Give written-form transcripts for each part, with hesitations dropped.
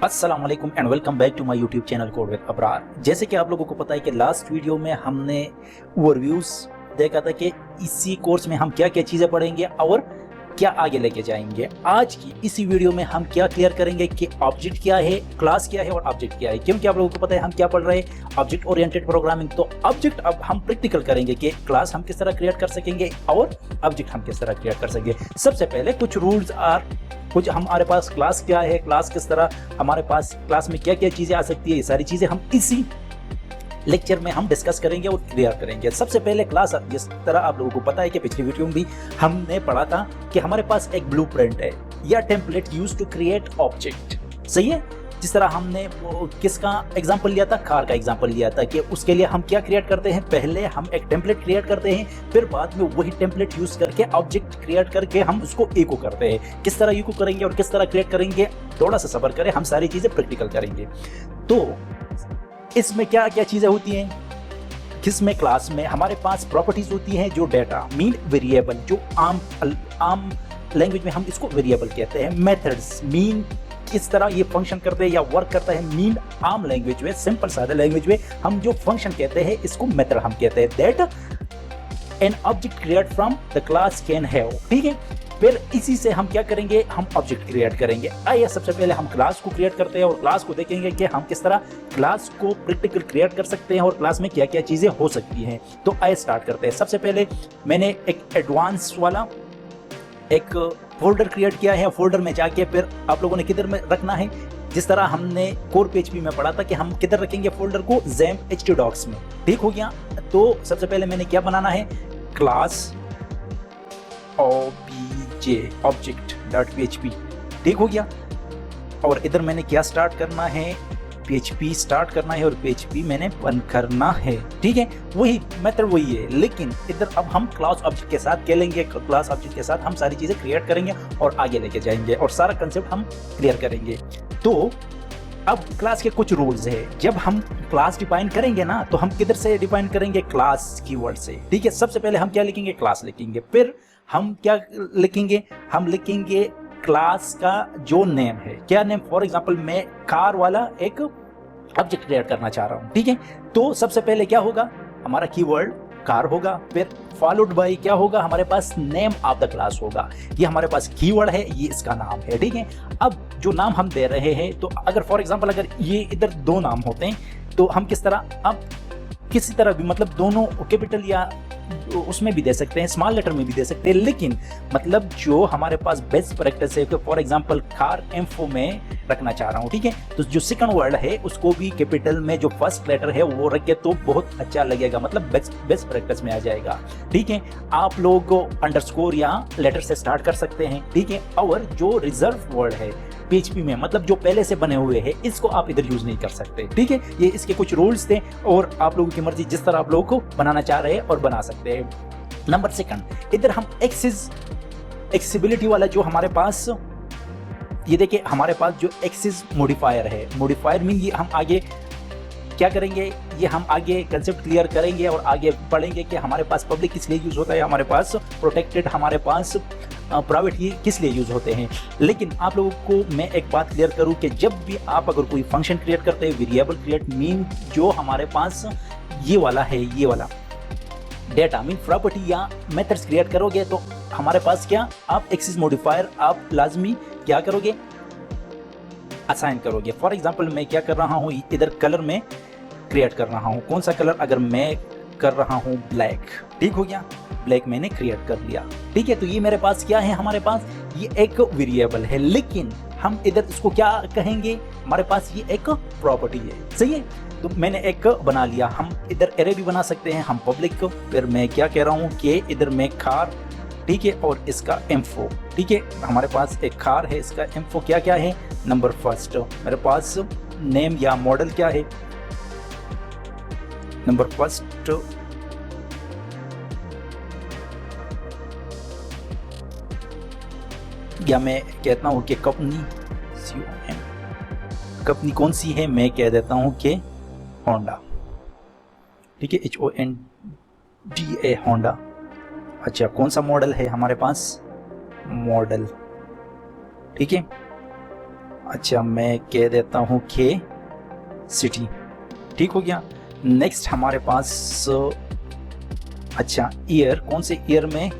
अस्सलाम वालेकुम and welcome back to my YouTube channel code with Abrar. जैसे कि आप लोगों को पता है कि लास्ट वीडियो में हमने ओवरव्यूज देखा था कि इसी कोर्स में हम क्या क्या चीज़ें पढ़ेंगे और क्या आगे लेके जाएंगे। आज की इसी वीडियो में हम क्या क्लियर करेंगे कि ऑब्जेक्ट क्या है, क्लास क्या है और ऑब्जेक्ट क्या है। क्योंकि आप लोगों को पता है हम क्या पढ़ रहे हैं, ऑब्जेक्ट ओरिएंटेड प्रोग्रामिंग। तो ऑब्जेक्ट अब हम प्रैक्टिकल करेंगे कि क्लास हम किस तरह क्रिएट कर सकेंगे और ऑब्जेक्ट हम किस तरह क्रिएट कर सकेंगे। सबसे पहले कुछ रूल्स कुछ हमारे पास क्लास क्या है, क्लास किस तरह, हमारे पास क्लास में क्या क्या चीज़ें आ सकती है, ये सारी चीज़ें हम इसी लेक्चर में हम डिस्कस करेंगे और क्लियर करेंगे। सबसे पहले क्लास, जिस तरह आप लोगों को पता है कि पिछली वीडियो में भी हमने पढ़ा था कि हमारे पास एक ब्लूप्रिंट है या template use to create object. सही है। जिस तरह हमने किसका एग्जांपल लिया था, कार का एग्जांपल लिया था कि उसके लिए हम क्या क्रिएट करते हैं, पहले हम एक टेम्पलेट क्रिएट करते हैं, फिर बाद में वही टेम्पलेट यूज करके ऑब्जेक्ट क्रिएट करके हम उसको इको करते हैं। किस तरह इको करेंगे और किस तरह क्रिएट करेंगे, थोड़ा सा सब्र करें, हम सारी चीजें प्रैक्टिकल करेंगे। तो इसमें क्या क्या चीजें होती हैं, किसमें क्लास में हमारे पास प्रॉपर्टीज होती हैं जो डेटा मीन वेरिएबल, जो आम लैंग्वेज में हम इसको वेरिएबल कहते हैं। मेथड्स मीन किस तरह ये फंक्शन करते हैं या वर्क करता है, मीन आम लैंग्वेज में, सिंपल सादे लैंग्वेज में हम जो फंक्शन कहते हैं इसको मेथड हम कहते हैं। That an object create from the class can have. ठीक है। फिर इसी से हम क्या करेंगे, हम ऑब्जेक्ट क्रिएट करेंगे। आइए सबसे पहले हम क्लास को क्रिएट करते हैं और क्लास को देखेंगे कि हम किस तरह क्लास को प्रैक्टिकल क्रिएट कर सकते हैं और क्लास में क्या क्या चीजें हो सकती हैं। तो आइए स्टार्ट करते हैं। सबसे पहले मैंने एक एडवांस वाला एक फोल्डर क्रिएट किया है। फोल्डर में जाके फिर आप लोगों ने किधर में रखना है, जिस तरह हमने कोर PHP में पढ़ा था कि हम किधर रखेंगे फोल्डर को, ज़ैम htdocs में। ठीक हो गया। तो सबसे पहले मैंने क्या बनाना है, क्लास object.php। ठीक हो गया। और इधर मैंने क्या स्टार्ट करना है, PHP स्टार्ट करना है और PHP मैंने बंद करना है। ठीक है। वही मेथड वही है, लेकिन इधर अब हम क्लास ऑब्जेक्ट के साथ क्या लेंगे, क्लास ऑब्जेक्ट के साथ हम सारी चीजें क्रिएट करेंगे और आगे लेके जाएंगे और सारा कंसेप्ट हम क्लियर करेंगे। तो अब क्लास के कुछ रूल्स है। जब हम क्लास डिफाइन करेंगे ना, तो हम किधर से डिफाइन करेंगे, क्लास कीवर्ड से। ठीक है। सबसे पहले हम क्या लिखेंगे, क्लास लिखेंगे। फिर हम क्या लिखेंगे, हम लिखेंगे क्लास का जो नेम है, क्या नेम, फॉर एग्जांपल मैं कार वाला एक ऑब्जेक्ट क्रिएट करना चाह रहा हूं। ठीक है। तो सबसे पहले क्या होगा, हमारा कीवर्ड कार होगा, फिर फॉलोड बाय क्या होगा, हमारे पास नेम ऑफ द क्लास होगा। ये हमारे पास कीवर्ड है, ये इसका नाम है। ठीक है। अब जो नाम हम दे रहे हैं, तो अगर फॉर एग्जांपल अगर ये इधर दो नाम होते हैं तो हम किस तरह, अब किसी तरह भी, मतलब दोनों कैपिटल या उसमें भी दे सकते हैं, स्मॉल लेटर में भी दे सकते हैं, लेकिन मतलब जो हमारे पास बेस्ट प्रैक्टिस है कि फॉर एग्जांपल कार इन्फो में रखना चाह रहा हूँ। ठीक है। तो जो सेकंड वर्ड है उसको भी कैपिटल में, जो फर्स्ट लेटर है वो रखे तो बहुत अच्छा लगेगा, मतलब बेस्ट प्रैक्टिस में आ जाएगा। ठीक है। आप लोग अंडरस्कोर या लेटर से स्टार्ट कर सकते हैं। ठीक है। और जो रिजर्व वर्ड है PHP में, मतलब जो पहले से बने हुए हैं, इसको आप इधर यूज नहीं कर सकते। ठीक है। ये इसके कुछ रूल्स थे और आप लोगों की मर्जी, जिस तरह आप लोगों को बनाना चाह रहे हैं और बना सकते हैं। नंबर सेकंड, इधर हम एक्सेसिबिलिटी वाला जो हमारे पास, ये देखिए हमारे पास जो एक्सेस मॉडिफायर है, मॉडिफायर मीन ये हम आगे क्या करेंगे, ये हम आगे कंसेप्ट क्लियर करेंगे और आगे पढ़ेंगे कि हमारे पास पब्लिक किस लिए यूज होता है, हमारे पास प्रोटेक्टेड, हमारे पास प्राइवेट ये किस लिए यूज होते हैं। लेकिन आप लोगों को मैं एक बात क्लियर करूं कि जब भी आप अगर कोई फंक्शन क्रिएट करते हैं, वेरिएबल क्रिएट मीन जो हमारे पास ये वाला है, ये वाला डेटा मीन प्रॉपर्टी या मेथड्स क्रिएट करोगे, तो हमारे पास क्या, आप एक्सेस मॉडिफायर आप लाजमी क्या करोगे, असाइन करोगे। फॉर एग्जांपल मैं क्या कर रहा हूँ, इधर कलर में क्रिएट कर रहा हूँ। कौन सा कलर, अगर मैं कर रहा हूँ ब्लैक। ठीक हो गया। ब्लैक मैंने क्रिएट कर लिया। ठीक है। तो ये मेरे पास क्या है, हमारे पास ये एक वेरिएबल है, लेकिन हम इधर इसको क्या कहेंगे, हमारे पास ये एक प्रॉपर्टी है। सही है। तो मैंने एक बना लिया। हम इधर एरे भी बना सकते हैं, हम पब्लिक। फिर मैं क्या कह रहा हूँ कि इधर मैं कार, ठीक है, और इसका इन्फो। ठीक है। हमारे पास एक कार है, इसका इन्फो क्या क्या है, नंबर फर्स्ट मेरे पास नेम या मॉडल क्या है, नंबर फर्स्ट या मैं कहता हूँ कि कंपनी कौन सी है, मैं कह देता हूँ कि होंडा। ठीक है। HONDA Honda. अच्छा, कौन सा मॉडल है हमारे पास, मॉडल। ठीक है। अच्छा मैं कह देता हूँ के सिटी, ठीक हो गया। नेक्स्ट हमारे पास अच्छा ईयर, कौन से ईयर में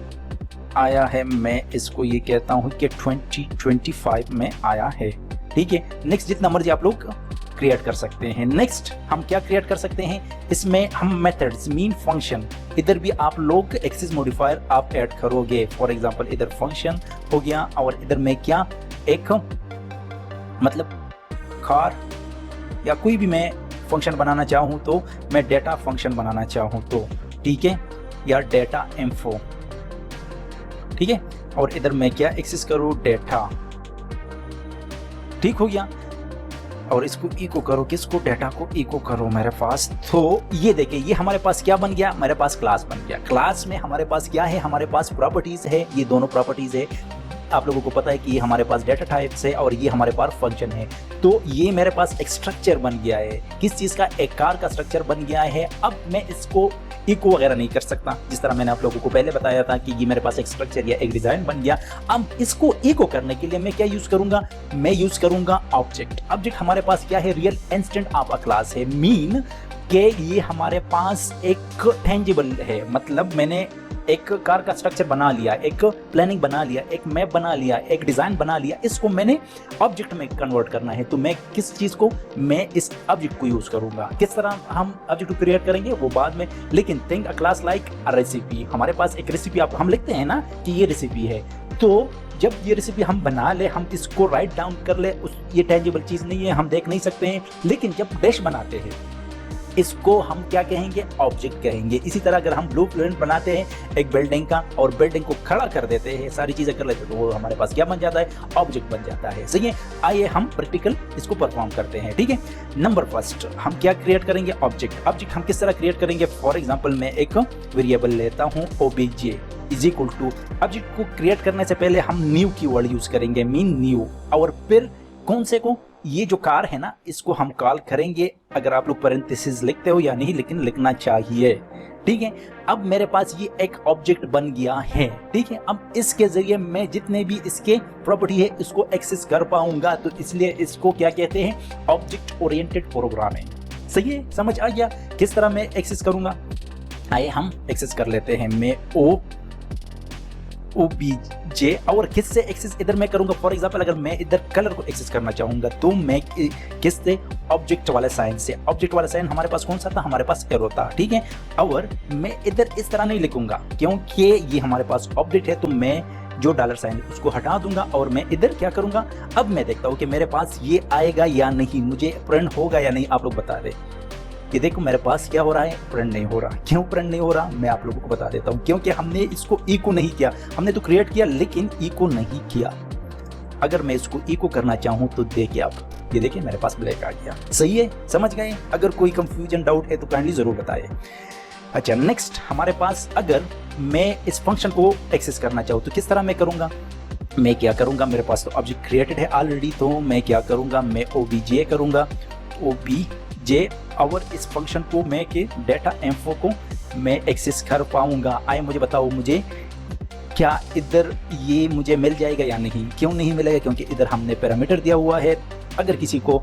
आया है, मैं इसको ये कहता हूँ कि 2025 में आया है, ठीक है। नेक्स्ट जितना मर्जी आप लोग क्रिएट कर सकते हैं। नेक्स्ट हम क्या क्रिएट कर सकते हैं, इसमें हम मेथड्स मीन फंक्शन, इधर भी आप लोग एक्सेस मॉडिफायर आप ऐड करोगे। फॉर एग्जांपल इधर फंक्शन हो गया और इधर में क्या एक मतलब कार या कोई भी मैं फंक्शन बनाना चाहूँ तो मैं डेटा फंक्शन बनाना चाहूँ तो, ठीक है, या डेटा इन्फो, ठीक है। और इधर मैं क्या एक्सेस करूँ, डेटा, ठीक हो गया। और इसको इको करो, किसको, डेटा को इको करो मेरे पास। तो ये देखिए ये हमारे पास क्या बन गया, मेरे पास क्लास बन गया। क्लास में हमारे पास क्या है, हमारे पास प्रॉपर्टीज है, ये दोनों प्रॉपर्टीज है। आप लोगों को पता है कि ये हमारे पास डेटा टाइप्स है और ये हमारे पास फंक्शन है। तो ये मेरे पास एक स्ट्रक्चर बन गया है, किस चीज का, एक कार का स्ट्रक्चर बन गया है। अब मैं इसको इको वगैरह नहीं कर सकता, जिस तरह मैंने आप लोगों को पहले बताया था कि ये मेरे पास एक स्ट्रक्चर या एक डिजाइन बन गया। अब इसको इको करने के लिए मैं क्या यूज करूंगा, मैं यूज करूंगा ऑब्जेक्ट। ऑब्जेक्ट हमारे पास क्या है, real instant of a class है, मीन के ये हमारे पास एक टेंजिबल है। मतलब मैंने एक कार का स्ट्रक्चर बना लिया, एक प्लानिंग बना लिया, एक मैप बना लिया, एक डिजाइन बना लिया, इसको मैंने ऑब्जेक्ट में कन्वर्ट करना है। तो मैं किस चीज को, मैं इस ऑब्जेक्ट को यूज करूंगा। किस तरह हम ऑब्जेक्ट को क्रिएट करेंगे वो बाद में, लेकिन थिंक अ क्लास लाइक अ रेसिपी। हमारे पास एक रेसिपी आप हम लिखते हैं ना कि ये रेसिपी है, तो जब ये रेसिपी हम बना ले, हम इसको राइट डाउन कर ले, ये टेंजिबल चीज नहीं है, हम देख नहीं सकते हैं। लेकिन जब डैश बनाते हैं इसको हम क्या कहेंगे, ऑब्जेक्ट कहेंगे। इसी तरह अगर हम ब्लूप्रिंट बनाते हैं एक बिल्डिंग का और बिल्डिंग को खड़ा कर देते हैं, सारी चीजें कर लेते हैं, तो वो हमारे पास क्या बन जाता है, ऑब्जेक्ट बन जाता है। सही है, आइए हम प्रैक्टिकल इसको परफॉर्म करते हैं, ठीक है। नंबर फर्स्ट हम क्या क्रिएट करेंगे, ऑब्जेक्ट। ऑब्जेक्ट हम किस तरह क्रिएट करेंगे, फॉर एग्जाम्पल मैं एक वेरिएबल लेता हूँ OBJ is equal to, object को क्रिएट करने से पहले हम न्यू कीवर्ड यूज करेंगे, मीन न्यू। और फिर कौन से को, ये जो कार है ना इसको हम कॉल करेंगे। अगर आप लोग पैरेंथेसिस लिखते हो या नहीं, लेकिन लिखना चाहिए, ठीक है। अब मेरे पास ये एक ऑब्जेक्ट बन गया है, ठीक है। अब इसके जरिए मैं जितने भी इसके प्रॉपर्टी है इसको एक्सेस कर पाऊंगा, तो इसलिए इसको क्या कहते हैं, ऑब्जेक्ट ओरिएंटेड प्रोग्रामिंग। सही है, समझ आ गया किस तरह मैं एक्सेस करूंगा। आइए हम एक्सेस कर लेते हैं, मैं ओबीजे और किससे एक्सेस इधर मैं करूंगा। फॉर एग्जांपल अगर मैं इधर कलर को एक्सेस करना चाहूंगा तो मैं किससे, ऑब्जेक्ट वाले साइन से। ऑब्जेक्ट वाला साइन हमारे पास कौन सा था, हमारे पास एरो था, ठीक है। और मैं इधर इस तरह नहीं लिखूंगा क्योंकि ये हमारे पास ऑब्जेक्ट है, तो मैं जो डॉलर साइन उसको हटा दूंगा और मैं इधर क्या करूंगा। अब मैं देखता हूं कि मेरे पास ये आएगा या नहीं, मुझे प्रिंट होगा या नहीं। आप लोग बता दें कि देखो मेरे पास क्या हो रहा है, प्रिंट नहीं हो रहा। क्यों प्रिंट नहीं हो रहा, मैं आप लोगों को बता देता हूं, क्योंकि हमने इसको इको नहीं किया। हमने तो क्रिएट किया लेकिन इको नहीं किया। अगर मैं इसको इको करना चाहूं तो देखिए आप, ये देखिए मेरे पास ब्लैक आ गया। सही है, समझ गए। अगर कोई कंफ्यूजन डाउट है तो काइंडली जरूर बताएं। अच्छा नेक्स्ट हमारे पास, अगर मैं इस फंक्शन को एक्सेस करना चाहूँ तो किस तरह मैं करूंगा, मैं क्या करूंगा, मेरे पास तो ऑब्जेक्ट क्रिएटेड है ऑलरेडी, तो मैं क्या करूंगा, मैं ओबीजे करूंगा, ओबीजे, और इस फंक्शन को मैं के डेटा इन्फो को मैं एक्सेस कर पाऊंगा। आए मुझे बताओ, मुझे क्या इधर ये मुझे मिल जाएगा या नहीं। क्यों नहीं मिलेगा, क्योंकि इधर हमने पैरामीटर दिया हुआ है। अगर किसी को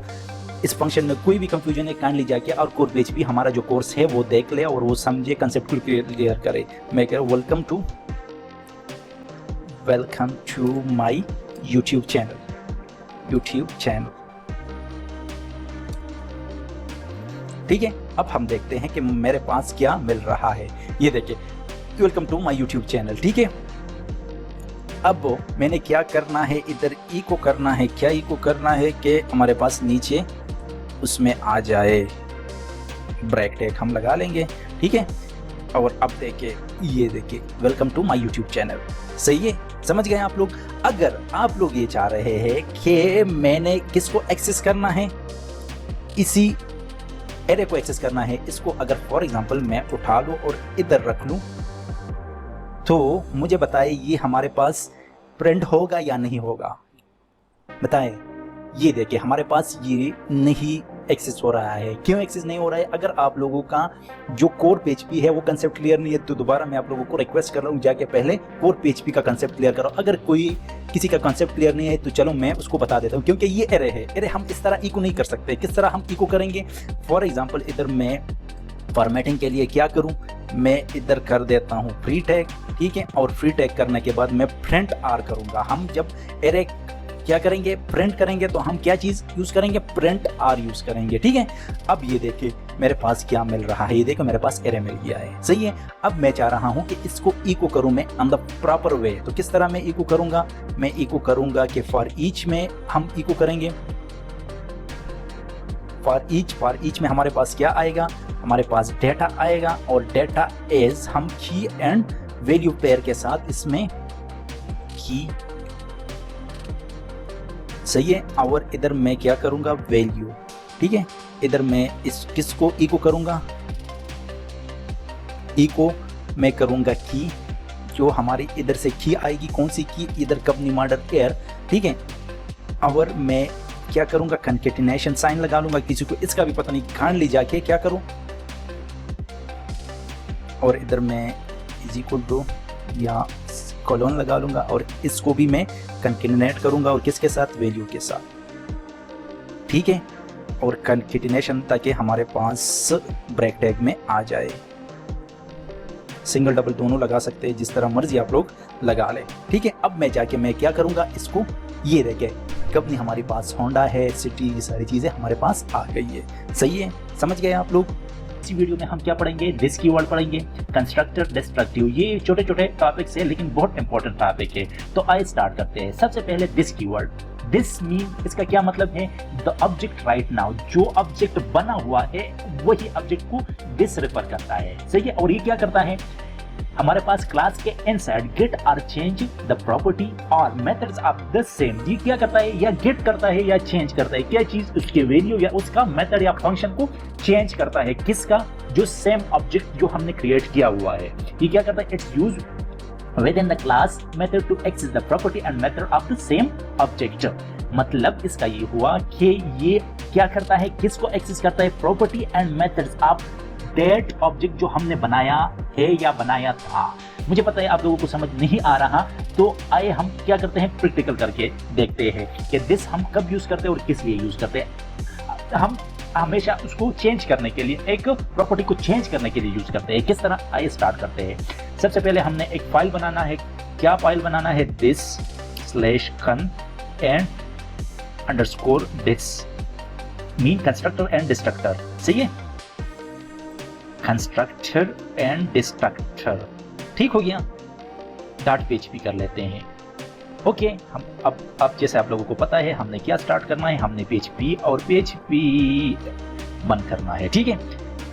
इस फंक्शन में कोई भी कंफ्यूजन है, काइंडली जाके और कोर पेज भी हमारा जो कोर्स है वो देख ले और वो समझे, कंसेप्ट को क्लियर करे। मैं कह रहा हूँ welcome to my YouTube channel, ठीक है। अब हम देखते हैं कि मेरे पास क्या मिल रहा है। ये देखिए, welcome to my YouTube channel, ठीक है। अब मैंने क्या करना है, इधर इको करना है। क्या इको करना है कि हमारे पास नीचे उसमें आ जाए, ब्रेक टैग हम लगा लेंगे, ठीक है। और अब देखिए, ये देखिए welcome to my YouTube channel. सही है, समझ गए आप लोग। अगर आप लोग ये चाह रहे हैं कि मैंने किसको एक्सेस करना है, इसी एरे को एक्सेस करना है, इसको अगर फॉर एग्जांपल मैं उठा लूं और इधर रख लूं तो मुझे बताए ये हमारे पास प्रिंट होगा या नहीं होगा, बताएं। ये देखिए हमारे पास ये नहीं एक्सेस हो रहा है। क्यों एक्सेस नहीं हो रहा है, अगर आप लोगों का जो कोर PHP है वो कंसेप्ट क्लियर नहीं है तो दोबारा मैं आप लोगों को रिक्वेस्ट कर रहा हूँ, जाके पहले कोर PHP का कंसेप्ट क्लियर करो। अगर कोई किसी का कॉन्सेप्ट क्लियर नहीं है तो चलो मैं उसको बता देता हूँ, क्योंकि ये एरे है। एरे हम इस तरह इको नहीं कर सकते। किस तरह हम इको करेंगे? फॉर एग्जांपल इधर मैं फॉर्मेटिंग के लिए क्या करूं, मैं इधर कर देता हूं फ्री टैग, ठीक है, और फ्री टैग करने के बाद मैं प्रिंट आर करूंगा। हम जब एरे क्या करेंगे, प्रिंट करेंगे, तो हम क्या चीज यूज करेंगे, प्रिंट आर यूज करेंगे, ठीक है। अब ये देखिए मेरे पास क्या मिल रहा है, ये देखो मेरे पास एरे मिल गया है, सही है। अब मैं चाह रहा हूं कि इसको इको करूं मैं ऑन द प्रॉपर वे। तो किस तरह मैं इको करूंगा, मैं इको करूंगा कि फॉर ईच में हम इको करेंगे। फॉर ईच में हमारे पास क्या आएगा, हमारे पास डेटा आएगा, और डेटा एज हम की एंड वैल्यू पेयर के साथ इसमें की, सही है। और इधर मैं क्या करूंगा, वैल्यू, ठीक है। इधर मैं इस किसको इको करूंगा, इको मैं करूंगा की, जो हमारी इधर से की आएगी, कौन सी की, इधर कंपनी मॉडल एयर, ठीक है। और मैं क्या करूंगा, कंकेटिनेशन साइन लगा लूंगा, किसी को इसका भी पता नहीं खान ली जाके क्या करूं, और इधर मैं इज इक्वल टू या कॉलोन लगा लूंगा, और इसको भी मैं कंकेटिनेट करूंगा, और किसके साथ, वैल्यू के साथ, ठीक है। और कंकेटिनेशन ताकि हमारे पास ब्रेक टैग में आ जाए। सिंगल डबल दोनों लगा सकते हैं, जिस तरह मर्जी आप लोग लगा ले, ठीक है। अब मैं जाके मैं क्या करूंगा, इसको ये देखे कंपनी हमारे पास होंडा है, सिटी, ये सारी चीजें हमारे पास आ गई है, सही है। समझ गए आप लोग। इस वीडियो में हम क्या पढ़ेंगे, दिस कीवर्ड पढ़ेंगे, कंस्ट्रक्टर, डिस्ट्रक्टिव। ये छोटे छोटे टॉपिक्स है लेकिन बहुत इंपॉर्टेंट टॉपिक है। तो आइए स्टार्ट करते हैं। सबसे पहले दिस कीवर्ड। दिस मीन, इसका क्या मतलब है, द ऑब्जेक्ट राइट नाउ। जो ऑब्जेक्ट बना हुआ है वही ऑब्जेक्ट को दिस रेफर करता है, सही है। और ये क्या करता है, हमारे पास क्लास के इनसाइड गेट और चेंज द प्रॉपर्टी और मेथड्स ऑफ द सेम। ये क्या करता है, या गेट करता है या चेंज करता है, क्या चीज, उसके वैल्यू या उसका मेथड या फंक्शन को चेंज करता है, किसका, जो सेम ऑब्जेक्ट जो हमने क्रिएट किया हुआ है। ये क्या करता है, it's use within the class method to access the property and method of the same object। मतलब इसका ये हुआ कि ये क्या करता है, किसको एक्सेस करता है, property and methods of that object जो हमने बनाया है या बनाया था। मुझे पता है आप लोगों को समझ नहीं आ रहा, तो आइए हम क्या करते हैं, प्रैक्टिकल करके देखते हैं कि दिस हम कब यूज करते हैं और किस लिए यूज करते हैं। हम हमेशा उसको चेंज करने के लिए, एक प्रॉपर्टी को चेंज करने के लिए यूज करते हैं। किस तरह, आइए स्टार्ट करते हैं। सबसे पहले हमने एक फाइल बनाना है। क्या फाइल बनाना है, दिस स्लैश कन and underscore this, mean constructor and destructor, सही है। कंस्ट्रक्टर एंड डिस्ट्रक्टर, ठीक हो गया। डॉट PHP कर लेते हैं। ओके, हम अब जैसे आप लोगों को पता है हमने क्या स्टार्ट करना है, हमने PHP और PHP बंद करना है, ठीक है।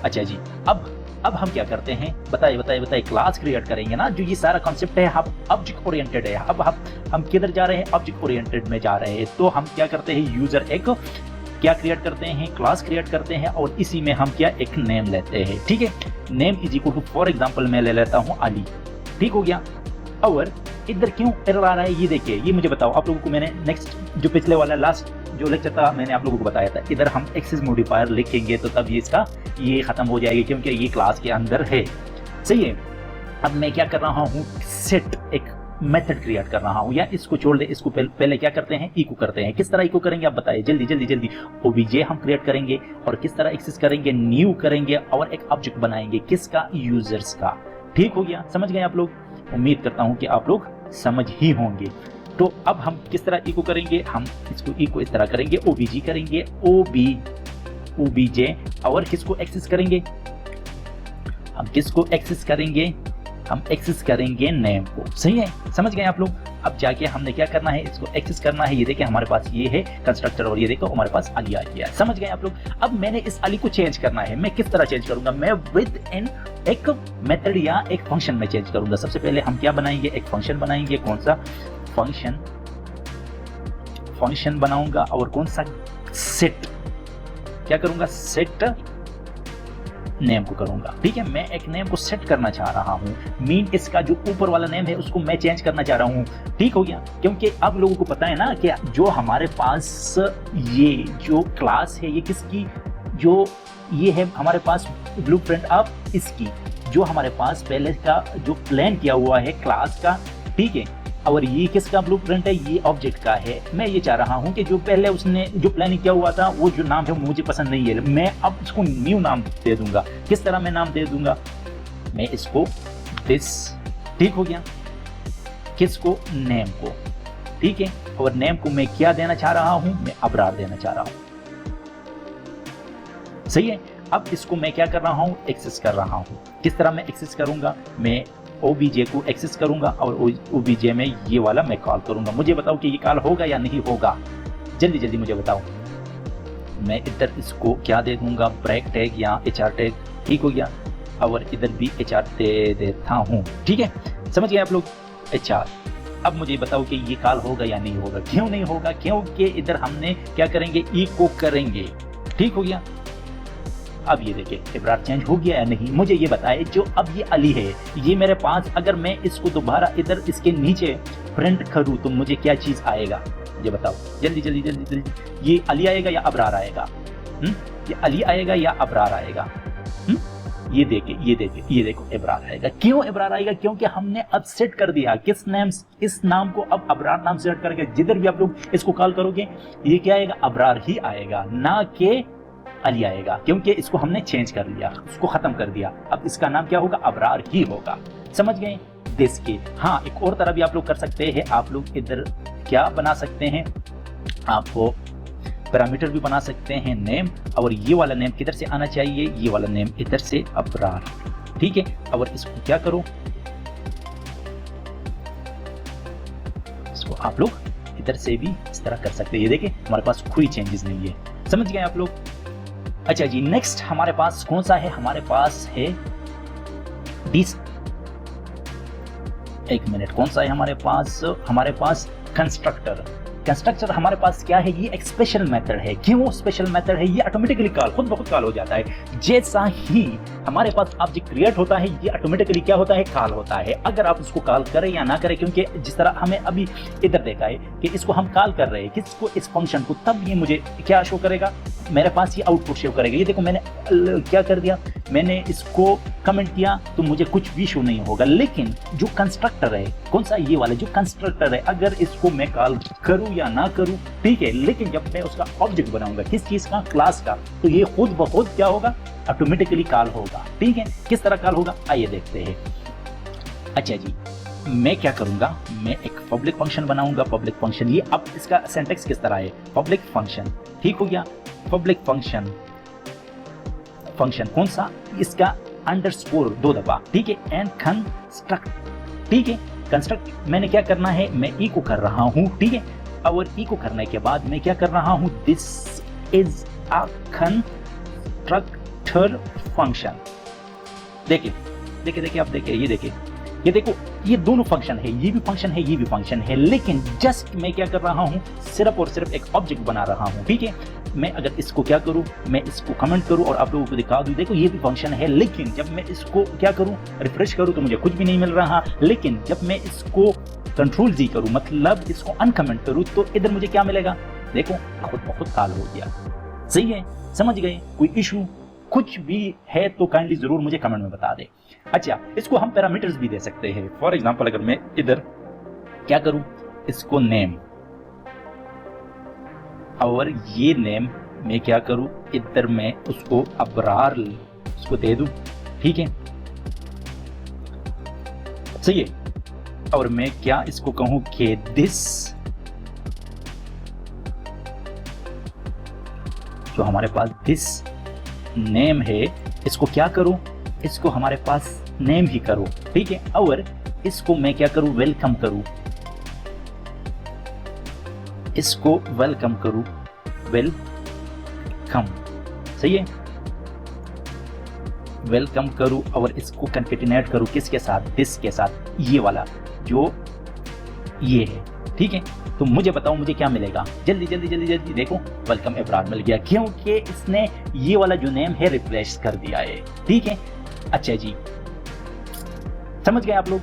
अच्छा जी, अब हम क्या करते हैं, बताइए। क्लास क्रिएट करेंगे ना, जो ये सारा कॉन्सेप्ट है हम ऑब्जेक्ट ओरिएंटेड है। अब हम किधर जा रहे हैं, ऑब्जेक्ट ओरिएंटेड में जा रहे हैं। तो हम क्या करते हैं, यूजर एक क्या क्रिएट करते हैं, क्लास क्रिएट करते हैं, और इसी में हम क्या एक नेम लेते हैं, ठीक है। Name is equal to, for example मैं ले लेता हूं अली, ठीक हो गया। और इधर क्यों एरर आ रहा है, ये देखिए, ये मुझे बताओ। आप लोगों को मैंने नेक्स्ट जो पिछले वाला लास्ट जो लेक्चर था मैंने आप लोगों को बताया था, इधर हम एक्सेस मॉडिफायर लिखेंगे तो तब ये खत्म हो जाएगी, क्योंकि ये क्लास के अंदर है, सही है। अब मैं क्या कर रहा हूँ, सेट एक मेथड क्रिएट कर रहा हूँ, या इसको छोड़ दे, इसको पहले क्या करते हैं, इको करते हैं। किस तरह इको करेंगे आप बताइए, जल्दी। ओबीजे हम क्रिएट करेंगे, और किस तरह एक्सेस करेंगे, न्यू करेंगे, और एक ऑब्जेक्ट बनाएंगे, किसका, यूजर्स का, ठीक हो गया। समझ गए आप लोग, उम्मीद करता हूँ कि आप लोग समझ ही होंगे। तो अब हम किस तरह इको करेंगे, हम इसको इको इस तरह करेंगे, ओबीजी करेंगे, ओबीजे, और किसको एक्सेस करेंगे, हम किसको एक्सेस करेंगे, हम एक्सेस करेंगे नेम को, सही है। समझ गए आप लोग। अब जाके हमने क्या करना है, इसको एक्सेस करना है। ये देखिए हमारे पास ये है कंस्ट्रक्टर, और ये देखो हमारे पास अली आ गया। समझ गए आप लोग। अब मैंने इस अली को चेंज करना है। मैं किस तरह चेंज करूंगा, मैं विद इन एक मेथड या एक फंक्शन में चेंज करूंगा। सबसे पहले हम क्या बनाएंगे, एक फंक्शन बनाएंगे। कौन सा फंक्शन बनाऊंगा, और कौन सा, सेट, क्या करूंगा, सेट नेम को करूंगा, ठीक है। मैं एक नेम को सेट करना चाह रहा हूं, मीन इसका जो ऊपर वाला नेम है उसको मैं चेंज करना चाह रहा हूं, ठीक हो गया। क्योंकि अब लोगों को पता है ना कि जो हमारे पास ये जो क्लास है, ये किसकी, जो ये है हमारे पास ब्लूप्रिंट ऑफ इसकी, जो हमारे पास पहले का जो प्लान किया हुआ है क्लास का, ठीक है। और ये किसका ब्लूप्रिंट है, ये ऑब्जेक्ट का है। मैं ये चाह रहा हूं कि जो पहले उसने जो प्लानिंग किया हुआ था वो जो नाम है मुझे पसंद नहीं है, मैं अब इसको न्यू नाम दे दूंगा। किस तरह मैं नाम दे दूंगा, मैं इसको दिस, ठीक हो गया, किसको, नेम को, ठीक है। और नेम को मैं क्या देना चाह रहा हूं, मैं अबरार देना चाह रहा हूं, सही है। अब इसको मैं क्या कर रहा हूं, एक्सेस कर रहा हूं। किस तरह मैं एक्सेस करूंगा, मैं OBJ को एक्सेस करूंगा और OBJ में ये वाला मैं कॉल करूंगा। मुझे बताओ कि ये कॉल होगा या नहीं होगा, जल्दी जल्दी मुझे बताओ। मैं इधर इसको क्या दे दूंगा, ब्रेक टैग या HR टैग, ठीक हो गया। और इधर भी HR दे देता हूं, ठीक है, समझ गए आप लोग, HR। अब मुझे बताओ कि ये कॉल होगा या नहीं होगा। क्यों नहीं होगा, क्योंकि इधर हमने क्या करेंगे, इको करेंगे, ठीक हो गया। अब ये देखिए इब्रार चेंज हो गया या नहीं, मुझे ये बताए। जो अब ये अली है, ये मेरे पास, अगर मैं इसको दोबारा इधर इसके नीचे प्रिंट करूं तो मुझे क्या चीज आएगा, ये बताओ जल्दी जल्दी जल्दी जल्दी। ये अली आएगा या अबरार आएगा, ये अली आएगा या अबरार आएगा, ये देखिए ये देखिए ये देखो इब्रार आएगा। क्यों इब्रार आएगा, क्योंकि हमने अब सेट कर दिया किस नेम, इस नाम को अब अबरार नाम सेट करके जिधर भी आप लोग इसको कॉल करोगे ये क्या आएगा, अबरार ही आएगा, ना कि अली आएगा, क्योंकि इसको हमने चेंज कर लिया, उसको खत्म कर दिया। अब इसका नाम क्या होगा, अबरार ही होगा, समझ गए। दिस के, हाँ एक और तरह भी आप लोग कर सकते हैं। आप लोग इधर क्या बना सकते हैं, आपको पैरामीटर भी बना सकते हैं, नेम, और ये वाला नेम किधर से आना चाहिए, ये वाला नेम इधर से, अबरार, ठीक है। और इसको क्या करो, इसको आप लोग इधर से भी इस तरह कर सकते हैं। ये देखिए हमारे पास कोई चेंजेस नहीं है, समझ गए आप लोग। अच्छा जी, नेक्स्ट हमारे पास कौन सा है, हमारे पास है दिस, एक मिनट, कौन सा है हमारे पास कंस्ट्रक्टर। कंस्ट्रक्टर हमारे पास क्या है, ये एक स्पेशल मेथड है। क्यों स्पेशल मेथड है, ये ऑटोमेटिकली कॉल, खुद ब खुद कॉल हो जाता है। जैसा ही हमारे पास ऑब्जेक्ट क्रिएट होता है, ये ऑटोमेटिकली क्या होता है, कॉल होता है। अगर आप इसको कॉल करें या ना करें, क्योंकि जिस तरह हमें अभी इधर देखा है कि इसको हम कॉल कर रहे हैं किसको, इस फंक्शन को, तब ये मुझे क्या शो करेगा, मेरे पास ये आउटपुट शो करेगा। ये देखो मैंने क्या कर दिया, मैंने इसको कमेंट किया तो मुझे कुछ भी शो नहीं होगा। लेकिन जो कंस्ट्रक्टर है, कौन सा, ये वाला जो कंस्ट्रक्टर है, अगर इसको मैं कॉल करूं या ना करूं, ठीक है, लेकिन जब मैं उसका ऑब्जेक्ट बनाऊंगा किस चीज का, क्लास का, तो ये खुद ब खुद क्या होगा, ऑटोमेटिकली कॉल होगा, ठीक है। किस तरह कॉल होगा, आइए देखते हैं। अच्छा जी, मैं क्या करूंगा, मैं एक पब्लिक फंक्शन बनाऊंगा। पब्लिक फंक्शन, ये अब इसका सिंटैक्स किस तरह है, पब्लिक फंक्शन, ठीक हो गया। पब्लिक फंक्शन, फंक्शन कौन सा, इसका अंडरस्कोर 2 दफा, ठीक है, एंड कंस्ट्रक्ट, ठीक है। कंस्ट्रक्ट मैंने क्या करना है, मैं इको कर रहा हूं, ठीक है। और इको करने के बाद मैं क्या कर रहा हूं, this is a constructor function. देखिए देखिए देखिए, आप देखिए, ये देखिए, ये देखो, ये दोनों फंक्शन है, ये भी फंक्शन है, ये भी फंक्शन है। लेकिन जस्ट मैं क्या कर रहा हूं, सिर्फ और सिर्फ एक ऑब्जेक्ट बना रहा हूं, ठीक है। मैं अगर इसको क्या करूं, मैं इसको कमेंट करूं और आप लोगों को दिखा दूं, देखो ये भी फंक्शन है। लेकिन जब मैं इसको क्या करूं, रिफ्रेश करूं तो मुझे कुछ भी नहीं मिल रहा। लेकिन जब मैं इसको कंट्रोल जी करूं, मतलब इसको अनकमेंट करूं, तो इधर मुझे क्या मिलेगा, देखो खुद ब खुद कॉल हो गया, सही है, समझ गए। कोई इशू कुछ भी है तो काइंडली जरूर मुझे कमेंट में बता दे। अच्छा, इसको हम पैरामीटर्स भी दे सकते हैं। फॉर एग्जांपल अगर मैं इधर क्या करूं, इसको नेम, और ये नेम मैं क्या करूं, इधर मैं उसको अबरार उसको दे दूं, ठीक है, सही है। और मैं क्या इसको कहूं कि दिस, जो हमारे पास दिस नेम है, इसको क्या करूं, इसको हमारे पास नेम ही करो, ठीक है। और इसको मैं क्या करूं, वेलकम करूं, इसको वेलकम करूं, वेलकम, सही है, वेलकम करूं। और इसको कंकेटिनेट करूं किसके साथ, दिस के साथ, ये वाला जो ये है, ठीक है। तो मुझे बताओ मुझे क्या मिलेगा, जल्दी जल्दी जल्दी जल्दी, देखो वेलकम इब्रार मिल गया, क्योंकि इसने ये वाला जो नेम है रिप्लेस कर दिया है, ठीक है। अच्छा जी, समझ गए आप लोग।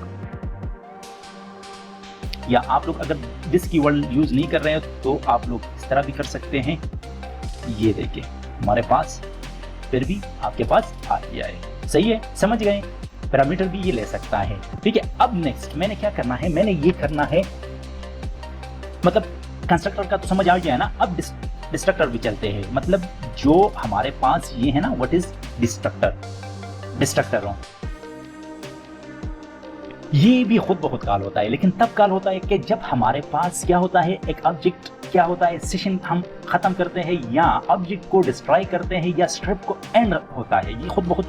या आप लोग अगर दिस कीवर्ड यूज नहीं कर रहे हो तो आप लोग इस तरह भी कर सकते हैं। ये देखिए हमारे पास फिर भी आपके पास आ गया है, सही है, समझ गए। पैरामीटर भी ये ले सकता है। ठीक है, अब नेक्स्ट मैंने क्या करना है, मैंने ये करना है, मतलब कंस्ट्रक्टर का तो समझ आ गया ना। अब डिस्ट्रक्टर भी चलते हैं, मतलब जो हमारे पास ये है ना, व्हाट इज डिस्ट्रक्टर ये भी खुद बहुत काल होता है, लेकिन तब काल होता है कि जब हमारे पास क्या होता है, एक ऑब्जेक्ट क्या होता है, सेशन हम खत्म करते हैं या ऑब्जेक्ट को डिस्ट्रॉय करते हैं या स्ट्रिप को एंड होता है, ये खुद बहुत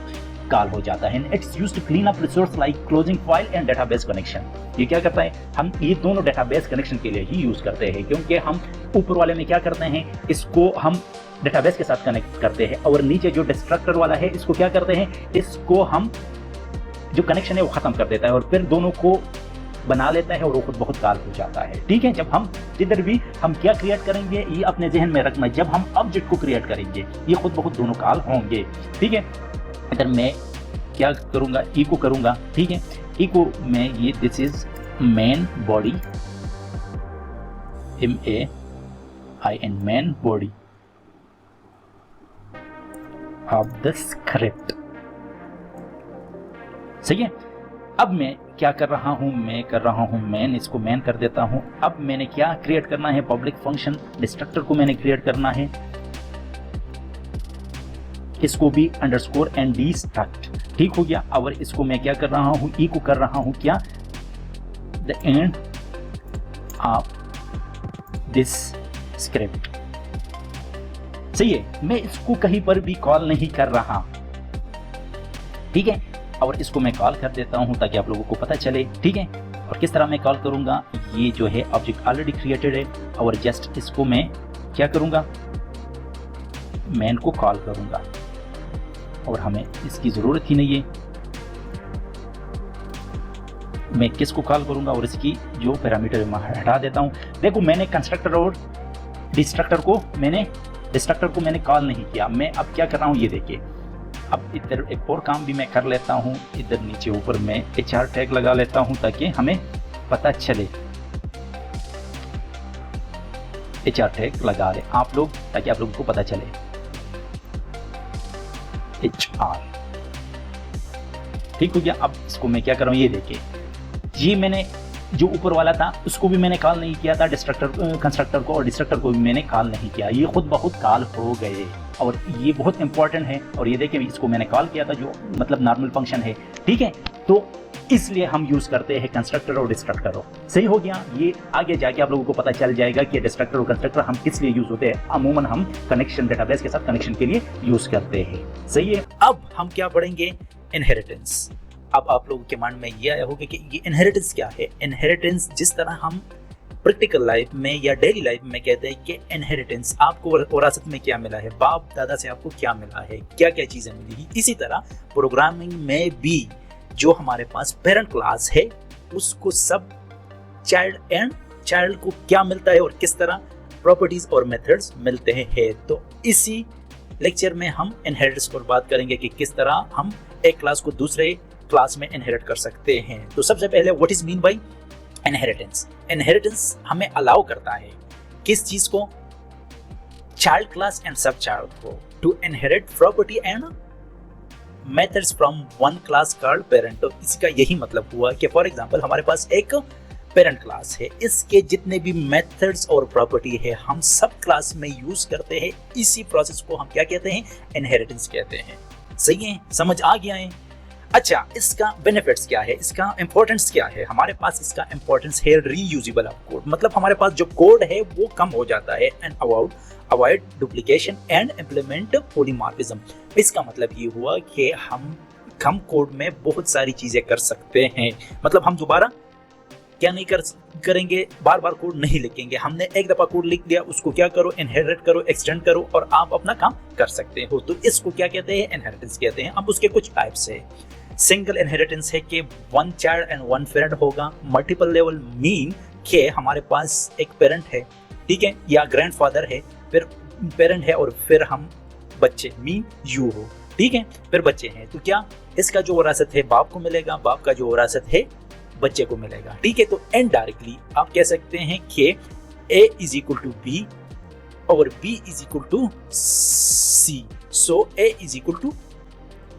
काल हो जाता है। It's used to clean up resource like closing file and database connection. ये क्या करता है, हम ये दोनों डेटाबेस कनेक्शन के लिए ही यूज करते हैं, क्योंकि हम ऊपर वाले में क्या करते हैं, इसको हम डेटाबेस के साथ कनेक्ट करते हैं, और नीचे जो डिस्ट्रक्टर वाला है इसको क्या करते हैं, इसको हम जो कनेक्शन है वो खत्म कर देता है और फिर दोनों को बना लेता है, और वो खुद बहुत काल हो जाता है। ठीक है, जब हम जिधर भी हम क्या क्रिएट करेंगे ये अपने जहन में रखना, जब हम ऑब्जेक्ट को क्रिएट करेंगे ये खुद बहुत दोनों काल होंगे। ठीक है, इधर मैं क्या करूंगा, इको करूंगा। ठीक है, इको में ये this is main body, MAIN main body of the script. सही है, अब मैं क्या कर रहा हूं, मैं कर रहा हूं मैन, इसको मैन कर देता हूं। अब मैंने क्या क्रिएट करना है, पब्लिक फंक्शन डिस्ट्रक्टर को मैंने क्रिएट करना है, इसको भी अंडरस्कोर एंड डी स्ट्रक्ट। ठीक हो गया, और इसको मैं क्या कर रहा हूं, इको कर रहा हूं क्या, the end of this script. सही है, मैं इसको कहीं पर भी कॉल नहीं कर रहा। ठीक है, और इसको मैं कॉल कर देता हूं ताकि आप लोगों को पता चले। ठीक है, और किस तरह मैं कॉल करूंगा, ये जो है ऑब्जेक्ट ऑलरेडी क्रिएटेड है, और जस्ट इसको मैं क्या करूंगा, मैन को कॉल करूंगा, और हमें इसकी जरूरत ही नहीं है। मैं किसको कॉल करूंगा, और इसकी जो पैरामीटर मैं हटा देता हूं। देखो, मैंने कंस्ट्रक्टर और डिस्ट्रक्टर को मैंने कॉल नहीं किया। मैं अब क्या कर रहा हूं, ये देखिए। अब इधर एक और काम भी मैं कर लेता हूं, इधर नीचे ऊपर मैं HR टैग लगा लेता हूं ताकि हमें पता चले। HR टैग लगा ले आप लोग ताकि आप लोगों को पता चले। HR ठीक हो गया। अब इसको मैं क्या कर रहा हूं, ये देखिए, ये मैंने जो ऊपर वाला था उसको भी मैंने कॉल नहीं किया था, कंस्ट्रक्टर को, और डिस्ट्रक्टर को भी मैंने कॉल नहीं किया, ये खुद बहुत कॉल हो गए, और ये बहुत इंपॉर्टेंट है। और ये देखिए, इसको मैंने कॉल किया था जो मतलब नॉर्मल फंक्शन है। ठीक है, तो इसलिए हम यूज करते हैं कंस्ट्रक्टर और डिस्ट्रक्टर। सही हो गया, ये आगे जाके आप लोगों को पता चल जाएगा कि डिस्ट्रक्टर और कंस्ट्रक्टर हम किस लिए यूज होते हैं। अमूमन हम कनेक्शन, डेटाबेस के साथ कनेक्शन के लिए यूज करते हैं। सही है, अब हम क्या पढ़ेंगे, इनहेरिटेंस। अब आप लोगों के मन में ये आया होगा कि ये इनहेरिटेंस क्या है। इनहेरिटेंस, जिस तरह हम प्रैक्टिकल लाइफ में या डेली लाइफ में कहते हैं कि इनहेरिटेंस, आपको विरासत में क्या मिला है, बाप दादा से आपको क्या मिला है, क्या क्या चीजें मिली, इसी तरह प्रोग्रामिंग में भी जो हमारे पास पेरेंट क्लास है उसको सब चाइल्ड को क्या मिलता है और किस तरह प्रॉपर्टीज और मेथड्स मिलते हैं। तो इसी लेक्चर में हम इनहेरिटेंस पर बात करेंगे कि किस तरह हम एक क्लास को दूसरे क्लास में इनहेरिट कर सकते हैं। तो सबसे पहले what is mean by inheritance. Inheritance हमें अलाउ करता है किस चीज को, child class and sub child को, to inherit property and methods from one class called parent. तो इसका यही मतलब हुआ कि फॉर एग्जांपल हमारे पास एक पेरेंट क्लास है, इसके जितने भी मेथड्स और प्रॉपर्टी है हम सब क्लास में यूज करते हैं। इसी प्रोसेस को हम क्या कहते हैं, इनहेरिटेंस कहते हैं। सही है, समझ आ गया है। अच्छा, इसका बेनिफिट्स क्या है, इसका इंपॉर्टेंस क्या है। हमारे पास इसका इंपॉर्टेंस है रीयूजेबल ऑफ कोड, मतलब हमारे पास जो कोड है वो कम हो जाता है, and avoid duplication and implement polymorphism. इसका मतलब ये हुआ कि हम कम कोड में बहुत सारी चीजें कर सकते हैं। मतलब हम दोबारा क्या नहीं करेंगे, बार बार कोड नहीं लिखेंगे। हमने एक दफा कोड लिख दिया, उसको क्या करो, इनहेरिट करो, एक्सटेंड करो, और आप अपना काम कर सकते हो। तो इसको क्या कहते हैं, इनहेरिटेंस कहते हैं। अब उसके कुछ टाइप्स है। सिंगल इनहेरिटेंस है कि one child and one parent होगा। मल्टीपल लेवल मीन कि हमारे पास एक पेरेंट है, ठीक है, या ग्रैंडफादर है, फिर पेरेंट है, और फिर हम बच्चे, मीन यू हो, ठीक है, फिर बच्चे हैं। तो क्या इसका जो विरासत है बाप को मिलेगा, बाप का जो विरासत है बच्चे को मिलेगा, ठीक है। तो इनडायरेक्टली आप कह सकते हैं कि A is equal to B और B is equal to C। So A is equal to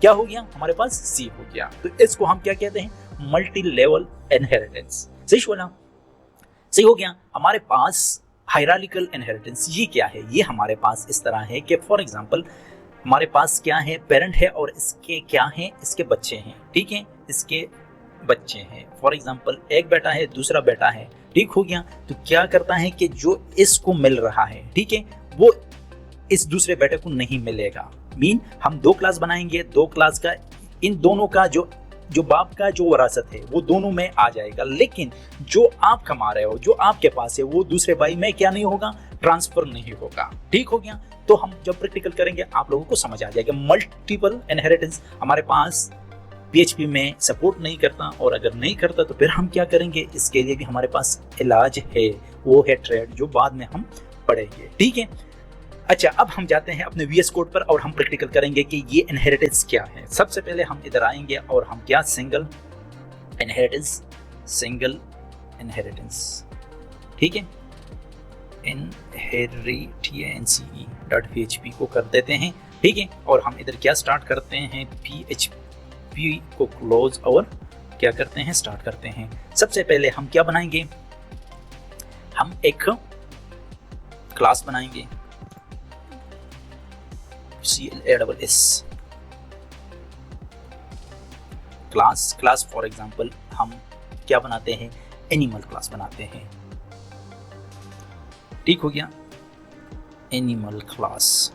क्या हो गया, हमारे पास सी हो गया। तो इसको हम क्या कहते हैं, मल्टी लेवल इनहेरिटेंस। सही बोला, सही हो गया। हमारे पास हायरार्किकल इनहेरिटेंस ये क्या है, ये हमारे पास इस तरह है कि फॉर एग्जांपल हमारे पास क्या है, पेरेंट है और इसके क्या है, इसके बच्चे हैं, ठीक है, इसके बच्चे हैं। फॉर एग्जांपल एक बेटा है, दूसरा बेटा है, ठीक हो गया। तो क्या करता है कि जो इसको मिल रहा है, ठीक है, वो इस दूसरे बेटे को नहीं मिलेगा। मीन हम दो क्लास बनाएंगे, दो क्लास का इन दोनों का जो बाप का जो वरासत है वो दोनों में आ जाएगा, लेकिन जो आप कमा रहे हो, जो आपके पास है, वो दूसरे भाई में क्या नहीं होगा, ट्रांसफर नहीं होगा। ठीक हो गया। तो हम जब प्रैक्टिकल करेंगे आप लोगों को समझ आ जाएगा। मल्टीपल इनहेरिटेंस हमारे पास PHP में सपोर्ट नहीं करता, और अगर नहीं करता तो फिर हम क्या करेंगे, इसके लिए भी हमारे पास इलाज है, वो है थ्रेड, जो बाद में हम पढ़ेंगे। ठीक है। अच्छा, अब हम जाते हैं अपने VS कोड पर और हम प्रैक्टिकल करेंगे कि ये इनहेरिटेंस क्या है। सबसे पहले हम इधर आएंगे और हम क्या, सिंगल इनहेरिटेंस, ठीक है, inheritance.php को कर देते हैं, ठीक है। और हम इधर क्या स्टार्ट करते हैं, PHP को क्लोज और क्या करते हैं, स्टार्ट करते हैं। सबसे पहले हम क्या बनाएंगे, हम एक क्लास बनाएंगे, CLASS क्लास फॉर एग्जांपल हम क्या बनाते हैं, एनिमल क्लास बनाते हैं। ठीक हो गया, एनिमल क्लास।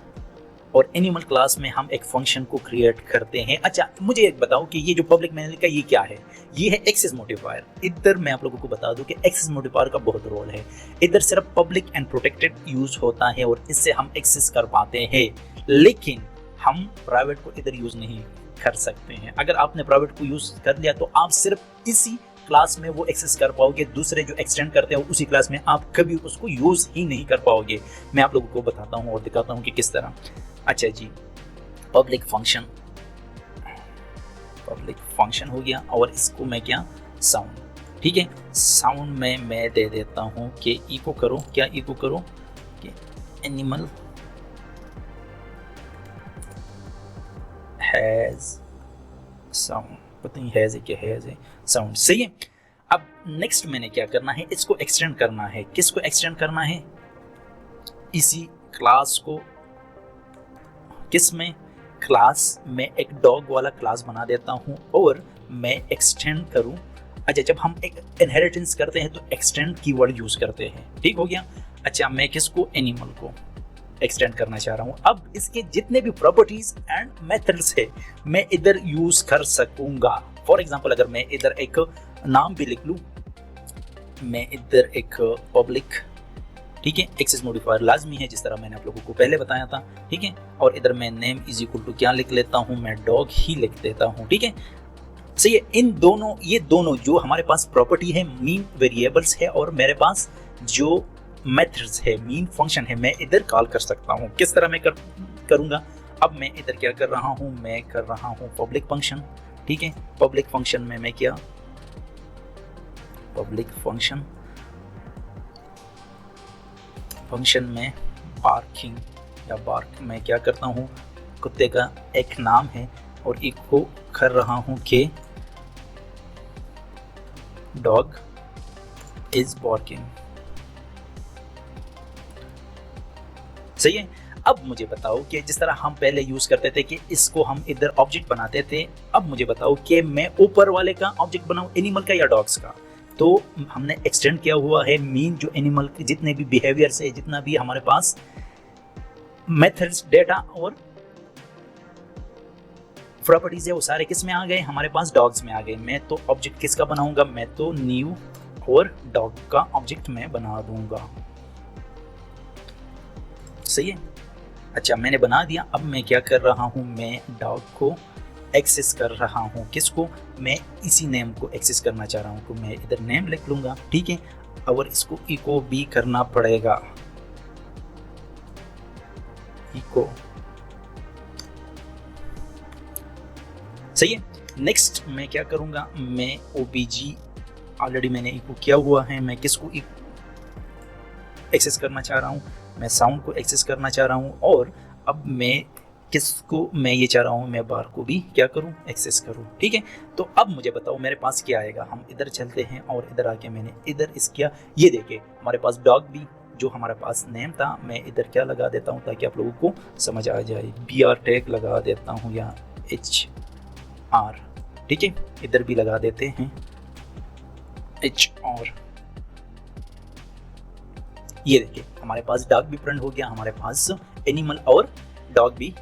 और एनिमल क्लास में हम एक फंक्शन को क्रिएट करते हैं। अच्छा, मुझे एक बताओ कि ये जो पब्लिक मैंने लिखा ये क्या है, ये है एक्सेस मॉडिफायर। इधर मैं आप लोगों को बता दूं कि एक्सेस मॉडिफायर का बहुत रोल है। इधर सिर्फ पब्लिक एंड प्रोटेक्टेड यूज होता है और इससे हम एक्सेस कर पाते हैं, लेकिन हम प्राइवेट को इधर यूज नहीं कर सकते हैं। अगर आपने प्राइवेट को यूज कर लिया तो आप सिर्फ इसी क्लास में वो एक्सेस कर पाओगे, दूसरे जो एक्सटेंड करते हैं उसी क्लास में आप कभी उसको यूज ही नहीं कर पाओगे। मैं आप लोगों को बताता हूँ और दिखाता हूँ कि किस तरह। अच्छा जी, पब्लिक फंक्शन हो गया, और इसको मैं क्या, साउंड, ठीक है, साउंड में मैं दे देता हूँ कि इको करो, क्या इको करो कि एनिमल हैज साउंड, पता नहीं हैज है क्या, हैज है साउंड। सही है। अब नेक्स्ट मैंने क्या करना है, इसको एक्सटेंड करना है। किसको एक्सटेंड करना है, इसी क्लास को, किस में, क्लास में एक डॉग वाला क्लास बना देता हूं और मैं एक्सटेंड करूं। अच्छा, जब हम एक इनहेरिटेंस करते हैं तो एक्सटेंड कीवर्ड यूज करते हैं। ठीक हो गया। अच्छा, मैं किसको, एनिमल को एक्सटेंड करना चाह रहा हूं। अब इसके जितने भी प्रॉपर्टीज एंड मेथड्स है मैं इधर यूज कर सकूंगा। फॉर एग्जांपल अगर मैं इधर एक नाम भी लिख लूं, मैं इधर एक पब्लिक, ठीक है, एक्सेस मॉडिफायर लाजमी है जिस तरह मैंने आप लोगों को पहले बताया था, ठीक है। और इधर मैं नेम इज इक्वल टू क्या लिख लेता हूं, मैं डॉग ही लिख देता हूं, ठीक है। सही है। ये दोनों जो हमारे पास प्रॉपर्टी है, मीन वेरिएबल्स है, और मेरे पास जो मेथड्स है, मीन फंक्शन है, मैं इधर कॉल कर सकता हूं। किस तरह मैं करूंगा, अब मैं इधर क्या कर रहा हूं, मैं कर रहा हूं पब्लिक फंक्शन, ठीक है। पब्लिक फंक्शन में मैं क्या, पब्लिक फंक्शन में बार्किंग या बार्क, मैं क्या करता हूँ, कुत्ते का एक नाम है और इको कर रहा हूँ कि डॉग इज बार्किंग। सही है। अब मुझे बताओ कि जिस तरह हम पहले यूज करते थे कि इसको हम इधर ऑब्जेक्ट बनाते थे, अब मुझे बताओ कि मैं ऊपर वाले का ऑब्जेक्ट बनाऊं, एनिमल का या डॉग्स का। तो हमने एक्सटेंड किया हुआ है मीन जो एनिमल के जितने भी बिहेवियर्स है, जितना भी हमारे पास मेथड्स, डेटा और प्रॉपर्टीज है, वो सारे किस में आ गए, हमारे पास डॉग्स में आ गए। मैं तो ऑब्जेक्ट किसका बनाऊंगा, मैं तो न्यू और डॉग का ऑब्जेक्ट में बना दूंगा। सही है। अच्छा, मैंने बना दिया। अब मैं क्या कर रहा हूं, मैं डॉग को एक्सेस कर रहा हूं। किसको, मैं इसी नेम को एक्सेस करना चाह रहा हूं, तो मैं इधर नेम लिख लूंगा, ठीक है। और इसको इको भी करना पड़ेगा, इको। सही है। नेक्स्ट मैं क्या करूंगा, मैं OBG ऑलरेडी मैंने इको किया हुआ है, मैं किसको एक्सेस करना चाह रहा हूं, मैं साउंड को एक्सेस करना चाह रहा हूं। और अब मैं किसको मैं ये चाह रहा हूँ, मैं बार को भी क्या करूँ, एक्सेस करूँ। ठीक है, तो अब मुझे बताओ मेरे पास क्या आएगा। हम इधर चलते हैं और इधर आके मैंने इधर इस किया, ये देखिए हमारे पास डॉग भी जो हमारे पास नेम था, मैं इधर क्या लगा देता हूँ ताकि आप लोगों को समझ आ जाए, BR टैग लगा देता हूँ या HR। ठीक है, इधर भी लगा देते हैं HR। ये देखिए हमारे पास डॉग भी प्रिंट हो गया, हमारे पास एनिमल और डॉग भी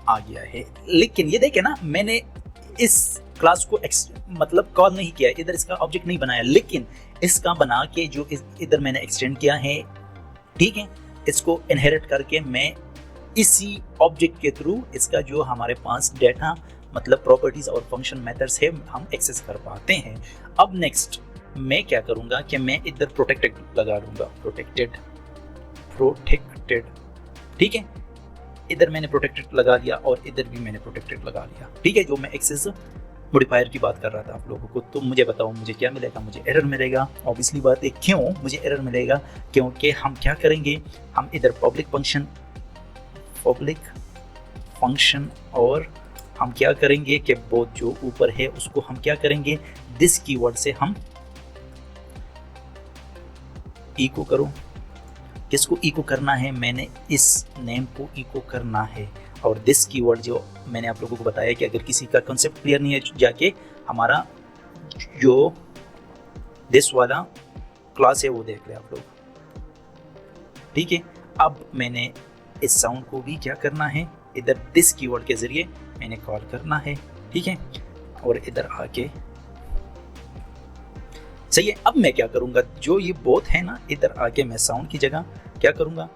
आ गया है। लेकिन ये देखिए ना, मैंने इस क्लास को मतलब कॉल नहीं किया, इधर इसका ऑब्जेक्ट नहीं बनाया, लेकिन इसका बना के जो इधर मैंने एक्सटेंड किया है, ठीक है, इसको इनहेरिट करके मैं इसी ऑब्जेक्ट के थ्रू इसका जो हमारे पास डेटा मतलब प्रॉपर्टीज और फंक्शन मेथड्स है हम एक्सेस कर पाते हैं। अब नेक्स्ट मैं क्या करूंगा कि मैं इधर प्रोटेक्टेड लगा लूंगा, प्रोटेक्टेड। ठीक है, इधर मैंने प्रोटेक्टेड लगा लिया और इधर भी मैंने प्रोटेक्टेड लगा लिया। ठीक है, जो मैं एक्सेस मॉडिफायर की बात कर रहा था आप लोगों को। तो मुझे बताओ मुझे क्या मिलेगा, मुझे एरर मिलेगा। ऑब्वियसली बात है, क्यों मुझे एरर मिलेगा, क्योंकि हम क्या करेंगे, हम इधर पब्लिक फंक्शन और हम क्या करेंगे कि वो जो ऊपर है उसको हम क्या करेंगे, दिस कीवर्ड से हम इको करो। किसको इको करना है, मैंने इस नेम को इको करना है। और दिस कीवर्ड जो मैंने आप लोगों को बताया कि अगर किसी का कंसेप्ट क्लियर नहीं है, जाके हमारा जो दिस वाला क्लास है वो देख ले आप लोग। ठीक है, अब मैंने इस साउंड को भी क्या करना है, इधर दिस कीवर्ड के जरिए मैंने कॉल करना है। ठीक है, और इधर आके सही है। अब मैं क्या करूंगा, जो ये बोथ है ना, इधर आके मैं साउंड की जगह क्या करूंगा,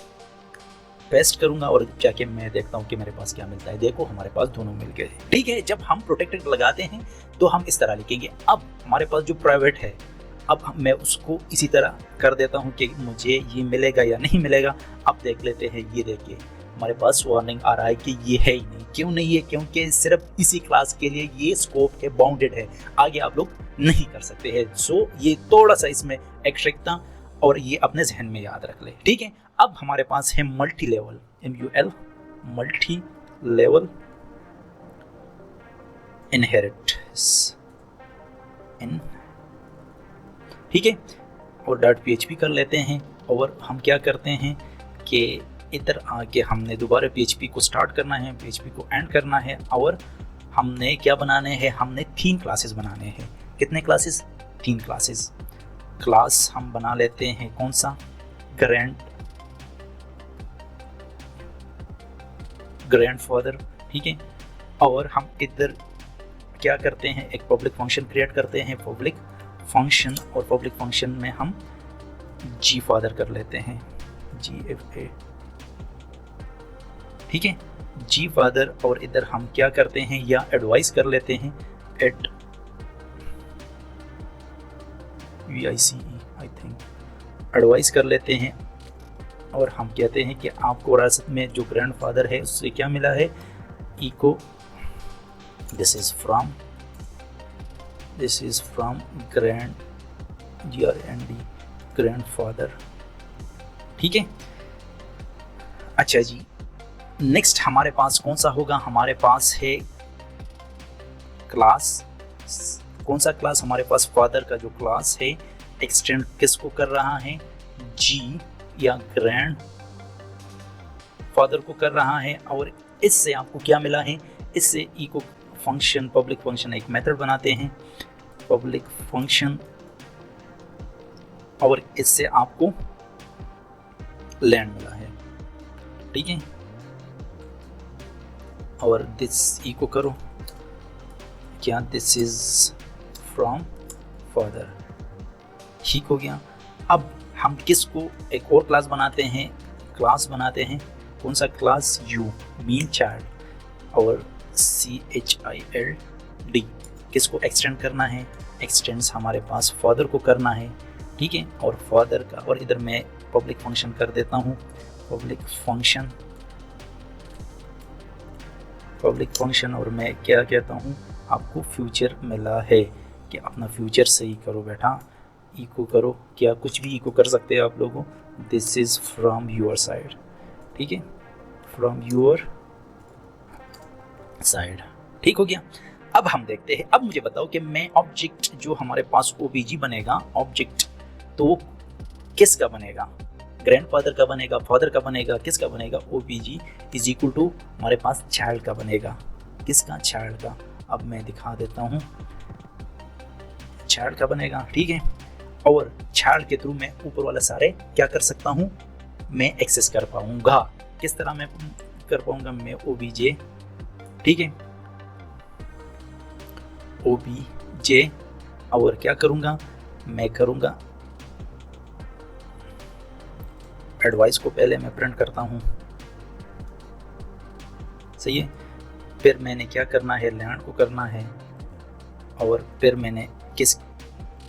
पेस्ट करूंगा और जाके मैं देखता हूं कि मेरे पास क्या मिलता है। देखो हमारे पास दोनों मिल गए। ठीक है, जब हम प्रोटेक्टेड लगाते हैं तो हम इस तरह लिखेंगे। अब हमारे पास जो प्राइवेट है, अब मैं उसको इसी तरह कर देता हूं कि मुझे ये मिलेगा या नहीं मिलेगा। अब देख लेते हैं, ये देखिए हमारे पास वार्निंग आ रहा है कि ये है ही नहीं। क्यों नहीं है, क्योंकि सिर्फ इसी क्लास के लिए ये स्कोप है, बाउंडेड है, आगे आप लोग नहीं कर सकते हैं। सो ये थोड़ा सा इसमें एक्स्ट्रिक्ट था और ये अपने जहन में याद रख ले। ठीक है, अब हमारे पास है multi level, MUL multi level inheritance in. ठीक है, और .php कर लेते हैं और हम क्या करते हैं कि इधर आके हमने दोबारा PHP को स्टार्ट करना है, PHP को एंड करना है और हमने क्या बनाने हैं, हमने 3 क्लासेस बनाने हैं। कितने क्लासेस, 3 क्लासेस। क्लास हम बना लेते हैं कौन सा, ग्रैंडफादर। ठीक है, और हम इधर क्या करते हैं, एक पब्लिक फंक्शन क्रिएट करते हैं, पब्लिक फंक्शन, और पब्लिक फंक्शन में हम gfather कर लेते हैं, GFA। ठीक है, gfather, और इधर हम क्या करते हैं, या एडवाइस कर लेते हैं, VICE आई थिंक, एडवाइस कर लेते हैं। और हम कहते हैं कि आपको विरासत में जो ग्रैंडफादर है उससे क्या मिला है, echo this is from grandfather. ठीक है, अच्छा जी, नेक्स्ट हमारे पास कौन सा होगा, हमारे पास है क्लास। कौन सा क्लास, हमारे पास फादर का जो क्लास है एक्सटेंड किसको कर रहा है, G या ग्रैंड फादर को कर रहा है। और इससे आपको क्या मिला है, इससे इको फंक्शन, पब्लिक फंक्शन एक मेथड बनाते हैं, पब्लिक फंक्शन, और इससे आपको लैंड मिला है। ठीक है, और दिस इको करो क्या, दिस इज फ्रॉम फादर। ठीक हो गया। अब हम किसको एक और क्लास बनाते हैं, कौन सा क्लास, U मीन चाइल्ड, और CHILD किसको एक्सटेंड करना है, एक्सटेंड्स हमारे पास फादर को करना है। ठीक है, और फादर का, और इधर मैं पब्लिक फंक्शन कर देता हूँ, पब्लिक फंक्शन, और मैं क्या कहता हूँ, आपको फ्यूचर मिला है कि अपना फ्यूचर सही करो बेटा, इको करो, क्या कुछ भी इको कर सकते हैं आप लोगों, this is from your side. ठीक है, फ्रॉम योर साइड। ठीक हो गया। अब हम देखते हैं, अब मुझे बताओ कि मैं ऑब्जेक्ट जो हमारे पास ओबीजी बनेगा ऑब्जेक्ट, तो किसका बनेगा? ग्रैंडफादर का बनेगा, फादर का बनेगा, किसका बनेगा? ओबीजी इज इक्वल टू हमारे पास चाइल्ड का बनेगा। किसका? चाइल्ड का। अब मैं दिखा देता हूँ, चाइल्ड का बनेगा। ठीक है, और चाइल्ड के थ्रू मैं ऊपर वाला सारे क्या कर सकता हूँ, मैं एक्सेस कर पाऊंगा। किस तरह मैं कर पाऊंगा? मैं ओबीजे, ठीक है, ओबीजे, और क्या करूंगा? मैं करूंगा एडवाइस को पहले मैं प्रिंट करता हूं, सही है। फिर मैंने क्या करना है? लैंड को करना है, और फिर मैंने किस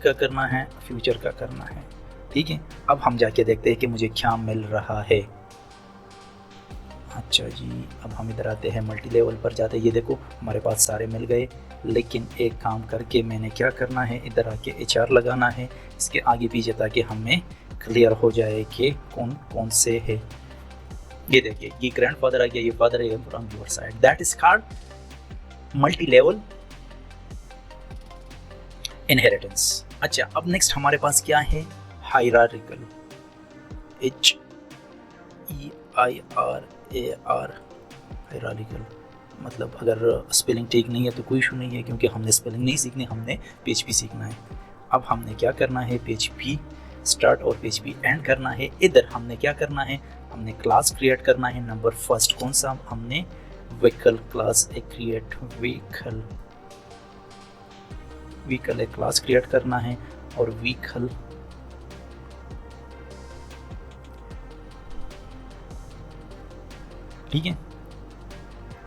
का करना है? फ्यूचर का करना है। ठीक है, अब हम जाके देखते हैं कि मुझे क्या मिल रहा है। अच्छा जी, अब हम इधर आते हैं, मल्टी लेवल पर जाते हैं। ये देखो हमारे पास सारे मिल गए, लेकिन एक काम करके मैंने क्या करना है, इधर आके HR लगाना है इसके आगे पीछे, ताकि हमें क्लियर हो जाए कि कौन कौन से है। ये देखिए, ये ग्रैंडफादर आ गया, ये फादर है from your side, that is called multi level inheritance. अच्छा, अब नेक्स्ट हमारे पास क्या है? Hierarchical, HEIRAR, hierarchical. मतलब अगर स्पेलिंग ठीक नहीं है तो कोई इशू नहीं है, क्योंकि हमने स्पेलिंग नहीं सीखनी, हमने PHP सीखना है। अब हमने क्या करना है? PHP स्टार्ट और PHP एंड करना है। इधर हमने क्या करना है? हमने क्लास क्रिएट करना है। नंबर फर्स्ट कौन सा? हमने व्हीकल क्लास एक क्रिएट, व्हीकल एक क्लास क्रिएट करना है, और व्हीकल ठीक है।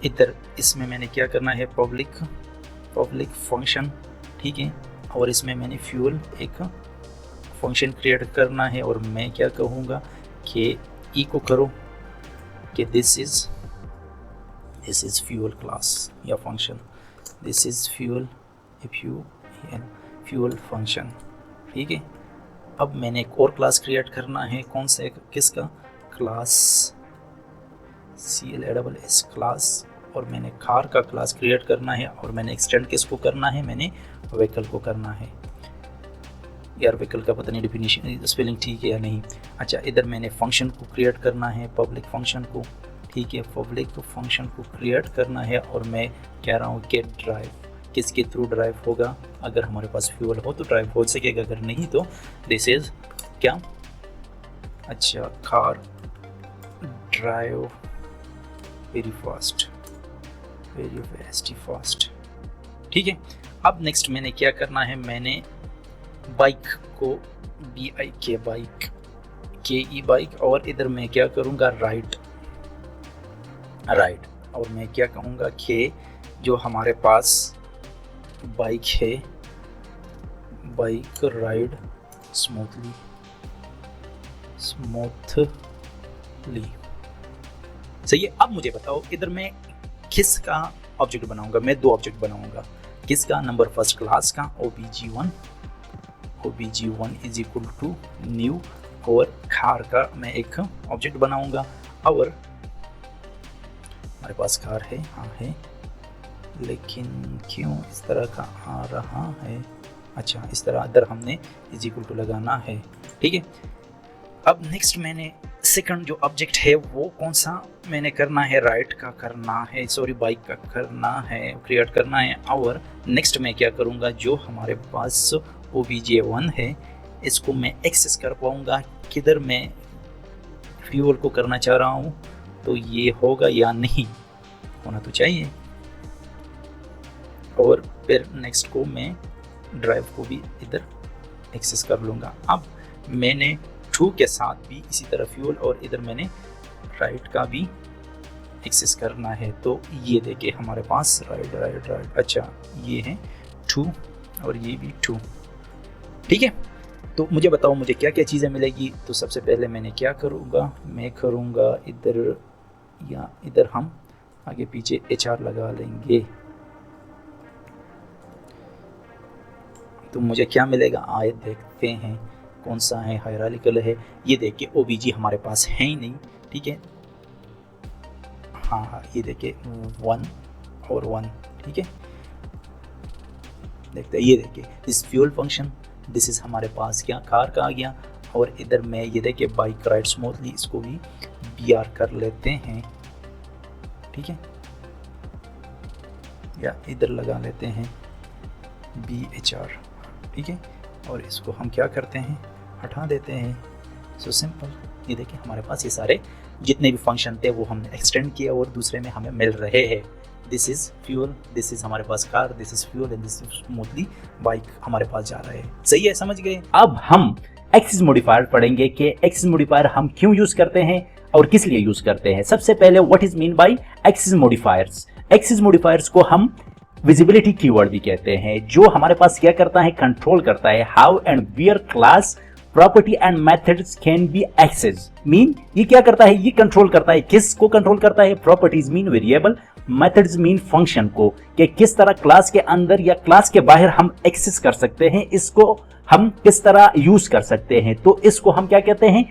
इधर इसमें मैंने क्या करना है? पब्लिक फंक्शन, ठीक है, और इसमें मैंने फ्यूल एक फंक्शन क्रिएट करना है, और मैं क्या कहूँगा कि ई को करो कि दिस इज फ्यूल क्लास या function, this is fuel fuel function. ठीक है, अब मैंने एक और क्लास क्रिएट करना है, कौन से? किसका? क्लास CLASS क्लास, और मैंने कार का क्लास क्रिएट करना है, और मैंने एक्सटेंड किसको करना है? मैंने व्हीकल को करना है। यार व्हीकल का पता नहीं डिफिनीशन स्पेलिंग ठीक है या नहीं। अच्छा, इधर मैंने फंक्शन को क्रिएट करना है, पब्लिक फंक्शन को, ठीक है, पब्लिक फंक्शन को क्रिएट करना है, और मैं कह रहा हूँ कि ड्राइव किसके थ्रू ड्राइव होगा? अगर हमारे पास फ्यूल हो तो ड्राइव हो सकेगा, अगर नहीं तो दिस इज क्या? अच्छा, कार ड्राइव वेरी फास्ट, ठीक है। अब नेक्स्ट मैंने क्या करना है? मैंने बाइक को BIK बाइक, KE बाइक, और इधर मैं क्या करूँगा? राइड, और मैं क्या कहूँगा कि जो हमारे पास बाइक है, बाइक राइड स्मूथली, सही है। अब मुझे बताओ, इधर मैं किसका ऑब्जेक्ट बनाऊंगा? मैं दो ऑब्जेक्ट बनाऊंगा। किसका? नंबर फर्स्ट क्लास का, OBG1 is equal to new, और कार का मैं एक ऑब्जेक्ट बनाऊंगा। और हमारे पास कार है, हाँ है, लेकिन क्यों इस तरह का आ रहा है? अच्छा, इस तरह इधर हमने इज इक्वल टू लगाना है, ठीक है। अब नेक्स्ट मैंने सेकंड जो ऑब्जेक्ट है वो कौन सा मैंने करना है? राइट का करना है, सॉरी बाइक का करना है, क्रिएट करना है। और नेक्स्ट मैं क्या करूँगा? जो हमारे पास OBJ1 है, इसको मैं एक्सेस कर पाऊँगा किधर? मैं फ्यूल को करना चाह रहा हूँ, तो ये होगा या नहीं? होना तो चाहिए। और फिर नेक्स्ट को मैं ड्राइव को भी इधर एक्सेस कर लूँगा। अब मैंने टू के साथ भी इसी तरह फ्यूल, और इधर मैंने राइट का भी एक्सेस करना है। तो ये देखिए हमारे पास राइट, अच्छा ये है 2 और ये भी 2, ठीक है। तो मुझे बताओ मुझे क्या क्या चीज़ें मिलेगी। तो सबसे पहले मैंने क्या करूँगा? मैं करूँगा इधर, या इधर हम आगे पीछे HR लगा लेंगे। तो मुझे क्या मिलेगा? आए देखते हैं कौन सा है, हायरार्किकल है। ये देखिए OBG हमारे पास है ही नहीं, ठीक है। हाँ, ये देखिए 1 और 1, ठीक है। देखते हैं, ये देखिए this fuel function, this is हमारे पास क्या कार का आ गया, और इधर में ये देखिए बाइक राइड स्मूथली, इसको भी BR कर लेते हैं, ठीक है, या इधर लगा लेते हैं BHR, ठीक है, और इसको हम क्या करते हैं, हटा देते हैं। सो सिंपल, ये देखिए हमारे पास ये सारे जितने भी फंक्शन थे वो हमने एक्सटेंड किया और दूसरे में हमें मिल रहे हैं। This is fuel, this is हमारे पास car, this is fuel and this is smoothly bike हमारे पास जा रहा है। सही है, समझ गए। अब हम एक्सिस मॉडिफायर पढ़ेंगे कि एक्सिस मॉडिफायर हम क्यों यूज करते हैं और किस लिए यूज करते हैं। सबसे पहले what is mean by Axis modifiers. Axis modifiers को हम विजिबिलिटी कीवर्ड भी कहते हैं, जो हमारे पास क्या करता है, कंट्रोल करता है how and where class property and methods can be access. Mean ये क्या करता है, ये कंट्रोल करता है, किस को कंट्रोल करता है, properties mean variable, methods mean function को, कि किस तरह क्लास के अंदर या क्लास के बाहर हम एक्सेस कर सकते हैं, इसको हम किस तरह यूज कर सकते हैं। तो इसको हम क्या कहते हैं,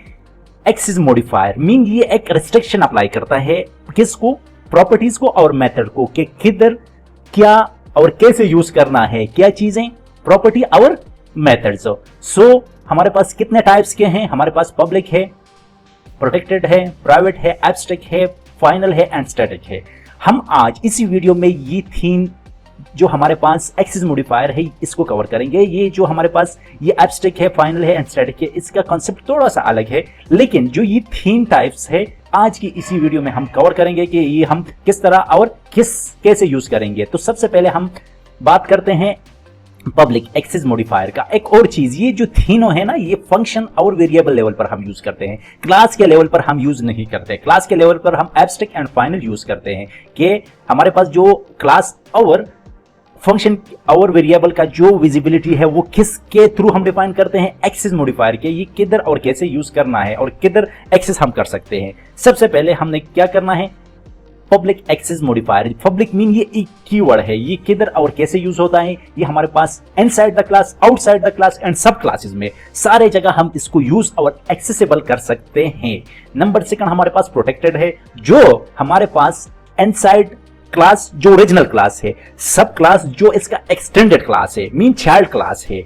एक्सिस मॉडिफायर। मीन ये एक रिस्ट्रिक्शन अप्लाई करता है, किसको, प्रॉपर्टीज को और मेथड को, कि किधर क्या और कैसे यूज करना है, क्या चीजें, प्रॉपर्टी और मेथड्स। सो हमारे पास कितने टाइप्स के हैं, हमारे पास पब्लिक है, प्रोटेक्टेड है, प्राइवेट है, एब्स्ट्रैक्ट है, फाइनल है एंड स्टैटिक है। हम आज इसी वीडियो में ये थीम जो हमारे पास एक्सिस मॉडिफायर है इसको कवर करेंगे। ये जो हमारे पास ये एब्स्ट्रैक्ट है, फाइनल है एंड स्टैटिक है, इसका कॉन्सेप्ट थोड़ा सा अलग है, लेकिन जो ये थीम टाइप्स है आज की इसी वीडियो में हम कवर करेंगे कि ये हम किस तरह और कैसे यूज करेंगे। तो सबसे पहले हम बात करते हैं पब्लिक एक्सिस मॉडिफायर का। एक और चीज, ये जो तीनों है ना, ये फंक्शन और वेरिएबल लेवल पर हम यूज करते हैं, क्लास के लेवल पर हम यूज नहीं करते। क्लास के लेवल पर हम एब्स्ट्रैक्ट एंड फाइनल यूज करते हैं, कि हमारे पास जो क्लास और फंक्शन और वेरिएबल का जो विजिबिलिटी है वो किसके थ्रू हम डिफाइन करते हैं, एक्सिस मॉडिफायर के, ये किधर और कैसे यूज करना है और किधर एक्सेस हम कर सकते हैं। सबसे पहले हमने क्या करना है, public axis modifier. Public mean ये एक कीवर्ड है, ये किधर और कैसे यूज होता है, ये हमारे पास inside the class, outside the class and subclasses में सारे जगह हम इसको यूज और एक्सेसिबल कर सकते हैं। नंबर सेकंड हमारे पास प्रोटेक्टेड है, जो हमारे पास इनसाइड क्लास जो ओरिजिनल क्लास है, सब क्लास जो इसका एक्सटेंडेड क्लास है, मीन चाइल्ड क्लास है,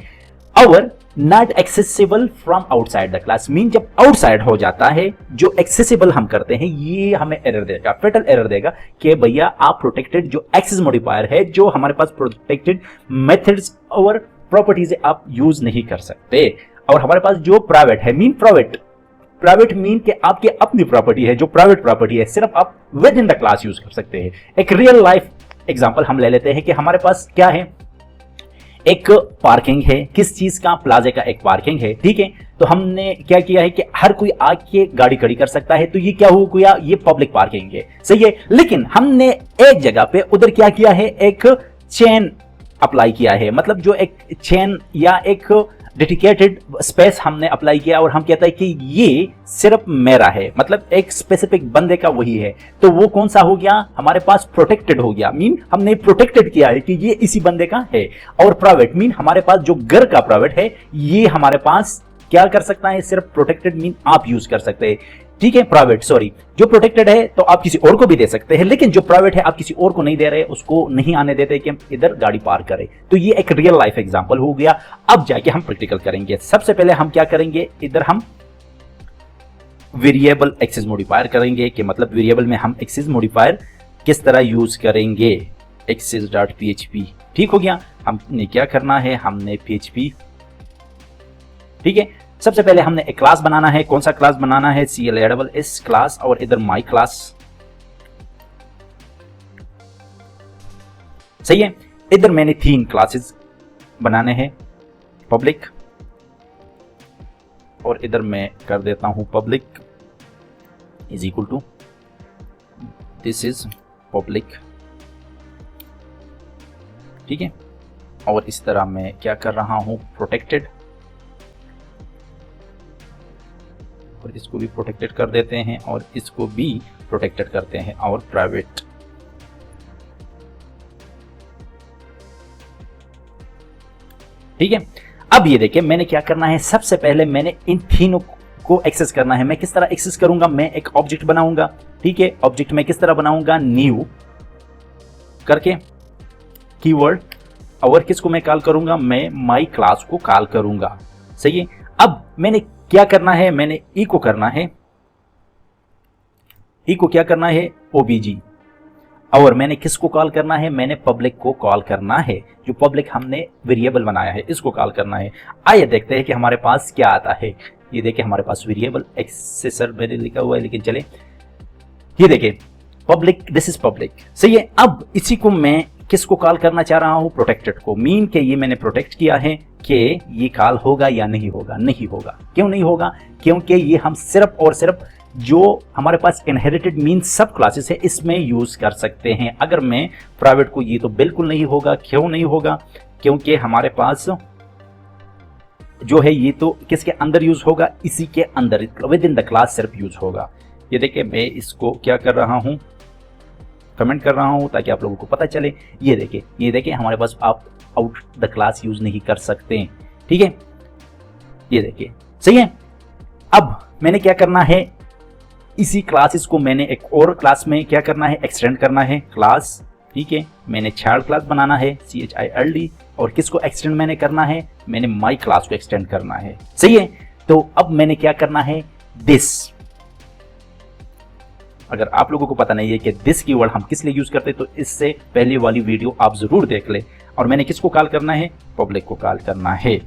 और not accessible from outside the class. Mean जब आउटसाइड हो जाता है, जो एक्सेसिबल हम करते हैं, ये हमें एरर देगा, फेटल एरर देगा कि भैया आप प्रोटेक्टेड जो एक्सिस मॉडिफायर है, जो हमारे पास प्रोटेक्टेड मेथड्स और प्रॉपर्टीज आप यूज नहीं कर सकते। और हमारे पास जो प्राइवेट है, मीन प्राइवेट मीन के आपकी अपनी प्रॉपर्टी है, जो प्राइवेट प्रॉपर्टी है, सिर्फ आप with in the class use कर सकते हैं। एक रियल लाइफ एग्जांपल हम ले लेते हैं कि हमारे पास क्या है, एक पार्किंग है, किस चीज का, प्लाजा का एक पार्किंग है, ठीक है। तो हमने क्या किया है कि हर कोई आके गाड़ी खड़ी कर सकता है, तो ये क्या हो गया, ये पब्लिक पार्किंग है, सही है। लेकिन हमने एक जगह पे उधर क्या किया है, एक चेन अप्लाई किया है, मतलब जो एक चेन या एक डेडिकेटेड स्पेस हमने अप्लाई किया, और हम कहते हैं कि ये सिर्फ मेरा है, मतलब एक स्पेसिफिक बंदे का वही है। तो वो कौन सा हो गया, हमारे पास प्रोटेक्टेड हो गया, मीन हमने प्रोटेक्टेड किया है कि ये इसी बंदे का है। और प्राइवेट मीन हमारे पास जो घर का प्राइवेट है, ये हमारे पास क्या कर सकता है, सिर्फ प्रोटेक्टेड मीन आप यूज कर सकते हैं, ठीक है। प्राइवेट सॉरी, जो प्रोटेक्टेड है तो आप किसी और को भी दे सकते हैं, लेकिन जो प्राइवेट है आप किसी और को नहीं दे रहे, उसको नहीं आने देते कि हम इधर गाड़ी पार्क करें। तो ये एक रियल लाइफ एग्जांपल हो गया। अब जाके हम प्रैक्टिकल करेंगे। सबसे पहले हम क्या करेंगे, इधर हम वेरिएबल एक्सिस मॉडिफायर करेंगे, कि मतलब वेरिएबल में हम एक्सिस मॉडिफायर किस तरह यूज करेंगे, axis.php, ठीक हो गया। हमने क्या करना है, हमने php, ठीक है। सबसे पहले हमने एक क्लास बनाना है, कौन सा क्लास बनाना है, CLASS क्लास, और इधर माई क्लास, सही है। इधर मैंने 3 क्लासेस बनाने हैं, पब्लिक, और इधर मैं कर देता हूं public is equal to this is public, ठीक है। और इस तरह मैं क्या कर रहा हूं, प्रोटेक्टेड, और इसको भी प्रोटेक्टेड कर देते हैं, और इसको भी प्रोटेक्टेड करते हैं, और प्राइवेट, ठीक है। अब ये देखिए मैंने क्या करना है, सबसे पहले मैंने इन तीनों को एक्सेस करना है। मैं किस तरह एक्सेस करूंगा, मैं एक ऑब्जेक्ट बनाऊंगा, ठीक है। ऑब्जेक्ट में किस तरह बनाऊंगा, न्यू, करके कीवर्ड, और किसको मैं कॉल करूंगा, मैं माई क्लास को कॉल करूंगा। सही है। अब मैंने क्या करना है, मैंने इको करना है, इको क्या करना है, ओबीजी, और मैंने किसको कॉल करना है, मैंने पब्लिक को कॉल करना है। जो पब्लिक हमने वेरिएबल बनाया है इसको कॉल करना है। आइए देखते हैं कि हमारे पास क्या आता है। ये देखिए हमारे पास वेरिएबल एक्सेसर मैंने लिखा हुआ है, लेकिन चले ये देखिए पब्लिक, दिस इज पब्लिक। सही है। अब इसी को मैं किसको कॉल करना चाह रहा हूं, प्रोटेक्टेड को। मीन के ये मैंने प्रोटेक्ट किया है कि ये कॉल होगा या नहीं होगा। नहीं होगा। क्यों नहीं होगा, क्योंकि ये हम सिर्फ और सिर्फ जो हमारे पास इनहेरिटेड मीन सब क्लासेस है इसमें यूज कर सकते हैं। अगर मैं प्राइवेट को, ये तो बिल्कुल नहीं होगा। क्यों नहीं होगा, क्योंकि हमारे पास जो है ये तो किसके अंदर यूज होगा, इसी के अंदर विद इन द क्लास सिर्फ यूज होगा। ये देखिए मैं इसको क्या कर रहा हूं, कमेंट कर रहा हूं ताकि आप लोगों को पता चले। ये देखिए हमारे पास आप आउट द क्लास यूज नहीं कर सकते। ठीक है, ये देखिए सही है। अब मैंने क्या करना है, इसी क्लासेस को मैंने एक और क्लास में क्या करना है, एक्सटेंड करना है क्लास। ठीक है, मैंने चाइल्ड क्लास बनाना है CHILD, और किसको एक्सटेंड मैंने करना है, मैंने माई क्लास को एक्सटेंड करना है। सही है। तो अब मैंने क्या करना है, दिस। अगर आप लोगों को पता नहीं है कि दिस कीवर्ड हम किस लिए यूज करते हैं तो इससे पहले वाली वीडियो आप जरूर देख ले। और मैंने किसको कॉल करना है, पब्लिक को कॉल करना है।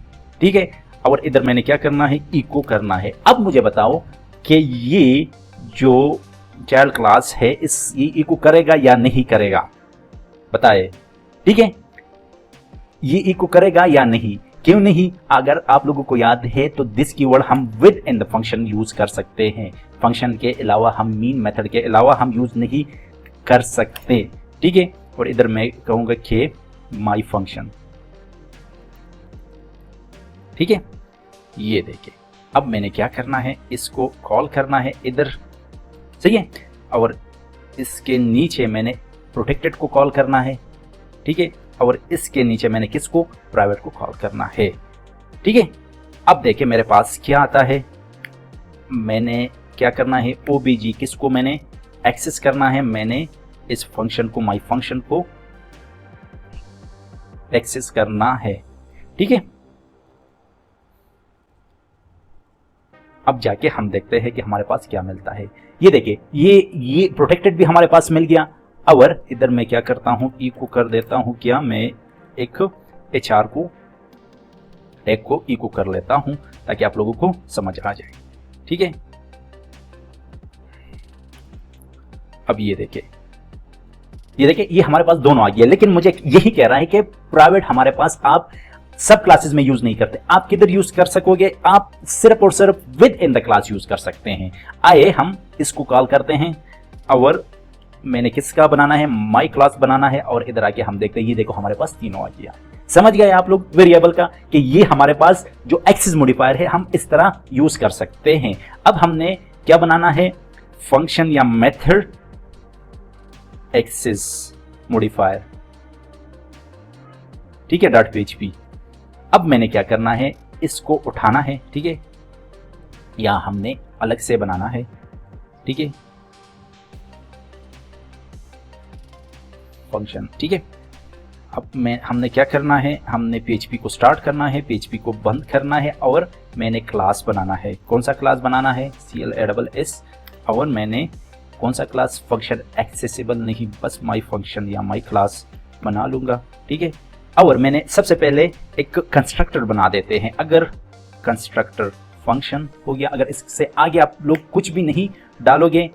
ठीक है, और इधर मैंने क्या करना है, इको करना है। अब मुझे बताओ कि ये जो चाइल्ड क्लास है ये इको करेगा या नहीं करेगा, बताए। ठीक है, ये इको करेगा या नहीं, क्यों नहीं। अगर आप लोगों को याद है तो दिस कीवर्ड हम with in the function use कर सकते हैं। फंक्शन के अलावा हम मीन मेथड के अलावा हम यूज नहीं कर सकते। ठीक है, और इधर मैं कहूंगा कि माई फंक्शन। ठीक है, ये देखिए अब मैंने क्या करना है, इसको कॉल करना है इधर। सही है, और इसके नीचे मैंने प्रोटेक्टेड को कॉल करना है। ठीक है, और इसके नीचे मैंने किसको, प्राइवेट को कॉल करना है। ठीक है, अब देखिए मेरे पास क्या आता है, मैंने क्या करना है, OBG किसको मैंने एक्सेस करना है, मैंने इस फंक्शन को, माई फंक्शन को एक्सेस करना है। ठीक है, अब जाके हम देखते हैं कि हमारे पास क्या मिलता है। ये देखिए ये प्रोटेक्टेड भी हमारे पास मिल गया। और इधर मैं क्या करता हूं, इको कर देता हूं, क्या मैं एक HR को टैग को इको कर लेता हूं ताकि आप लोगों को समझ आ जाए। ठीक है, अब ये देखिए ये हमारे पास दोनों आ गया। लेकिन मुझे यही कह रहा है कि प्राइवेट हमारे पास आप सब क्लासेस में यूज नहीं करते। आप किधर यूज कर सकोगे, आप सिर्फ और सिर्फ with in the class use कर सकते हैं। आइए हम इसको कॉल करते हैं, और मैंने किसका बनाना है, माई क्लास बनाना है। और इधर आके हम देखते हैं, ये देखो हमारे पास तीनों आ गया। समझ गए आप लोग वेरिएबल का कि ये हमारे पास जो एक्सेस मॉडिफायर है हम इस तरह यूज कर सकते हैं। अब हमने क्या बनाना है, फंक्शन या मेथड एक्सेस मॉडिफायर। ठीक है, .php। अब मैंने क्या करना है, इसको उठाना है। ठीक है, या हमने अलग से बनाना है। ठीक है, फंक्शन। ठीक है, अब हमने क्या करना है, हमने PHP को स्टार्ट करना है, PHP को बंद करना है, और मैंने क्लास बनाना है। कौन सा क्लास बनाना है, CLASS। और मैंने कौन सा क्लास, फंक्शन एक्सेसिबल नहीं, बस माई फंक्शन या माई क्लास बना लूंगा। ठीक है, और मैंने सबसे पहले एक कंस्ट्रक्टर बना देते हैं। अगर कंस्ट्रक्टर फंक्शन हो गया, अगर इससे आगे आप लोग कुछ भी नहीं डालोगे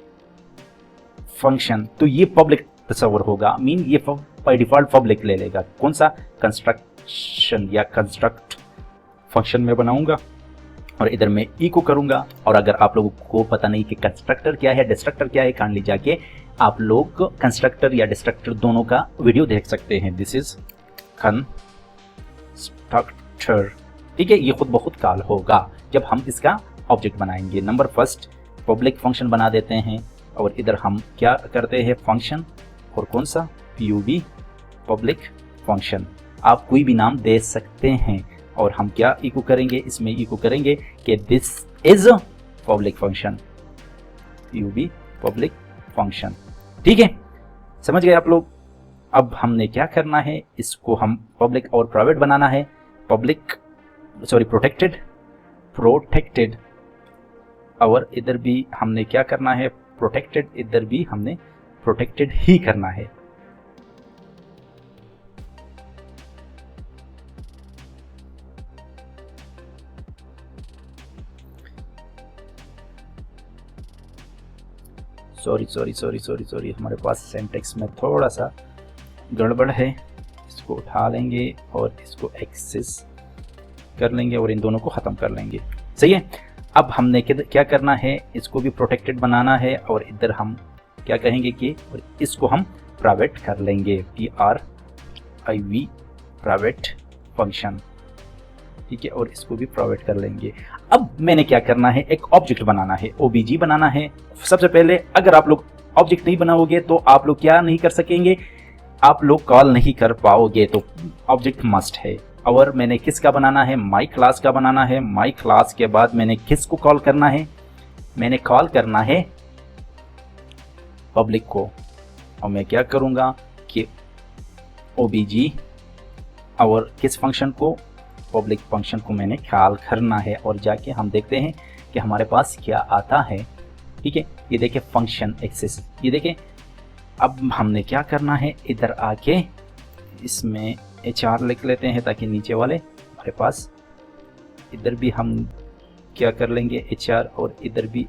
फंक्शन तो ये पब्लिक तस्वर होगा, मीन ये बाय डिफॉल्ट पब्लिक ले लेगा। कौन सा, कंस्ट्रक्शन या कंस्ट्रक्ट फंक्शन में बनाऊंगा, और इधर मैं इको करूंगा। और अगर आप लोगों को पता नहीं कि कंस्ट्रक्टर क्या है, डिस्ट्रक्टर क्या है, काइंडली जाके आप लोग कंस्ट्रक्टर या डिस्ट्रक्टर दोनों का वीडियो देख सकते हैं। This is constructor. ठीक है, ये खुद बहुत काल होगा जब हम इसका ऑब्जेक्ट बनाएंगे। नंबर फर्स्ट पब्लिक फंक्शन बना देते हैं, और इधर हम क्या करते हैं, फंक्शन, और कौन सा, PUB पब्लिक फंक्शन। आप कोई भी नाम दे सकते हैं। और हम क्या इको करेंगे, इसमें इको करेंगे कि this is public function, PUB public function. ठीक है, समझ गए आप लोग। अब हमने क्या करना है, इसको हम पब्लिक और प्राइवेट बनाना है, प्रोटेक्टेड, और इधर भी हमने क्या करना है, प्रोटेक्टेड, इधर भी हमने प्रोटेक्टेड ही करना है। सॉरी, हमारे पास सिंटैक्स में थोड़ा सा गड़बड़ है। इसको उठा लेंगे और इसको एक्सेस कर लेंगे और इन दोनों को ख़त्म कर लेंगे। सही है। अब हमने क्या करना है, इसको भी प्रोटेक्टेड बनाना है और इधर हम क्या कहेंगे कि इसको हम प्राइवेट कर लेंगे, PRIV, प्राइवेट फंक्शन, ठीक है, और इसको भी प्राइवेट कर लेंगे। अब मैंने क्या करना है, एक ऑब्जेक्ट बनाना है, OBJ बनाना है। सबसे पहले अगर आप लोग ऑब्जेक्ट नहीं बनाओगे तो आप लोग क्या नहीं कर सकेंगे, आप लोग कॉल नहीं कर पाओगे, तो ऑब्जेक्ट मस्ट है। और मैंने किसका बनाना है, माई क्लास का बनाना है। माई क्लास के बाद मैंने किसको कॉल करना है, मैंने कॉल करना है पब्लिक को। और मैं क्या करूँगा कि OBJ और किस फंक्शन को, पब्लिक फंक्शन को मैंने कॉल करना है। और जाके हम देखते हैं कि हमारे पास क्या आता है। ठीक है, ये देखिए फंक्शन एक्सेस, ये देखिए। अब हमने क्या करना है, इधर आके इसमें HR लिख लेते हैं ताकि नीचे वाले हमारे पास, इधर भी हम क्या कर लेंगे HR, और इधर भी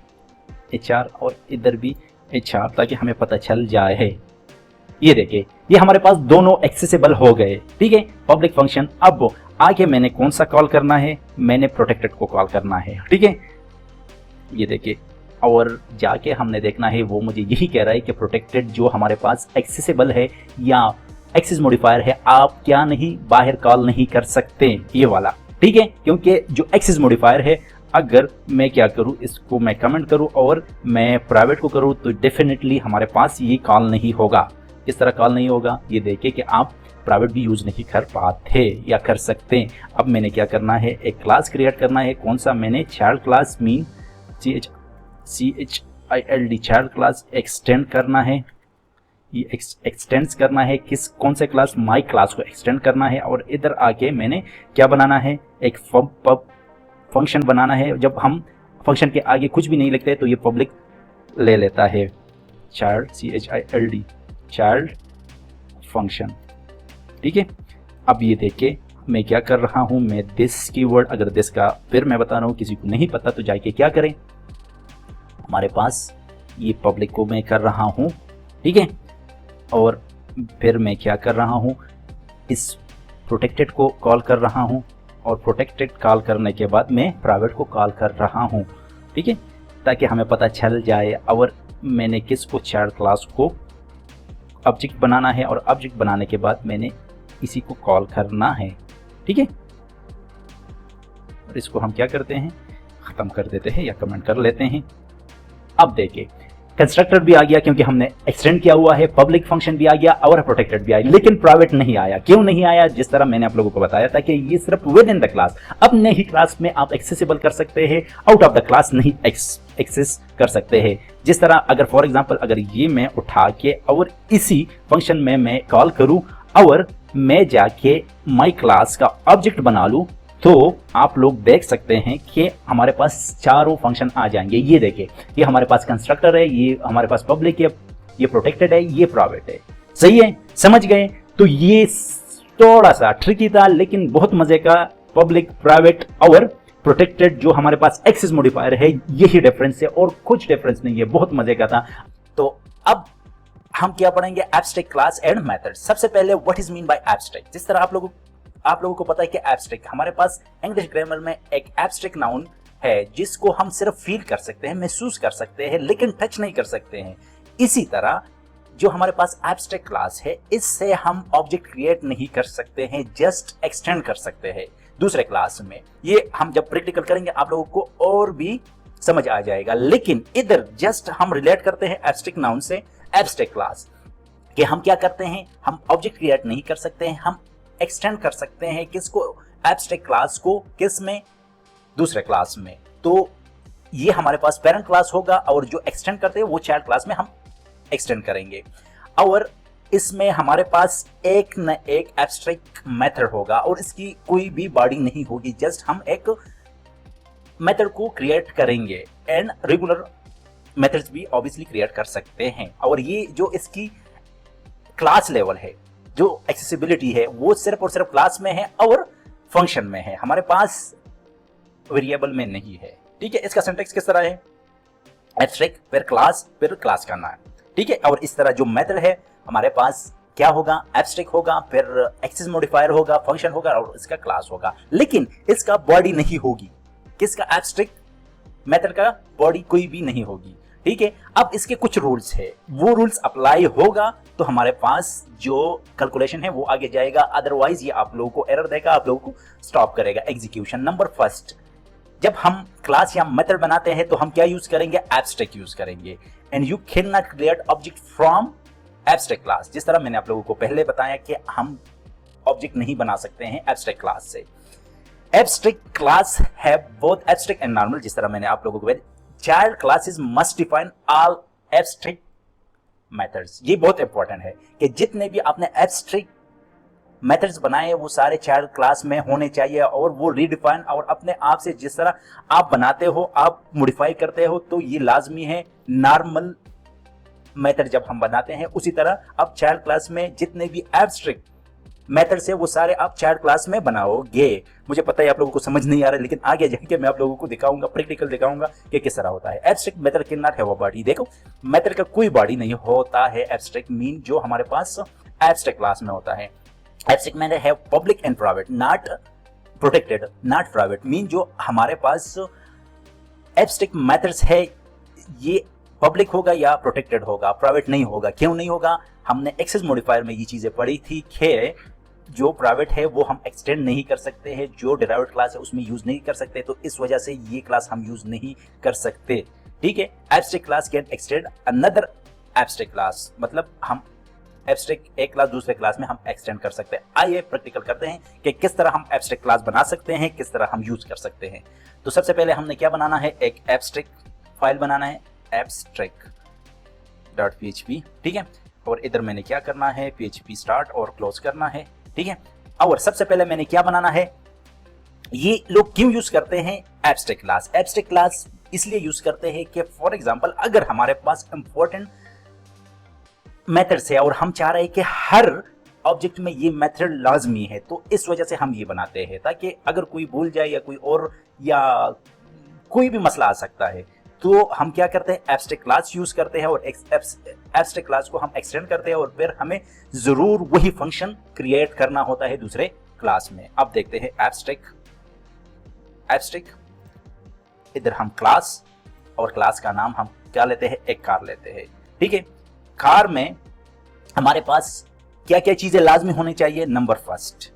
HR और इधर भी HR, ताकि हमें पता चल जाए। ये देखिए, ये हमारे पास दोनों एक्सेसिबल हो गए। ठीक है, पब्लिक फंक्शन। अब आगे मैंने कौन सा कॉल करना है, मैंने प्रोटेक्टेड को कॉल करना है। ठीक है, ये देखिए, और जाके हमने देखना है, वो मुझे यही कह रहा है कि प्रोटेक्टेड जो हमारे पास एक्सेसिबल है या एक्सेस मॉडिफायर है, आप क्या नहीं बाहर कॉल नहीं कर सकते, ये वाला। ठीक है, क्योंकि जो एक्सेस मॉडिफायर है, अगर मैं क्या करूं, इसको मैं कमेंट करूं और मैं प्राइवेट को करूं तो डेफिनेटली हमारे पास ये कॉल नहीं होगा। इस तरह कॉल नहीं होगा। ये देखिए कि आप प्राइवेट भी यूज नहीं कर पाते या कर सकते। अब मैंने क्या करना है, एक क्लास क्रिएट करना है। कौन सा, मैंने child class mean CHILD child class extend करना है। ये एक्सटेंड करना है किस, कौन से क्लास, माई क्लास को एक्सटेंड करना है। और इधर आके मैंने क्या बनाना है, एक फंक्शन बनाना है। जब हम फंक्शन के आगे कुछ भी नहीं लिखते तो ये पब्लिक ले लेता है, चाइल्ड CHILD चाइल्ड फंक्शन। ठीक है, अब ये देखिए मैं क्या कर रहा हूं, मैं दिस कीवर्ड, अगर दिस का फिर मैं बता रहा हूं, किसी को नहीं पता तो जाके क्या करें, हमारे पास ये पब्लिक को मैं कर रहा हूं। ठीक है, और फिर मैं क्या कर रहा हूं, इस प्रोटेक्टेड को कॉल कर रहा हूं, और प्रोटेक्टेड कॉल करने के बाद मैं प्राइवेट को कॉल कर रहा हूं। ठीक है, ताकि हमें पता चल जाए। और मैंने किसको, चाइल्ड क्लास को ऑब्जेक्ट बनाना है, और ऑब्जेक्ट बनाने के बाद मैंने इसी को कॉल करना है। ठीक है, और इसको हम क्या करते हैं, खत्म कर देते हैं या कमेंट कर लेते हैं। अब देखिए कंस्ट्रक्टर भी आ गया क्योंकि हमने एक्सटेंड किया हुआ है, पब्लिक फंक्शन भी आ गया और प्रोटेक्टेड भी आया, लेकिन प्राइवेट नहीं आया। क्यों नहीं आया, जिस तरह मैंने आप लोगों को बताया था कि ये सिर्फ विद इन द क्लास, अपने ही क्लास में आप एक्सेसिबल कर सकते हैं, आउट ऑफ द क्लास नहीं एक्सेस कर सकते हैं। जिस तरह अगर फॉर एग्जांपल अगर ये मैं उठा के और इसी फंक्शन में मैं कॉल करूं और मैं जाके माई क्लास का ऑब्जेक्ट बना लूं, तो आप लोग देख सकते हैं कि हमारे पास चारों फंक्शन आ जाएंगे। ये देखिए, ये हमारे पास कंस्ट्रक्टर है, ये हमारे पास पब्लिक है, ये प्रोटेक्टेड है, ये प्राइवेट है। सही है, समझ गए। तो ये थोड़ा सा ट्रिकी था लेकिन बहुत मजे का। पब्लिक, प्राइवेट और प्रोटेक्टेड जो हमारे पास एक्सेस मॉडिफायर है, यही डिफरेंस है और कुछ डिफरेंस नहीं है। बहुत मजे का था। तो अब हम क्या पढ़ेंगे, एब्स्ट्रैक्ट क्लास एंड मेथड। सबसे पहले what is mean bye abstract. जिस तरह आप लोगों को पता है कि एब्स्ट्रैक्ट, हमारे पास इंग्लिश ग्रामर में एक एब्स्ट्रैक्ट नाउन है जिसको हम सिर्फ फील कर सकते हैं, महसूस कर सकते हैं, लेकिन टच नहीं कर सकते हैं। इसी तरह जो हमारे पास एब्स्ट्रैक्ट क्लास है, इससे हम ऑब्जेक्ट क्रिएट नहीं कर सकते हैं, जस्ट एक्सटेंड कर सकते हैं दूसरे क्लास में। ये हम जब प्रैक्टिकल करेंगे आप लोगों को और भी समझ आ जाएगा। लेकिन इधर जस्ट हम रिलेट करते हैं एब्स्ट्रैक्ट नाउन से एब्स्ट्रैक्ट क्लास, कि हम क्या करते हैं, हम ऑब्जेक्ट क्रिएट नहीं कर सकते हैं, हम एक्सटेंड कर सकते हैं किसको, एब्स्ट्रैक्ट क्लास को, किस में, दूसरे क्लास में। तो ये हमारे पास पेरेंट क्लास होगा और जो एक्सटेंड करते हैं वो चाइल्ड क्लास में हम एक्सटेंड करेंगे। और इसमें हमारे पास एक न एक एब्स्ट्रैक्ट मेथड होगा और इसकी कोई भी बॉडी नहीं होगी, जस्ट हम एक मेथड को क्रिएट करेंगे एंड रेगुलर मेथड्स भी ऑब्वियसली क्रिएट कर सकते हैं। और ये जो इसकी क्लास लेवल है, जो एक्सेसिबिलिटी है, वो सिर्फ और सिर्फ क्लास में है और फंक्शन में है, हमारे पास वेरिएबल में नहीं है। ठीक है, इसका सिंटैक्स किस तरह है, एब्स्ट्रैक्ट फिर क्लास का नाम। ठीक है, और इस तरह जो मेथड है हमारे पास क्या होगा, एब्स्ट्रैक्ट होगा, फिर एक्सेस मॉडिफायर होगा, फंक्शन होगा और इसका क्लास होगा, लेकिन इसका बॉडी नहीं होगी। किसका, एब्स्ट्रैक्ट मेथड का बॉडी कोई भी नहीं होगी। ठीक है, अब इसके कुछ रूल्स है, वो रूल्स अप्लाई होगा तो हमारे पास जो कैलकुलेशन है वो आगे जाएगा, अदरवाइज ये आप लोगों को एरर देगा, आप लोगों को स्टॉप करेगा एग्जीक्यूशन। नंबर फर्स्ट, जब हम क्लास या मेथड बनाते हैं तो हम क्या यूज करेंगे, एब्स्ट्रैक्ट यूज करेंगे। And you can not create object from abstract class. जिस तरह मैंने आप लोगों को पहले बताया कि हम ऑब्जेक्ट नहीं बना सकते हैं एब्स्ट्रैक्ट क्लास से। एब्स्ट्रैक्ट क्लास है बोथ एब्स्ट्रैक्ट एंड नॉर्मल। जिस तरह मैंने आप लोगों को child classes must define all abstract methods. ये बहुत इंपॉर्टेंट है कि जितने भी आपने एब्स्ट्रैक्ट मेथड्स बनाए वो सारे चाइल्ड क्लास में होने चाहिए और वो रीडिफाइन और अपने आप से जिस तरह आप बनाते हो, आप मॉडिफाई करते हो, तो ये लाजमी है। नॉर्मल मेथड जब हम बनाते हैं उसी तरह अब चाइल्ड क्लास में जितने भी एब्स्ट्रैक्ट मेथड्स है वो सारे आप चाइल्ड क्लास में बनाओगे। मुझे पता है आप लोगों को समझ नहीं आ रहा है, लेकिन आगे जाके मैं आप लोगों को दिखाऊंगा, प्रैक्टिकल दिखाऊंगा कि किस तरह होता है। Abstract method can not have a body. देखो, मेथड का कोई बॉडी नहीं होता है। एब्स्ट्रैक्ट मीन जो हमारे पास एब्स्ट्रैक्ट क्लास में होता है। Abstract method have public and private, not protected, not private. Mean जो हमारे पास एब्स्ट्रैक्ट मेथड्स है ये पब्लिक होगा या प्रोटेक्टेड होगा, प्राइवेट नहीं होगा। क्यों नहीं होगा, हमने एक्सेस मॉडिफायर में ये चीजें पढ़ी थी कि जो प्राइवेट है वो हम एक्सटेंड नहीं कर सकते हैं, जो डिराइव्ड क्लास है उसमें यूज नहीं कर सकते, तो इस वजह से ये क्लास हम यूज नहीं कर सकते। ठीक है, abstract class can extend another abstract class, मतलब हम एब्स्ट्रैक्ट एक क्लास दूसरे क्लास में हम एक्सटेंड कर सकते हैं। आइए प्रैक्टिकल करते हैं कि किस तरह हम एब्स्ट्रैक्ट क्लास बना सकते हैं, किस तरह हम यूज कर सकते हैं। तो सबसे पहले हमने क्या बनाना है, एक एब्स्ट्रैक्ट फाइल बनाना है, abstract.php। ठीक है, और इधर मैंने क्या करना है, php स्टार्ट और क्लोज करना है। ठीक है, और सबसे पहले मैंने क्या बनाना है, ये लोग क्यों यूज करते हैं एब्स्ट्रैक्ट क्लास। एब्स्ट्रैक्ट क्लास इसलिए यूज करते हैं कि फॉर एग्जांपल अगर हमारे पास इंपॉर्टेंट मेथड्स है और हम चाह रहे हैं कि हर ऑब्जेक्ट में ये मेथड लाजमी है, तो इस वजह से हम ये बनाते हैं ताकि अगर कोई भूल जाए या कोई और या कोई भी मसला आ सकता है तो हम क्या करते हैं, एब्स्ट्रैक्ट क्लास यूज करते हैं और एब्स्ट्रैक्ट क्लास को हम एक्सटेंड करते हैं और फिर हमें जरूर वही फंक्शन क्रिएट करना होता है दूसरे क्लास में। अब देखते हैं एब्स्ट्रैक्ट, इधर हम क्लास और क्लास का नाम हम क्या लेते हैं, एक कार लेते हैं। ठीक है, कार में हमारे पास क्या क्या चीजें लाजमी होनी चाहिए। नंबर फर्स्ट,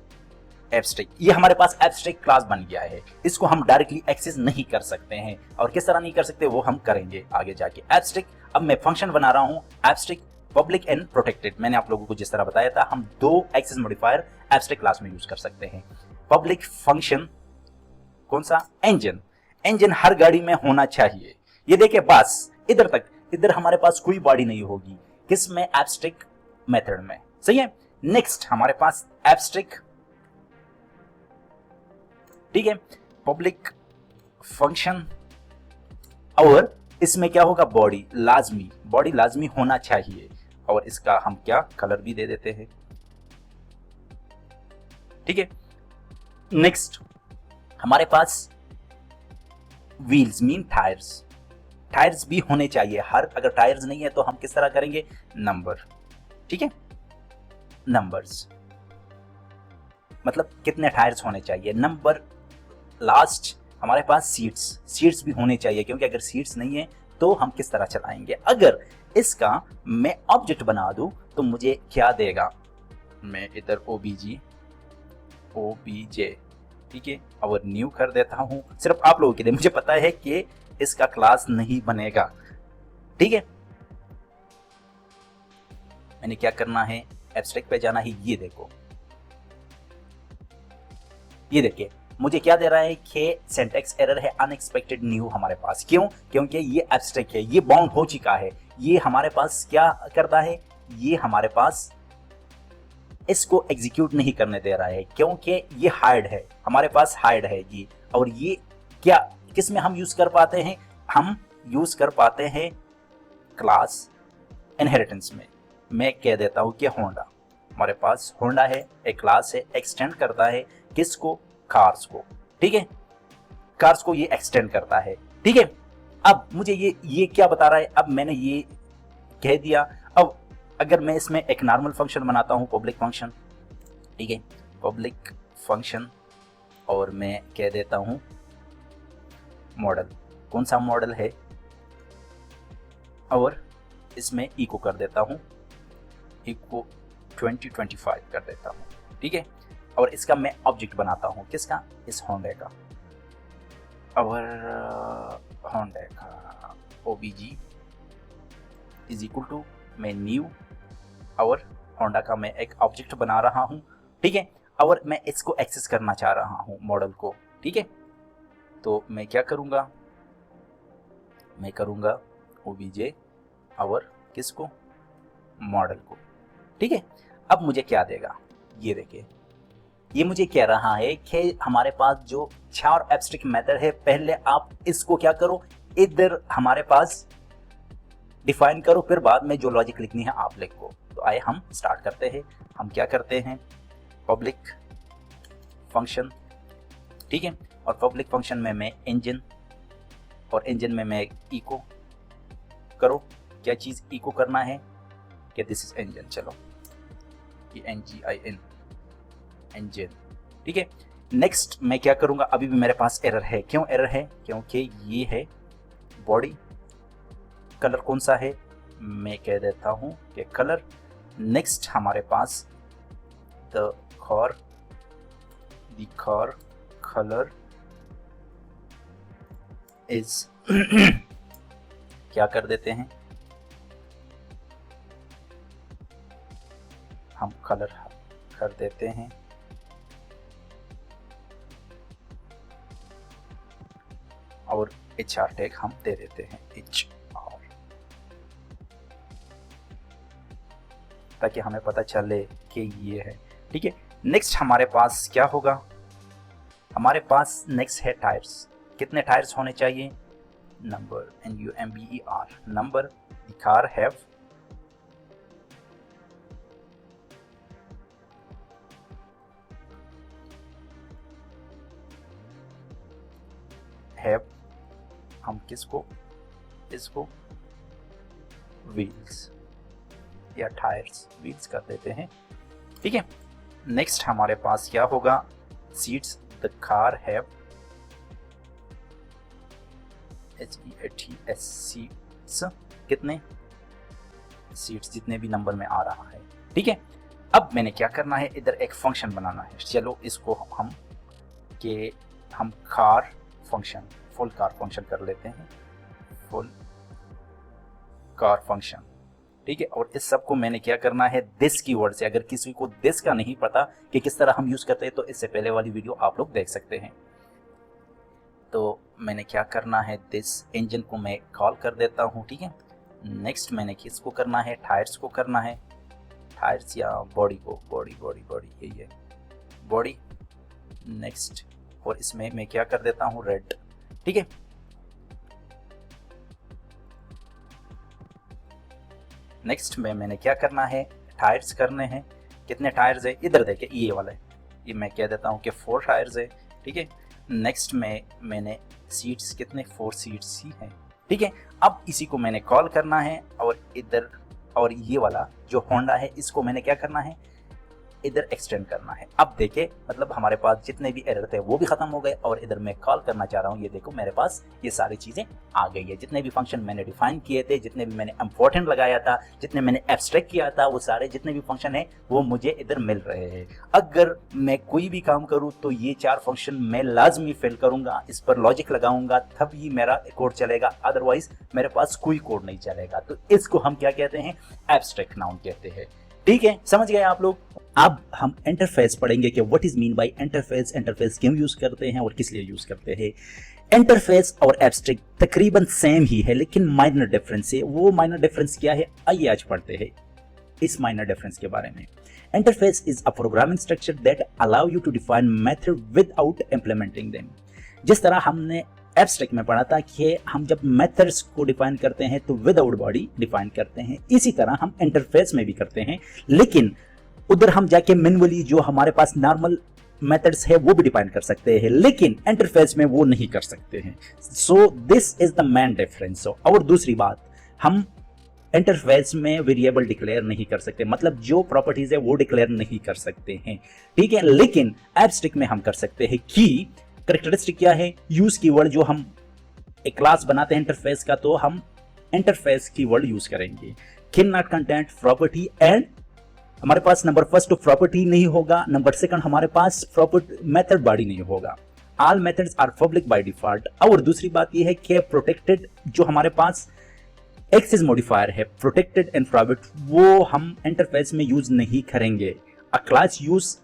एब्स्ट्रैक्ट, ये हमारे पास एब्स्ट्रैक्ट क्लास बन गया है, इसको हम डायरेक्टली एक्सेस नहीं कर सकते हैं और किस तरह नहीं कर सकते वो हम करेंगे आगे जाके। एब्स्ट्रैक्ट, अब मैं फंक्शन बना रहा हूं एब्स्ट्रैक्ट पब्लिक एंड प्रोटेक्टेड। मैंने आप लोगों को जिस तरह बताया था हम दो एक्सेस मॉडिफायर एब्स्ट्रैक्ट क्लास में यूज कर सकते हैं। पब्लिक फंक्शन कौन सा, इंजन। इंजन हर गाड़ी में होना चाहिए, ये देखिए बस इधर तक, इधर हमारे पास कोई बॉडी नहीं होगी, किसमें, एब्स्ट्रैक्ट मेथड में। सही है, नेक्स्ट हमारे पास एब्स्ट्रैक्ट, ठीक है, पब्लिक फंक्शन और इसमें क्या होगा, बॉडी लाजमी होना चाहिए और इसका हम क्या कलर भी दे देते हैं। ठीक है, नेक्स्ट हमारे पास व्हील्स मीन टायर्स भी होने चाहिए हर, अगर टायर्स नहीं है तो हम किस तरह करेंगे, नंबर। ठीक है, नंबर्स मतलब कितने टायर्स होने चाहिए, नंबर। लास्ट हमारे पास सीट्स भी होने चाहिए, क्योंकि अगर सीट्स नहीं है तो हम किस तरह चलाएंगे। अगर इसका मैं ऑब्जेक्ट बना दूं तो मुझे क्या देगा, मैं इधर ओबीजे, ठीक है, और न्यू कर देता हूं सिर्फ आप लोगों के लिए, मुझे पता है कि इसका क्लास नहीं बनेगा। ठीक है, मैंने क्या करना है, एब्स्ट्रैक्ट पे जाना है, ये देखो, ये देखिए मुझे क्या दे रहा है कि सिंटैक्स एरर है, अनएक्सपेक्टेड न्यू हमारे पास। क्यों, क्योंकि ये एब्स्ट्रैक्ट है, ये बाउंड हो चुका है। ये हमारे पास क्या करता है, ये हमारे पास इसको एग्जीक्यूट नहीं करने दे रहा है क्योंकि ये हाइड है, हमारे पास हाइड है ये। और ये क्या किस में हम यूज कर पाते हैं, हम यूज कर पाते हैं क्लास इनहेरिटेंस में। मैं कह देता हूं कि होंडा, हमारे पास होंडा है, एक क्लास है, एक्सटेंड करता है किसको, कार्स को, ठीक है, कार्स को ये एक्सटेंड करता है, ठीक है। अब मुझे ये क्या बता रहा है, अब मैंने ये कह दिया। अब अगर मैं इसमें एक नॉर्मल फंक्शन बनाता हूं, पब्लिक फंक्शन, ठीक है, पब्लिक फंक्शन, और मैं कह देता हूं मॉडल, कौन सा मॉडल है, और इसमें इको कर देता हूं, इको 2025 कर देता हूं, ठीक है। और इसका मैं ऑब्जेक्ट बनाता हूं, किसका, इस होंडा का, और होंडा का ओबीजी इज इक्वल टू, मैं न्यू, और होंडा का मैं एक ऑब्जेक्ट बना रहा हूं, ठीक है। और मैं इसको एक्सेस करना चाह रहा हूं मॉडल को, ठीक है। तो मैं क्या करूंगा, मैं करूंगा ओबीजे और किसको, मॉडल को, ठीक है। अब मुझे क्या देगा, ये देखिए, ये मुझे कह रहा है कि हमारे पास जो 4 एब्स्ट्रैक्ट मेथड है, पहले आप इसको क्या करो, इधर हमारे पास डिफाइन करो, फिर बाद में जो लॉजिक लिखनी है आप लिखो। तो आइए हम स्टार्ट करते हैं। हम क्या करते हैं, पब्लिक फंक्शन, ठीक है, और पब्लिक फंक्शन में मैं इंजन, और इंजन में मैं इको करो, क्या चीज इको करना है कि दिस इज इंजन, चलो ये NGIN इंजन, ठीक है। नेक्स्ट मैं क्या करूंगा, अभी भी मेरे पास एरर है, क्यों एरर है, क्योंकि ये है बॉडी, कलर कौन सा है, मैं कह देता हूं कि कलर। नेक्स्ट हमारे पास द कार कलर इज क्या कर देते हैं, हम कलर कर देते हैं और HR टैग हम दे देते हैं HR, ताकि हमें पता चले कि ये है, ठीक है। नेक्स्ट हमारे पास क्या होगा, हमारे पास नेक्स्ट है टायर्स, कितने टायर्स होने चाहिए, number, NUMBER, number, the car have हम किसको, इसको व्हील्स या टायर्स, व्हील्स कर देते हैं, ठीक है। नेक्स्ट हमारे पास क्या होगा, seats, the car have HEATS seats, कितने सीट्स, जितने भी नंबर में आ रहा है, ठीक है। अब मैंने क्या करना है, इधर एक फंक्शन बनाना है, चलो इसको हम car function, full car function कर लेते हैं, फुल कार फंक्शन, ठीक है। और इस सब को मैंने क्या करना है, दिस कीवर्ड से, अगर किसी को दिस का नहीं पता कि किस तरह हम यूज करते हैं तो इससे पहले वाली वीडियो आप लोग देख सकते हैं। तो मैंने क्या करना है, दिस इंजन को मैं कॉल कर देता हूँ, ठीक है। नेक्स्ट मैंने किसको करना है, टायर्स को करना है, टायर्स या बॉडी को, बॉडी यही है बॉडी। नेक्स्ट, और इसमें मैं क्या कर देता हूँ, रेड, ठीक है। नेक्स्ट में मैंने क्या करना है, टायर्स करने हैं, कितने टायर्स है, इधर देखिए ये वाला है, ये मैं कह देता हूँ कि 4 टायर्स है, ठीक है। नेक्स्ट में मैंने सीट्स, कितने 4 सीट्स ही हैं, ठीक है। अब इसी को मैंने कॉल करना है, और इधर, और ये वाला जो होंडा है इसको मैंने क्या करना है, इधर एक्सटेंड करना है। अब देखे, मतलब हमारे पास जितने भी एरर थे वो भी खत्म हो गए, और इधर मैं कॉल करना चाह रहा हूँ, ये देखो मेरे पास ये सारी चीजें आ गई है, जितने भी फंक्शन मैंने डिफाइन किए थे, जितने भी मैंने इम्पोर्टेंट लगाया था, जितने मैंने एब्स्ट्रैक्ट किया था, वो सारे जितने भी फंक्शन है वो मुझे इधर मिल रहे हैं। अगर मैं कोई भी काम करूँ तो ये 4 फंक्शन मैं लाजमी फिल करूंगा, इस पर लॉजिक लगाऊंगा, तब ही मेरा कोड चलेगा, अदरवाइज मेरे पास कोई कोड नहीं चलेगा। तो इसको हम क्या कहते हैं, एब्स्ट्रैक्ट नाउन कहते हैं, ठीक है, समझ गए आप लोग। अब हम इंटरफेस पढ़ेंगे कि what is mean bye interface, interface क्यों यूज करते हैं और किस लिए यूज करते हैं। इंटरफेस और एब्स्ट्रैक्ट तकरीबन सेम ही है, लेकिन माइनर डिफरेंस है। वो माइनर डिफरेंस क्या है, आइए आज पढ़ते हैं इस माइनर डिफरेंस के बारे में। Interface is a programming structure that allow you to define method without implementing them. जिस तरह हमने एब्स्ट्रैक्ट में पढ़ा था कि हम जब मेथड्स को डिफाइन करते हैं तो विदाउट बॉडी डिफाइन करते हैं, इसी तरह हम इंटरफेस में भी करते हैं, लेकिन उधर हम जाके मैन्युअली जो हमारे पास नॉर्मल मेथड्स है वो भी डिफाइन कर सकते हैं, लेकिन इंटरफेस में वो नहीं कर सकते हैं। So this is the main difference. और दूसरी बात, हम इंटरफेस में वेरिएबल डिक्लेयर नहीं कर सकते, मतलब जो प्रॉपर्टीज है वो डिक्लेयर नहीं कर सकते हैं, ठीक है। लेकिन एब्स्ट्रैक्ट में हम कर सकते हैं कि कैरेक्टरिस्टिक क्या है, यूज कीवर्ड, जो हम एक क्लास बनाते हैं इंटरफेस का तो हम इंटरफेस कीवर्ड यूज करेंगे। Can not content property and हमारे पास नंबर फर्स्ट प्रॉपर्टी नहीं होगा, नंबर सेकंड हमारे पास प्रॉपर्टी मेथड बॉडी नहीं होगा। All methods are public by default. और दूसरी बात यह है कि प्रोटेक्टेड जो हमारे पास एक्सेस मॉडिफायर है, प्रोटेक्टेड एंड प्राइवेट, वो हम इंटरफेस में यूज नहीं करेंगे। अ क्लास यूज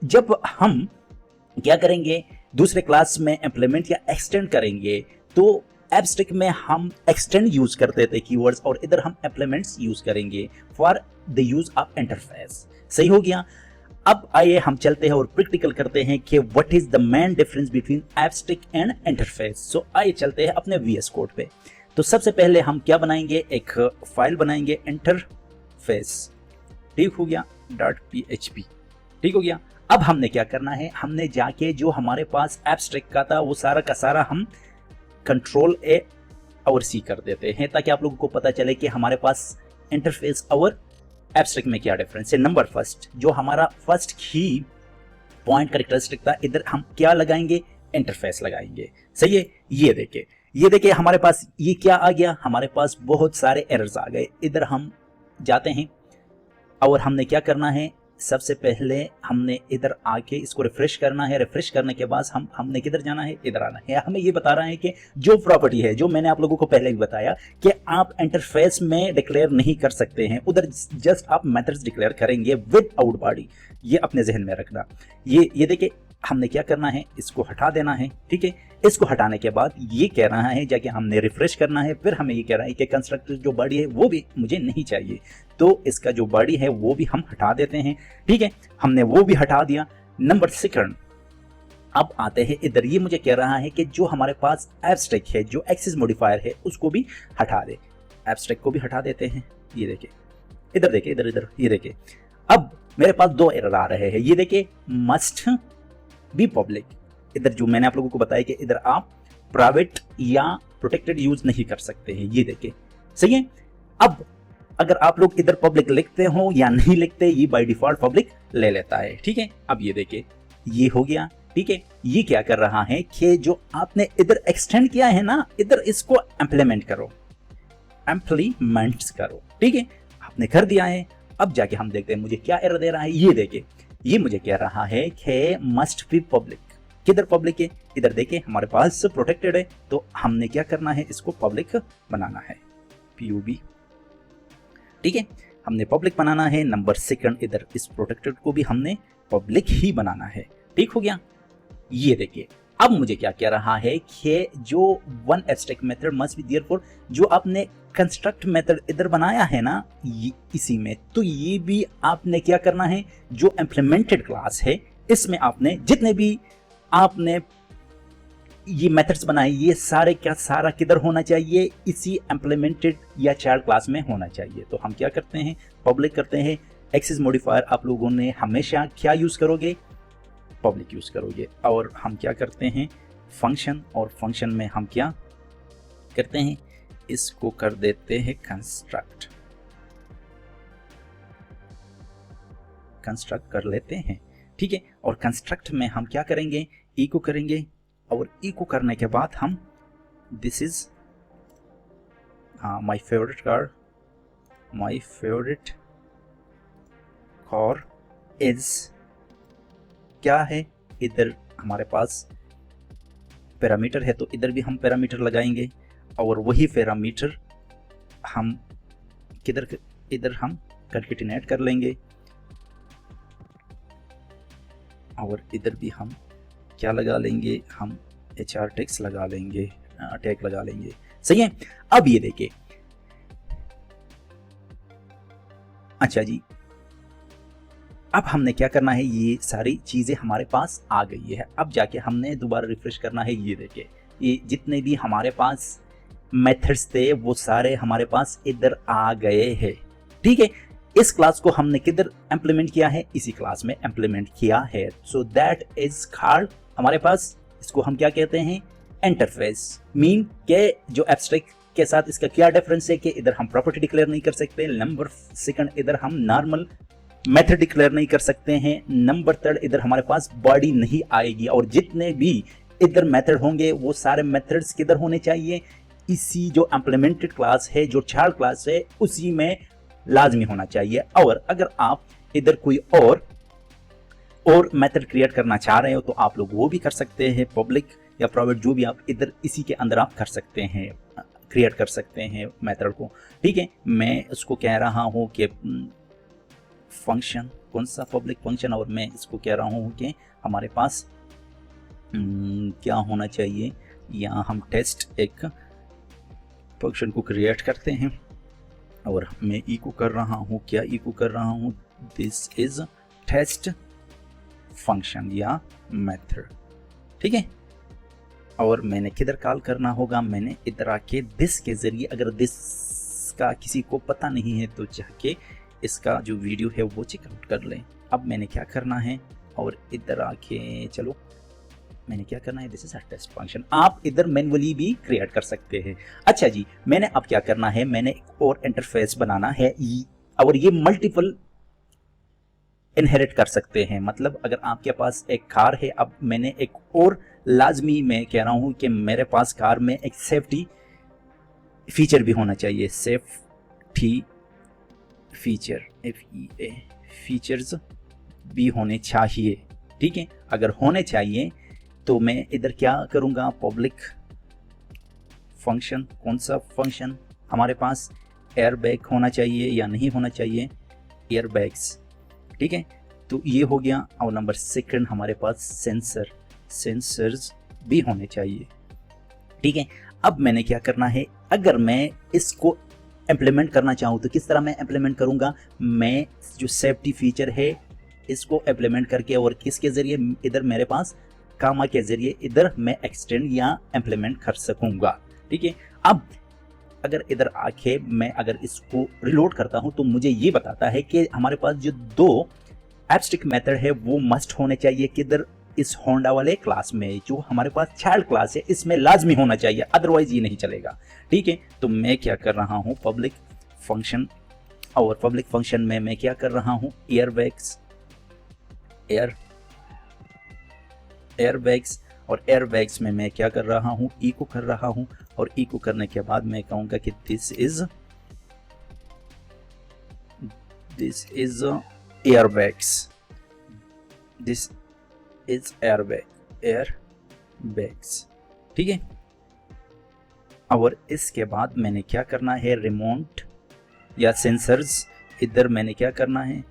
जब हम क्या करेंगे, दूसरे क्लास में इंप्लीमेंट या एक्सटेंड करेंगे, तो एब्स्ट्रैक्ट में हम एक्सटेंड यूज करते थे कीवर्ड्स, और इधर हम इंप्लीमेंट्स यूज करेंगे for the use of interface. सही हो गया। अब आइए हम चलते हैं और प्रैक्टिकल करते हैं कि what is the main difference between abstract and interface. So आइए चलते हैं अपने वीएस कोड पे। तो सबसे पहले हम क्या बनाएंगे, एक फाइल बनाएंगे इंटरफेस, ठीक हो गया, .php, ठीक हो गया। अब हमने क्या करना है, हमने जाके जो हमारे पास एब्स्ट्रैक्ट का था वो सारा का सारा हम कंट्रोल ए और सी कर देते हैं, ताकि आप लोगों को पता चले कि हमारे पास इंटरफेस और एब्स्ट्रैक्ट में क्या डिफरेंस है। नंबर फर्स्ट, जो हमारा फर्स्ट की पॉइंट कैरेक्टरिस्टिक था, इधर हम क्या लगाएंगे, इंटरफेस लगाएंगे। सही है। ये देखिए हमारे पास ये क्या आ गया, हमारे पास बहुत सारे एरर्स आ गए। इधर हम जाते हैं और हमने क्या करना है, सबसे पहले हमने इधर आके इसको रिफ्रेश करना है। रिफ्रेश करने के बाद हमने किधर जाना है, इधर आना है। हमें ये बता रहा है कि जो प्रॉपर्टी है, जो मैंने आप लोगों को पहले भी बताया कि आप इंटरफेस में डिक्लेयर नहीं कर सकते हैं, उधर जस्ट आप मेथड्स डिक्लेयर करेंगे विद आउट बॉडी। ये अपने जहन में रखना। ये देखिए हमने क्या करना है, इसको हटा देना है, ठीक है। इसको हटाने के बाद ये कह रहा है जाके हमने रिफ्रेश करना है, फिर हमें ये कह रहा है कि कंस्ट्रक्टर जो बॉडी है वो भी मुझे नहीं चाहिए, तो इसका जो बॉडी है वो भी हम हटा देते हैं, ठीक है। हमने वो भी हटा दिया। नंबर सेकंड, अब आते हैं इधर। ये मुझे कह रहा है कि जो हमारे पास एब्स्ट्रैक्ट है, जो एक्सेस मॉडिफायर है, उसको भी हटा दे। एब्स्ट्रैक्ट को भी हटा देते हैं। ये देखिए इधर, देखिए इधर, ये देखिए। अब मेरे पास दो एरर आ रहे हैं। ये देखिए मस्ट बी पब्लिक, इधर जो मैंने आप लोगों को बताया कि इधर आप प्राइवेट या प्रोटेक्टेड यूज नहीं कर सकते हैं। ये देखिए सही है। अब अगर आप लोग इधर पब्लिक लिखते हो या नहीं लिखते, ये बाय डिफॉल्ट पब्लिक ले लेता है, ठीक है। अब ये देखिए ये हो गया, ठीक है। ये क्या कर रहा है कि जो आपने इधर एक्सटेंड किया है ना, इधर इसको इम्प्लीमेंट करो, इम्प्लीमेंट्स करो, ठीक है। आपने कर दिया है। अब जाके हम देखते हैं मुझे क्या एरर दे रहा है। ये देखिए ये मुझे कह रहा है कि मस्ट बी पब्लिक। किधर पब्लिक है, इधर देखिए हमारे पास प्रोटेक्टेड है, तो हमने क्या करना है, इसको पब्लिक बनाना है, PUB, ठीक है। हमने पब्लिक बनाना है। नंबर सेकंड, इधर इस प्रोटेक्टेड को भी हमने पब्लिक ही बनाना है, ठीक हो गया। ये देखिए अब मुझे क्या कह रहा है कि जो one abstract method must be therefore, जो आपने कंस्ट्रक्ट मेथड इधर बनाया है ना, इसी में, तो ये भी आपने क्या करना है, जो इम्प्लीमेंटेड क्लास है इसमें आपने जितने भी आपने ये मेथड्स बनाए, ये सारे क्या सारा किधर होना चाहिए, इसी इम्प्लीमेंटेड या चाइल्ड क्लास में होना चाहिए। तो हम क्या करते हैं, पब्लिक करते हैं। एक्सेस मॉडिफायर आप लोगों ने हमेशा क्या यूज करोगे, पब्लिक यूज करोगे। और हम क्या करते हैं, फंक्शन, और फंक्शन में हम क्या करते हैं, इसको कर देते हैं कंस्ट्रक्ट, कंस्ट्रक्ट कर लेते हैं, ठीक है। और कंस्ट्रक्ट में हम क्या करेंगे, इको करेंगे, और इको करने के बाद हम this is my favourite car, my favourite car is क्या है, इधर हमारे पास पैरामीटर है, तो इधर भी हम पैरामीटर लगाएंगे, और वही पैरामीटर हम किधर, इधर हम कंकेटिनेट कर लेंगे, और इधर भी हम क्या लगा लेंगे, हम HR टैग्स लगा लेंगे, टैग लगा लेंगे, सही है। अब ये देखिए, अच्छा जी, अब हमने क्या करना है, ये सारी चीज़ें हमारे पास आ गई है। अब जाके हमने दोबारा रिफ्रेश करना है। ये देखिए, ये जितने भी हमारे पास मेथड्स थे वो सारे हमारे पास इधर आ गए हैं। ठीक है, इस क्लास को हमने किधर इम्प्लीमेंट किया है, इसी क्लास में इम्प्लीमेंट किया है। सो दैट इज कॉल्ड, हमारे पास इसको हम क्या कहते हैं, इंटरफेस। मीन के जो एब्स्ट्रैक्ट के साथ इसका क्या डिफरेंस है कि इधर हम प्रॉपर्टी डिक्लेयर नहीं कर सकते, नंबर सेकंड इधर हम नॉर्मल मेथड डिक्लेयर नहीं कर सकते हैं, नंबर थर्ड इधर हमारे पास बॉडी नहीं आएगी, और जितने भी इधर मेथड होंगे वो सारे मेथड्स किधर होने चाहिए, इसी जो इम्प्लीमेंटेड क्लास है, जो चाइल्ड क्लास है, उसी में लाजमी होना चाहिए। और अगर आप इधर कोई और मेथड क्रिएट करना चाह रहे हो तो आप लोग वो भी कर सकते हैं, पब्लिक या प्राइवेट, जो भी आप इधर इसी के अंदर आप कर सकते हैं, क्रिएट कर सकते हैं मेथड को। ठीक है, मैं इसको कह रहा हूँ कि फंक्शन, कौन सा पब्लिक फंक्शन, और मैं इसको कह रहा हूँ कि हमारे पास क्या होना चाहिए, यहाँ हम टेस्ट एक फंक्शन को क्रिएट करते हैं, और मैं इको कर रहा हूँ, क्या इको कर रहा हूँ, दिस इज टेस्ट फंक्शन या मेथड। ठीक है, और मैंने किधर कॉल करना होगा, मैंने इधर आके दिस के जरिए, अगर दिस का किसी को पता नहीं है तो जाके इसका जो वीडियो है वो चेकआउट कर लें। अब मैंने क्या करना है, और इधर आके चलो मैंने क्या करना है, this is a test function. आप इधर मैन्युअली भी क्रिएट कर सकते हैं। अच्छा जी, मैंने अब क्या करना है, मैंने एक और इंटरफेस बनाना है, और ये मल्टीपल इनहेरिट कर सकते हैं। मतलब अगर आपके पास एक कार है, अब मैंने एक और लाजमी मैं कह रहा हूं कि मेरे पास कार में एक सेफ्टी फीचर भी होना चाहिए, सेफ्टी फीचर, FEA फीचर्स भी होने चाहिए। ठीक है, अगर होने चाहिए तो मैं इधर क्या करूंगा, पब्लिक फंक्शन, कौन सा फंक्शन हमारे पास, एयरबैग होना चाहिए या नहीं होना चाहिए, एयरबैग्स। ठीक है, तो ये हो गया। और नंबर सेकंड हमारे पास सेंसर्स भी होने चाहिए। ठीक है, अब मैंने क्या करना है, अगर मैं इसको इम्प्लीमेंट करना चाहूँ तो किस तरह मैं इम्प्लीमेंट करूँगा, मैं जो सेफ्टी फीचर है इसको इम्प्लीमेंट करके, और किसके ज़रिए, इधर मेरे पास कामा के ज़रिए इधर मैं एक्सटेंड या इम्प्लीमेंट कर सकूँगा। ठीक है, अब अगर इधर आके मैं अगर इसको रिलोड करता हूँ तो मुझे ये बताता है कि हमारे पास जो दो एब्स्ट्रैक्ट मेथड है वो मस्ट होने चाहिए, किधर, इस होंडा वाले क्लास में, जो हमारे पास चाइल्ड क्लास है, इसमें लाजमी होना चाहिए, अदरवाइज ये नहीं चलेगा। ठीक है, तो मैं क्या कर रहा हूँ, पब्लिक फंक्शन, और पब्लिक फंक्शन में मैं क्या कर रहा हूँ, एयरबैग्स, और एयरबैग्स में मैं क्या कर रहा हूँ, इको कर रहा हूँ, और इको करने के बाद मैं कहूँगा कि this is airbags, this is airbags. ठीक है, और इसके बाद मैंने क्या करना है, रिमोट या सेंसर्स, इधर मैंने क्या करना है,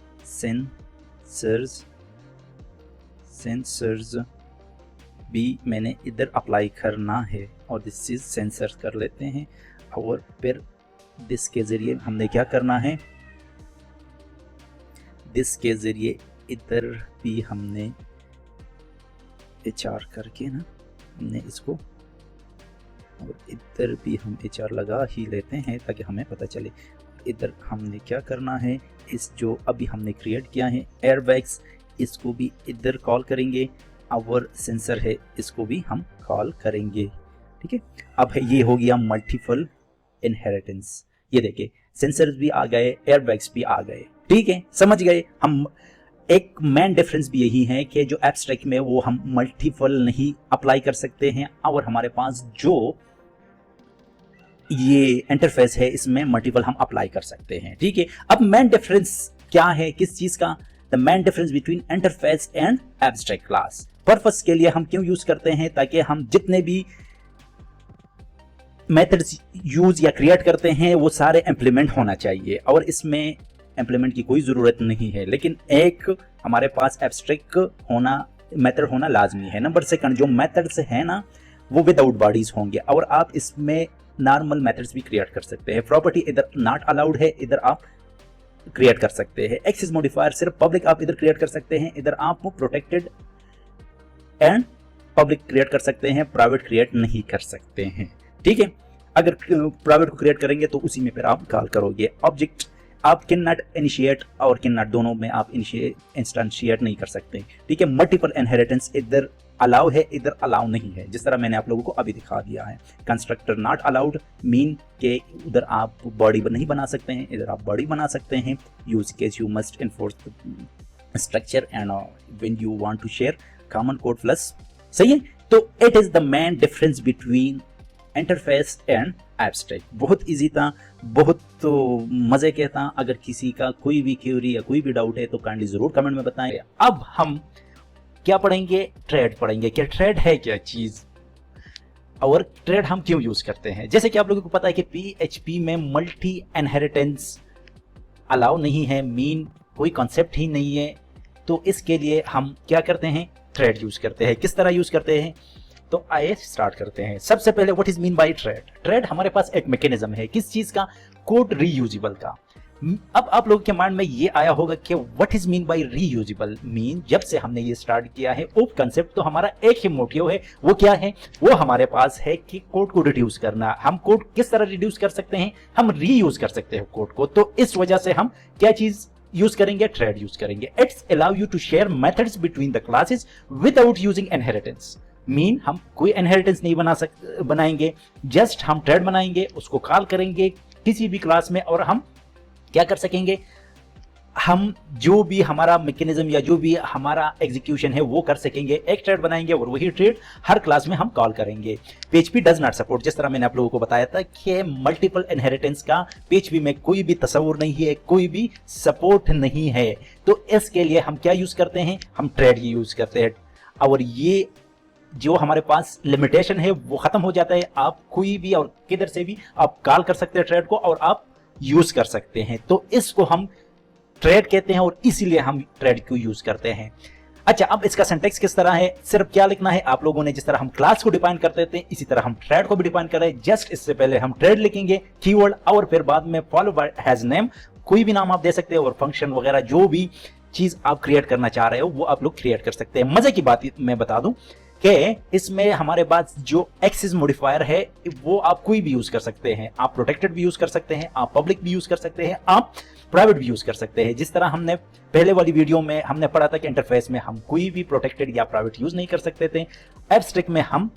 सेंसर्स भी मैंने इधर अप्लाई करना है, और दिस इज सेंसर्स कर लेते हैं। और फिर दिस के ज़रिए हमने क्या करना है, दिस के ज़रिए इधर भी हमने HR करके ना, हमने इसको, और इधर भी हम HR लगा ही लेते हैं ताकि हमें पता चले। इधर हमने क्या करना है, इस जो अभी हमने क्रिएट किया है एयरबैग्स, इसको भी इधर कॉल करेंगे, और सेंसर है इसको भी हम कॉल करेंगे। ठीक है, अब ये हो गया मल्टीपल इनहेरिटेंस। ये देखिए, सेंसर्स भी आ गए, एयरबैग्स भी आ गए। ठीक है, समझ गए हम। एक मेन डिफरेंस भी यही है कि जो एब्स्ट्रैक्ट में वो हम मल्टीपल नहीं अप्लाई कर सकते हैं, और हमारे पास जो ये इंटरफेस है इसमें मल्टीपल हम अप्लाई कर सकते हैं। ठीक है, अब मेन डिफरेंस क्या है, किस चीज का, the main difference between interface and abstract class. Purpose के लिए हम क्यों यूज करते हैं, ताकि हम जितने भी मेथड्स यूज या क्रिएट करते हैं वो सारे इंप्लीमेंट होना चाहिए, और इसमें इंप्लीमेंट की कोई ज़रूरत नहीं है, लेकिन एक हमारे पास एब्स्ट्रैक्ट होना, मेथड होना लाजमी है। नंबर सेकंड, जो मेथड्स है ना वो विदाउट बॉडीज होंगे, और आप इसमें नॉर्मल मेथड्स भी क्रिएट कर सकते हैं। प्रॉपर्टी इधर नॉट अलाउड है, इधर आप क्रिएट कर सकते हैं। एक्सेस मॉडिफायर सिर्फ पब्लिक आप इधर क्रिएट कर सकते हैं, इधर आप प्रोटेक्टेड एंड पब्लिक क्रिएट कर सकते हैं, प्राइवेट क्रिएट नहीं कर सकते हैं। ठीक है, अगर प्राइवेट को क्रिएट करेंगे तो उसी में फिर आप कॉल करोगे। ऑब्जेक्ट आप कैन नॉट इनिशिएट और कैन नॉट, दोनों में आप इंस्टेंशिएट नहीं कर सकते। ठीक है, मल्टीपल इनहेरिटेंस इधर अलाउ है, इधर अलाउ नहीं है, जिस तरह मैंने आप लोगों को अभी दिखा दिया है। कंस्ट्रक्टर नॉट अलाउड मीन के उधर आप बॉडी नहीं बना सकते हैं, इधर आप बॉडी बना सकते हैं। Use case you must enforce structure and when you want to share common code plus. सही है, तो it is the main difference between interface and abstract. बहुत इजी था, बहुत तो मजे के था। अगर किसी का कोई भी क्वेरी या कोई भी डाउट है तो काइंडली जरूर कमेंट में बताएं। अब हम क्या पढ़ेंगे? ट्रेड पढ़ेंगे। क्या ट्रेड है क्या चीज, और ट्रेड हम क्यों यूज करते हैं? जैसे कि आप लोगों को पता है कि PHP में मल्टी इनहेरिटेंस अलाउ नहीं है, मीन कोई कॉन्सेप्ट ही नहीं है। तो इसके लिए हम क्या करते हैं? ट्रेड यूज करते हैं। किस तरह यूज करते हैं? तो आइए स्टार्ट करते हैं। सबसे पहले what is mean bye trade? Trade हमारे पास एक मैकेनिज्म है, किस चीज का? कोड रीयूजेबल का। अब आप लोगों के माइंड में ये आया होगा कि what is mean bye reusable mean. जब से हमने ये स्टार्ट किया है ओप कंसेप्ट, तो हमारा एक ही मोटिव है। वो क्या है? वो हमारे पास है कि कोड को रिड्यूस करना। हम कोड किस तरह रिड्यूस कर सकते हैं? हम रीयूज कर सकते हैं कोड को। तो इस वजह से हम क्या चीज यूज करेंगे? ट्रेड यूज करेंगे। It's allow you to share methods between the classes without using inheritance. Mean हम कोई इनहेरिटेंस नहीं बनाएंगे, जस्ट हम ट्रेड बनाएंगे, उसको कॉल करेंगे किसी भी क्लास में, और हम क्या कर सकेंगे? हम जो भी हमारा मैकेनिज्म या जो भी हमारा एग्जीक्यूशन है वो कर सकेंगे। एक ट्रेड बनाएंगे और वही ट्रेड हर क्लास में हम कॉल करेंगे। PHP डज नॉट सपोर्ट, जिस तरह मैंने आप लोगों को बताया था कि मल्टीपल इनहेरिटेंस का PHP में कोई भी तस्वुर नहीं है, कोई भी सपोर्ट नहीं है। तो इसके लिए हम क्या यूज करते हैं? हम ट्रेड ही यूज करते हैं। और ये जो हमारे पास लिमिटेशन है वो खत्म हो जाता है। आप कोई भी और किधर से भी आप कॉल कर सकते हैं ट्रेड को, और आप यूज कर सकते हैं। तो इसको हम ट्रेड कहते हैं और इसीलिए हम ट्रेड को यूज करते हैं। अच्छा, अब इसका सिंटैक्स किस तरह है? सिर्फ क्या लिखना है? आप लोगों ने जिस तरह हम क्लास को डिफाइन करते थे इसी तरह हम ट्रेड को भी डिफाइन कर रहे हैं। जस्ट इससे पहले हम ट्रेड लिखेंगे कीवर्ड, और फिर बाद में फॉलो बाय हैज नेम, कोई भी नाम आप दे सकते हैं, और फंक्शन वगैरह जो भी चीज आप क्रिएट करना चाह रहे हो वो आप लोग क्रिएट कर सकते हैं। मजे की बात मैं बता दूं कि इसमें हमारे पास जो एक्सेस मॉडिफायर है वो आप कोई भी यूज कर सकते हैं। आप प्रोटेक्टेड भी यूज कर सकते हैं, आप पब्लिक भी यूज कर सकते हैं, आप प्राइवेट भी यूज कर सकते हैं। जिस तरह हमने पहले वाली वीडियो में हमने पढ़ा था कि इंटरफेस में हम कोई भी प्रोटेक्टेड या प्राइवेट यूज नहीं कर सकते थे, एब्स्ट्रैक्ट में हम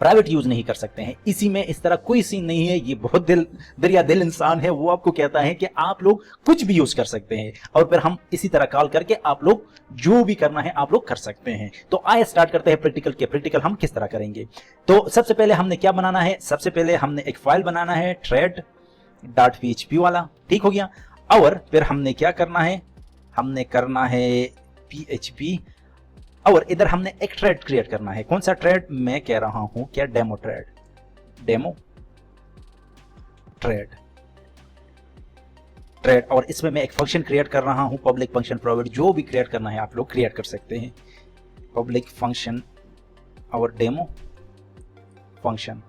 प्राइवेट यूज नहीं कर सकते हैं। इसी में इस तरह कोई सीन नहीं है। ये बहुत दरिया दिल इंसान है, वो आपको कहता है कि आप लोग कुछ भी यूज कर सकते हैं, और फिर हम इसी तरह कॉल करके आप लोग जो भी करना है आप लोग कर सकते हैं। तो आइए स्टार्ट करते हैं प्रैक्टिकल के। प्रैक्टिकल हम किस तरह करेंगे? तो सबसे पहले हमने क्या बनाना है? सबसे पहले हमने एक फाइल बनाना है thread.php वाला, ठीक हो गया। और फिर हमने क्या करना है? हमने करना है PHP, और इधर हमने एक ट्रेड क्रिएट करना है। कौन सा ट्रेड? मैं कह रहा हूं क्या? Demo trade, demo trade, trade. और इसमें मैं एक फंक्शन क्रिएट कर रहा हूं, पब्लिक फंक्शन, प्राइवेट, जो भी क्रिएट करना है आप लोग क्रिएट कर सकते हैं। पब्लिक फंक्शन और डेमो फंक्शन,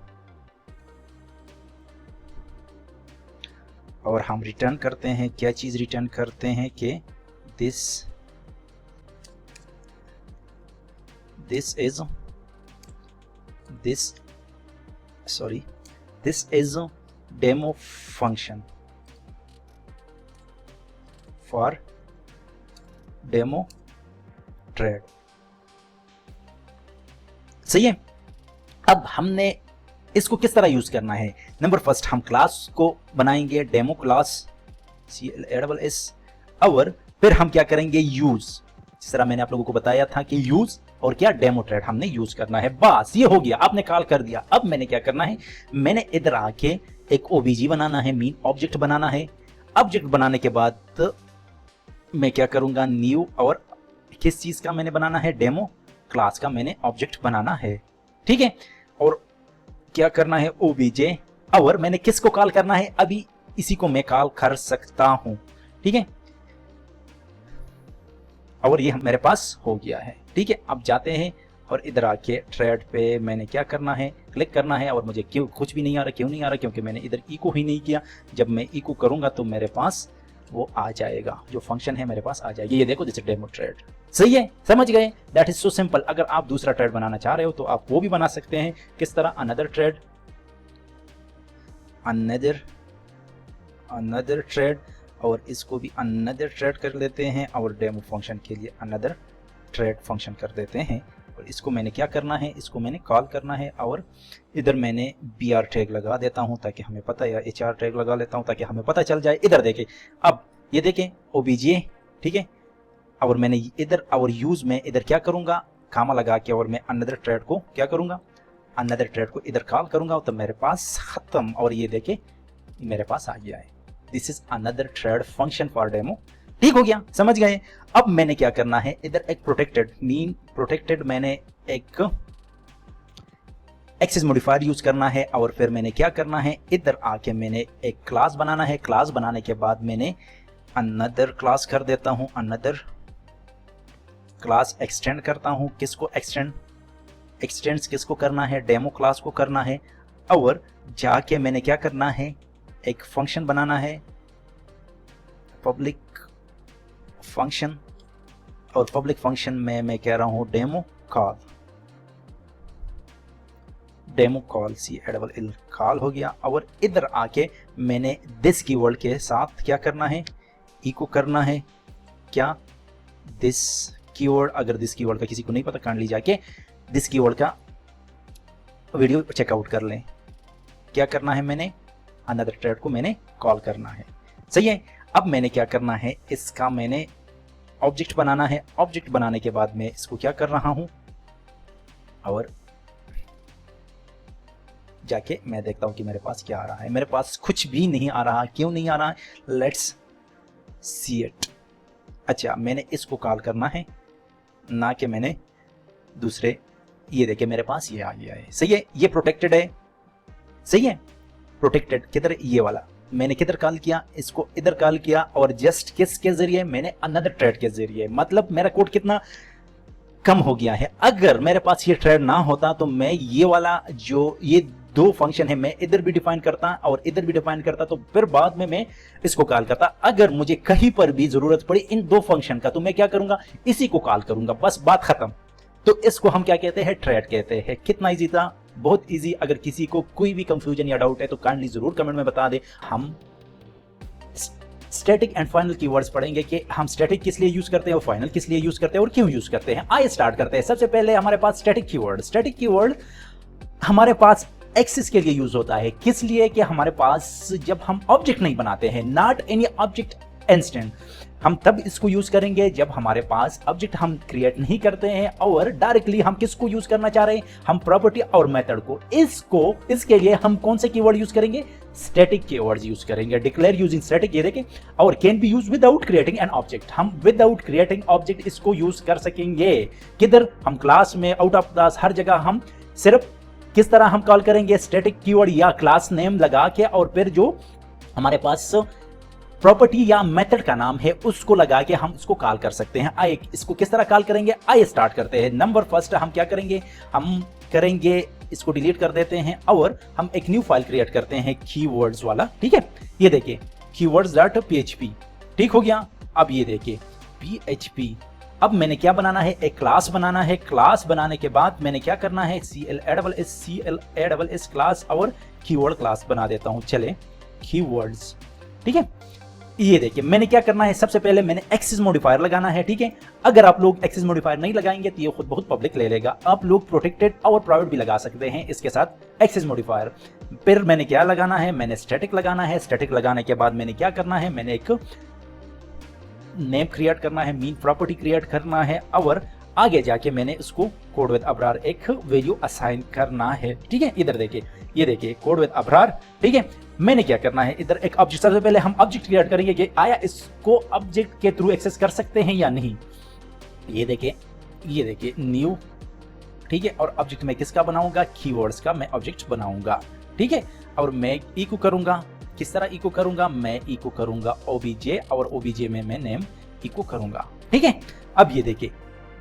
और हम रिटर्न करते हैं क्या चीज? रिटर्न करते हैं कि this is demo function for demo trade। सही है। अब हमने इसको किस तरह यूज करना है? नंबर फर्स्ट हम क्लास को बनाएंगे, डेमो क्लास CLASS, और फिर हम क्या करेंगे? यूज, जिस तरह मैंने आप लोगों को बताया था कि यूज और क्या? डेमो ट्रेड हमने यूज करना है। बस ये हो गया, आपने कॉल कर दिया। अब मैंने क्या करना है? मैंने इधर आके एक OBJ बनाना है, मीन ऑब्जेक्ट बनाना है। ऑब्जेक्ट बनाने के बाद मैं क्या करूंगा? न्यू, और किस चीज का मैंने बनाना है? डेमो क्लास का मैंने ऑब्जेक्ट बनाना है, ठीक है। और क्या करना है? OBJ, और मैंने किसको कॉल करना है? अभी इसी को मैं कॉल कर सकता हूं, ठीक है। और ये मेरे पास हो गया है, ठीक है। अब जाते हैं और इधर आके ट्रेड पे मैंने क्या करना है? क्लिक करना है। और मुझे क्यों कुछ भी नहीं आ रहा? क्यों नहीं आ रहा? क्योंकि मैंने इधर इको ही नहीं किया। जब मैं इको करूंगा तो मेरे पास वो आ जाएगा, जो फंक्शन है मेरे पास आ जाएगी। ये देखो, दिस डेमो थ्रेड। सही है, समझ गए? That is so simple. अगर आप दूसरा थ्रेड बनाना चाह रहे हो तो आप वो भी बना सकते हैं। किस तरह? अनदर थ्रेड, अनदर थ्रेड, और इसको भी अनदर थ्रेड कर लेते हैं, और डेमो फंक्शन के लिए अनदर थ्रेड फंक्शन कर देते हैं। और इसको मैंने क्या करना है, इसको मैंने कॉल करना है, और इधर मैंने br टैग लगा देता हूं ताकि हमें पता, या hr टैग लगा लेता हूं ताकि हमें पता चल जाए। इधर देखें, अब ये देखें obj, ठीक है। और मैंने इधर और यूज में इधर क्या करूंगा, कामा लगा के, और मैं अनदर थ्रेड को क्या करूंगा, अनदर थ्रेड को इधर कॉल करूंगा, तो मेरे पास खत्म। और ये देखें मेरे पास आ गया है। This is another thread function for demo. ठीक हो गया, समझ गए? अब मैंने क्या करना है, इधर एक प्रोटेक्टेड मैंने एक एक्सेस मॉडिफायर यूज करना है, और फिर मैंने क्या करना है, इधर आके मैंने एक क्लास बनाना है। क्लास बनाने के बाद मैंने अनदर क्लास कर देता हूं, अनदर क्लास एक्सटेंड करता हूं। किसको एक्सटेंड्स किसको करना है, डेमो क्लास को करना है। और जाके मैंने क्या करना है, एक फंक्शन बनाना है, पब्लिक फंक्शन, और पब्लिक फंक्शन में मैं कह रहा हूं डेमो कॉल C_L कॉल हो गया। और इधर आके मैंने दिस कीवर्ड के साथ क्या करना है, इको करना है। क्या? This keyword. अगर दिस कीवर्ड का किसी को नहीं पता, काइंडली जाके दिस कीवर्ड का वीडियो चेकआउट कर लें। क्या करना है, मैंने अनदर थ्रेड को मैंने कॉल करना है। सही है। अब मैंने क्या करना है, इसका मैंने ऑब्जेक्ट बनाना है। ऑब्जेक्ट बनाने के बाद मैं इसको क्या कर रहा हूं, और जाके मैं देखता हूं कि मेरे पास क्या आ रहा है। मेरे पास कुछ भी नहीं आ रहा। क्यों नहीं आ रहा है? Let's see it. अच्छा, मैंने इसको कॉल करना है, ना कि मैंने दूसरे। ये देखिए मेरे पास ये आ गया है। सही है, ये प्रोटेक्टेड है। सही है, प्रोटेक्टेड किधर, ये वाला मैंने किधर कॉल किया, इसको इधर कॉल किया, और जस्ट किसके जरिए, मैंने अनदर थ्रेड के जरिए। मतलब मेरा कोड कितना कम हो गया है। अगर मेरे पास ये थ्रेड ना होता तो मैं ये वाला, जो ये दो फंक्शन है, मैं इधर भी डिफाइन करता और इधर भी डिफाइन करता, तो फिर बाद में मैं इसको कॉल करता। अगर मुझे कहीं पर भी जरूरत पड़ी इन दो फंक्शन का, तो मैं क्या करूंगा, इसी को कॉल करूंगा, बस बात खत्म। तो इसको हम क्या कहते हैं, थ्रेड कहते हैं। कितना इजी था, बहुत इजी। अगर किसी को कोई भी कंफ्यूजन या डाउट है तो काइंडली जरूर कमेंट में बता दे। हम स्टैटिक एंड फाइनल कीवर्ड्स पढ़ेंगे कि हम स्टैटिक किस लिए यूज करते हैं और फाइनल किस लिए यूज करते हैं और क्यों यूज करते हैं। आइए स्टार्ट करते हैं। सबसे पहले हमारे पास स्टैटिक कीवर्ड हमारे पास एक्सेस के लिए यूज होता है। किस लिए? कि हमारे पास जब हम ऑब्जेक्ट नहीं बनाते हैं, नॉट एनी ऑब्जेक्ट इंस्टेंट, हम तब इसको यूज करेंगे जब हमारे पास ऑब्जेक्ट हम क्रिएट नहीं करते हैं, और डायरेक्टली हम किसको यूज करना चाह रहे हैं, हम प्रॉपर्टी और मेथड को। इसके लिए हम कौन से कीवर्ड यूज करेंगे, स्टैटिक कीवर्ड्स यूज करेंगे। डिक्लेयर यूजिंग स्टैटिक, ये देखें, और can be use without creating an object. हम विदाउट क्रिएटिंग ऑब्जेक्ट इसको यूज कर सकेंगे। किधर? हम क्लास में, आउट ऑफ क्लास, हर जगह। हम सिर्फ किस तरह हम कॉल करेंगे, स्टैटिक कीवर्ड या क्लास नेम लगा के, और फिर जो हमारे पास प्रॉपर्टी या मेथड का नाम है उसको लगा के हम इसको कॉल कर सकते हैं। आइए इसको किस तरह कॉल करेंगे, आइए स्टार्ट करते हैं। नंबर फर्स्ट हम क्या करेंगे, हम करेंगे इसको डिलीट कर देते हैं, और हम एक न्यू फाइल क्रिएट करते हैं कीवर्ड्स वाला। ठीक है, ये देखिए keywords.php। ठीक हो गया। अब ये देखिए php। अब मैंने क्या बनाना है, एक क्लास बनाना है। क्लास बनाने के बाद मैंने क्या करना है, CLASS क्लास और कीवर्ड क्लास बना देता हूं। चले कीवर्ड्स, ठीक है। ये देखिए मैंने क्या करना है, सबसे पहले मैंने एक्सेस मॉडिफायर लगाना है। ठीक है, अगर आप लोग एक्सेस मॉडिफायर नहीं लगाएंगे तो ये खुद बहुत पब्लिक ले लेगा। आप लोग प्रोटेक्टेड और प्राइवेट भी लगा सकते हैं इसके साथ एक्सेस मॉडिफायर। फिर मैंने क्या लगाना है, मैंने स्टैटिक लगाना है। स्टैटिक लगाने के बाद मैंने क्या करना है, मैंने एक नेम क्रिएट करना है, मीन प्रॉपर्टी क्रिएट करना है, और आगे जाके मैंने इसको कोड विद अबरार एक वैल्यू असाइन करना है। ठीक है, इधर देखिए, ये देखिए कोड विद अबरार। ठीक है, मैंने क्या करना है, इधर एक ऑब्जेक्ट, सबसे पहले हम ऑब्जेक्ट क्रिएट करेंगे कि आया इसको ऑब्जेक्ट के थ्रू एक्सेस कर सकते हैं या नहीं। ये देखिए न्यू। ठीक है, और ऑब्जेक्ट में किसका बनाऊंगा, कीवर्ड्स का मैं ऑब्जेक्ट बनाऊंगा। ठीक है, और मैं इको करूंगा। किस तरह इको करूंगा, मैं इको करूंगा ओबीजे, और ओबीजे में मैं नेम इको करूंगा। ठीक है, अब ये देखिए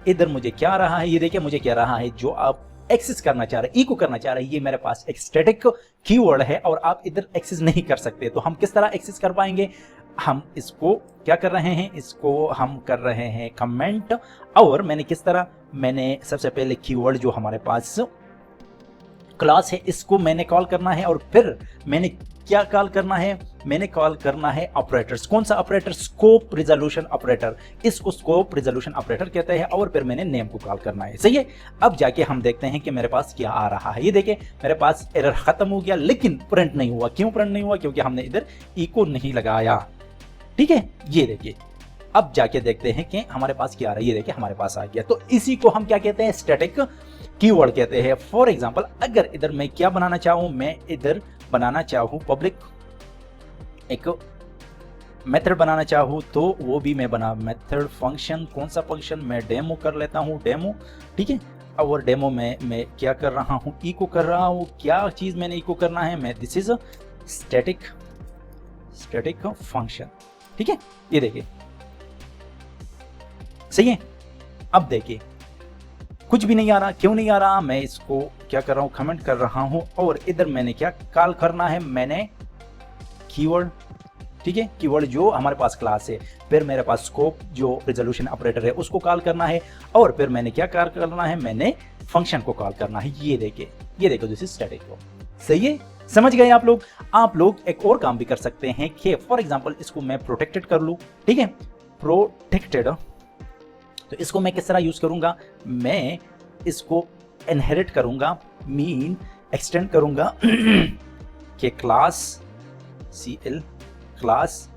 इधर मुझे क्या आ रहा है, ये देखिए मुझे क्या रहा है, जो आप एक्सेस करना चाह रहे हैं, इको करना चाह रहे हैं, ये मेरे पास एक स्टैटिक कीवर्ड है और आप इधर एक्सेस नहीं कर सकते। तो हम किस तरह एक्सेस कर पाएंगे, हम इसको क्या कर रहे हैं, इसको हम कर रहे हैं कमेंट। और मैंने किस तरह, मैंने सबसे पहले कीवर्ड जो हमारे पास क्लास है इसको मैंने कॉल करना है, और फिर मैंने क्या कॉल करना है, मैंने कॉल करना है ऑपरेटर्स। कौन सा ऑपरेटर, स्कोप रिजोल्यूशन ऑपरेटर, इसको स्कोप रिजोल्यूशन ऑपरेटर कहते हैं। और फिर मैंने नेम को कॉल करना है। सही है। अब जाके हम देखते हैं कि मेरे पास क्या आ रहा है। ये देखिए मेरे पास एरर खत्म हो गया, लेकिन प्रिंट नहीं हुआ। क्यों प्रिंट नहीं हुआ? क्योंकि हमने इधर इको नहीं लगाया। ठीक है, ये देखिए अब जाके देखते हैं कि हमारे पास क्या आ रहा है। ये देखिए हमारे पास आ गया। तो इसी को हम क्या कहते हैं, स्टैटिक कीवर्ड कहते हैं। फॉर एग्जांपल अगर इधर मैं क्या बनाना चाहूं, मैं इधर बनाना चाहूं पब्लिक एक मेथड बनाना चाहूं, तो वो भी मैं बना मेथड फंक्शन। कौन सा फंक्शन, मैं डेमो कर लेता हूं, डेमो। ठीक है, और डेमो में मैं क्या कर रहा हूं, इको कर रहा हूं। क्या चीज मैंने इको करना है, मैं दिस इज स्टैटिक फंक्शन। ठीक है, ये देखिए सही है। अब देखिए कुछ भी नहीं आ रहा। क्यों नहीं आ रहा? मैं इसको क्या कर रहा हूं, कमेंट कर रहा हूं, और इधर मैंने क्या कॉल करना है, मैंने कीवर्ड। ठीक है, कीवर्ड जो हमारे पास क्लास है, फिर मेरे पास स्कोप जो रिजोल्यूशन ऑपरेटर है उसको कॉल करना है, और फिर मैंने क्या कॉल करना है, मैंने फंक्शन को कॉल करना है। ये देखो दिस इज स्टैटिक। सही है, समझ गए आप लोग। आप लोग एक और काम भी कर सकते हैं कि फॉर एग्जांपल इसको मैं प्रोटेक्टेड कर लूं। ठीक है, प्रोटेक्टेड, तो इसको मैं किस तरह यूज करूंगा, मैं इसको इनहेरिट करूंगा, मीन एक्सटेंड करूंगा कि क्लास CL क्लास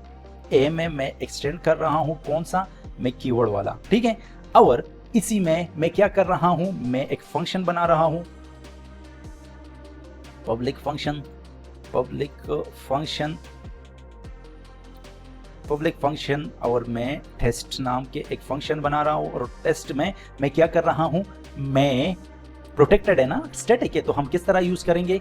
A में मैं एक्सटेंड कर रहा हूं। कौन सा, मैं कीवर्ड वाला। ठीक है, और इसी में मैं क्या कर रहा हूं, मैं एक फंक्शन बना रहा हूं, पब्लिक फंक्शन, और मैं टेस्ट नाम के एक फंक्शन बना रहा हूं। और टेस्ट में मैं क्या कर रहा हूं, मैं प्रोटेक्टेड है ना, स्टैटिक है, तो हम किस तरह यूज करेंगे,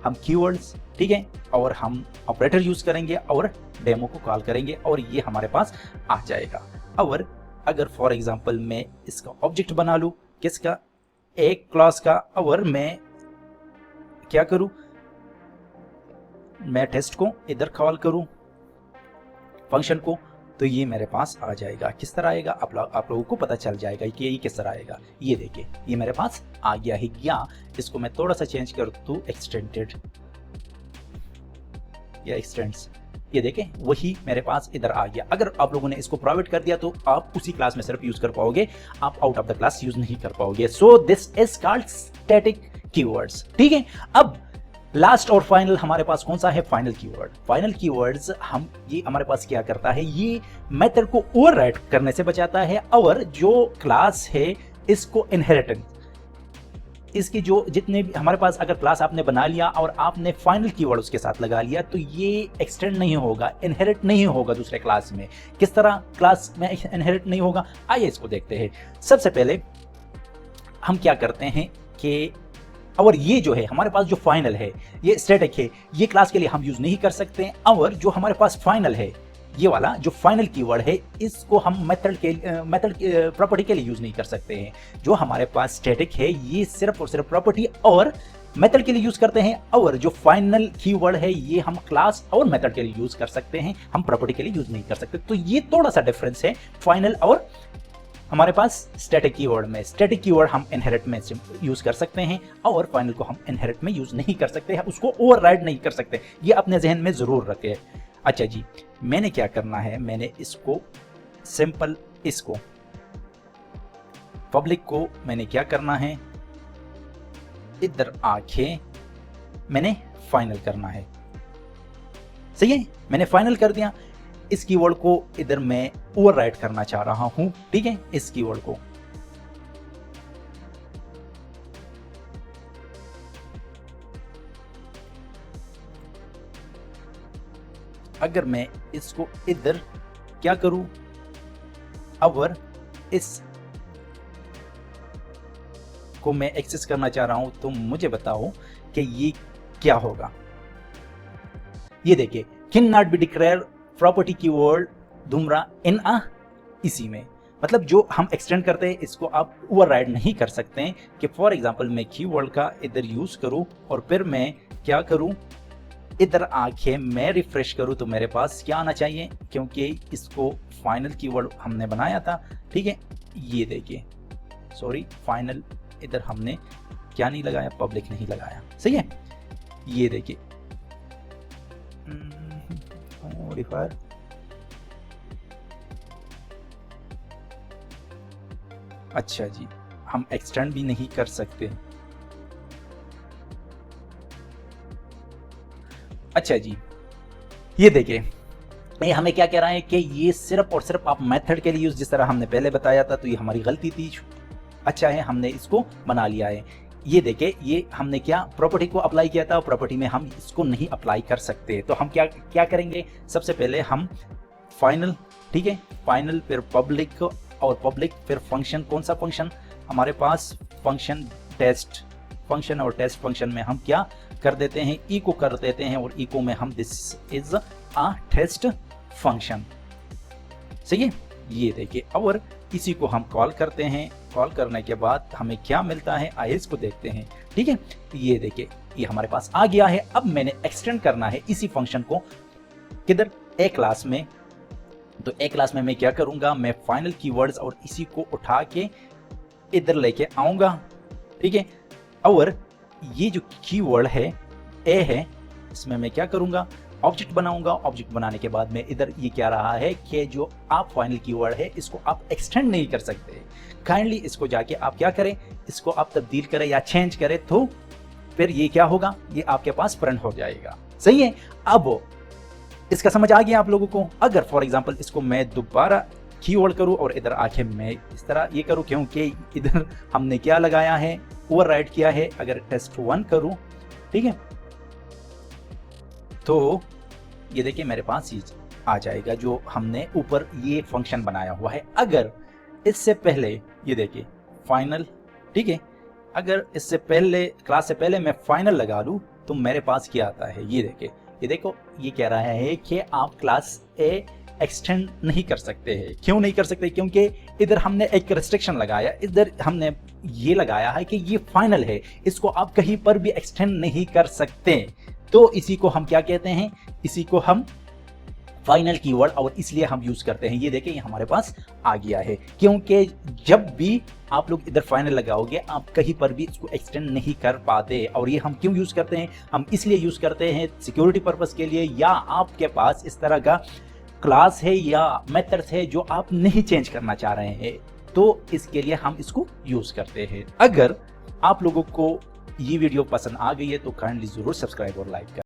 हम कीवर्ड्स। ठीक है, और हम ऑपरेटर यूज करेंगे और डेमो को कॉल करेंगे, और ये हमारे पास आ जाएगा। और अगर फॉर एग्जांपल मैं इसका ऑब्जेक्ट बना लूं, किसका, एक क्लास का, और मैं क्या करूं, मैं टेस्ट को इधर कॉल करूं फंक्शन को, तो ये मेरे पास आ जाएगा। किस तरह आएगा, आप लोगों को पता चल जाएगा कि ये किस तरह आएगा। ये देखिए ये मेरे पास आ गया है। या इसको मैं थोड़ा सा चेंज कर दूं, एक्सटेंडेड या एक्सटेंड्स, ये देखें वही मेरे पास इधर आ गया। अगर आप लोगों ने इसको प्राइवेट कर दिया तो आप उसी क्लास में सिर्फ यूज कर पाओगे, आप out of the class use नहीं कर पाओगे। So this is called static keywords. ठीक है, अब लास्ट और फाइनल हमारे पास कौन सा है, फाइनल कीवर्ड। फाइनल कीवर्ड्स हम ये हमारे पास क्या करता है, ये मेथड को ओवरराइड करने से बचाता है, और जो क्लास है इसको इनहेरिटेंस, इसकी जो जितने भी हमारे पास अगर क्लास आपने बना लिया और आपने फाइनल कीवर्ड उसके साथ लगा लिया, तो ये एक्सटेंड नहीं होगा, इनहेरिट नहीं होगा दूसरे क्लास में। किस तरह क्लास में इनहेरिट नहीं होगा, आइए इसको देखते हैं। सबसे पहले हम क्या करते हैं कि और ये जो है हमारे पास जो फाइनल है, ये स्टैटिक है, ये क्लास के लिए हम यूज नहीं कर सकते। और जो हमारे पास फाइनल है, ये वाला जो फाइनल कीवर्ड है, इसको हम मेथड प्रॉपर्टी के लिए यूज नहीं कर सकते हैं। जो हमारे पास स्टैटिक है, ये सिर्फ और सिर्फ प्रॉपर्टी और मेथड के लिए यूज करते हैं। और जो फाइनल कीवर्ड है, ये हम क्लास और मेथड के लिए यूज कर सकते हैं, हम प्रॉपर्टी के लिए यूज नहीं कर सकते। तो ये थोड़ा सा डिफरेंस है फाइनल और हमारे पास स्टैटिक कीवर्ड में। स्टैटिक कीवर्ड हम इनहेरिट में यूज कर सकते हैं और फाइनल को हम इनहेरिट में यूज नहीं कर सकते हैं, उसको ओवरराइड नहीं कर सकते। ये अपने जहन में जरूर रखें। अच्छा जी, मैंने क्या करना है, मैंने इसको सिंपल, इसको पब्लिक को मैंने क्या करना है, इधर आके मैंने फाइनल करना है। सही है, मैंने फाइनल कर दिया। इस कीवर्ड को इधर मैं ओवरराइड करना चाह रहा हूं। ठीक है, इस कीवर्ड को अगर मैं इसको इधर क्या करूं, अगर इस को मैं एक्सेस करना चाह रहा हूं, तो मुझे बताओ कि ये क्या होगा। ये देखिए, cannot be declare property keyword धूमरा इन इसी में, मतलब जो हम एक्सटेंड करते हैं इसको आप ओवरराइड नहीं कर सकते हैं। कि फॉर एग्जांपल मैं कीवर्ड का इधर यूज करूं और फिर मैं क्या करूं, इधर आके मैं रिफ्रेश करूं तो मेरे पास क्या आना चाहिए, क्योंकि इसको फाइनल कीवर्ड हमने बनाया था। ठीक है, ये देखिए, सॉरी फाइनल इधर हमने क्या नहीं लगाया, पब्लिक नहीं लगाया, सही है। ये देखिए मॉडिफायर, अच्छा जी, हम एक्सटेंड भी नहीं कर सकते। अच्छा जी, ये देखिए, ये हमें क्या कह रहा है कि ये सिर्फ और सिर्फ आप मेथड के लिए यूज, जिस तरह हमने पहले बताया था, तो ये हमारी गलती थी। अच्छा है, हमने इसको बना लिया है। ये देखिए, ये हमने क्या प्रॉपर्टी को अप्लाई किया था, प्रॉपर्टी में हम इसको नहीं अप्लाई कर सकते। तो हम क्या करेंगे, सबसे पहले हम फाइनल, ठीक है, फाइनल फिर पब्लिक, और पब्लिक फिर फंक्शन, कौन सा फंक्शन हमारे पास, फंक्शन टेस्ट फंक्शन, और टेस्ट फंक्शन में हम क्या कर देते हैं, इको कर देते हैं, और इको में हम this is a test function, सही है। ये देखिए, और इसी को हम कॉल करते हैं। कॉल करने के बाद हमें क्या मिलता है, आइए इसको देखते हैं। ठीक है, ये देखिए, ये हमारे पास आ गया है। अब मैंने एक्सटेंड करना है इसी फंक्शन को, किधर, ए क्लास में। तो ए क्लास में मैं क्या करूंगा, मैं फाइनल कीवर्ड्स और इसी को उठा के इधर लेके आऊंगा। ठीक है, और ये जो कीवर्ड है ए है, इसमें मैं क्या करूंगा, ऑब्जेक्ट बनाऊंगा। ऑब्जेक्ट बनाने के बाद में इधर ये क्या रहा है कि जो आप फाइनल कीवर्ड है इसको आप एक्सटेंड नहीं कर सकते। काइंडली इसको जाके आप क्या करें, इसको आप तब्दील करें या चेंज करें, तो फिर ये क्या होगा, ये आपके पास प्रिंट हो जाएगा, सही है। अब इसका समझ आ गया आप लोगों को। अगर फॉर एग्जांपल इसको मैं दोबारा कीवर्ड करूं और इधर आके मैं इस तरह ये करूं, क्योंकि इधर हमने क्या लगाया है, ओवरराइड किया है। अगर test1 करूं, ठीक है, तो ये देखिए मेरे पास ये आ जाएगा जो हमने ऊपर ये फंक्शन बनाया हुआ है। अगर इससे पहले, ये देखिए फाइनल, ठीक है, अगर इससे पहले, क्लास से पहले मैं फाइनल लगा लूं, तो मेरे पास क्या आता है, ये देखिए, ये देखो, ये कह रहा है कि आप क्लास ए एक्सटेंड नहीं कर सकते हैं। क्यों नहीं कर सकते, क्योंकि इधर हमने एक रिस्ट्रिक्शन लगाया, इधर हमने ये लगाया है कि ये फाइनल है, इसको आप कहीं पर भी एक्सटेंड नहीं कर सकते। तो इसी को हम क्या कहते हैं, इसी को हम फाइनल कीवर्ड, और इसलिए हम यूज करते हैं। ये देखिए, ये हमारे पास आ गया है, क्योंकि जब भी आप लोग इधर फाइनल लगाओगे, आप कहीं पर भी इसको एक्सटेंड नहीं कर पाते। और ये हम क्यों यूज करते हैं, हम इसलिए यूज करते हैं सिक्योरिटी पर्पस के लिए, या आपके पास इस तरह का क्लास है या मेथड्स है जो आप नहीं चेंज करना चाह रहे हैं, तो इसके लिए हम इसको यूज करते हैं। अगर आप लोगों को ये वीडियो पसंद आ गई है तो काइंडली जरूर सब्सक्राइब और लाइक करें।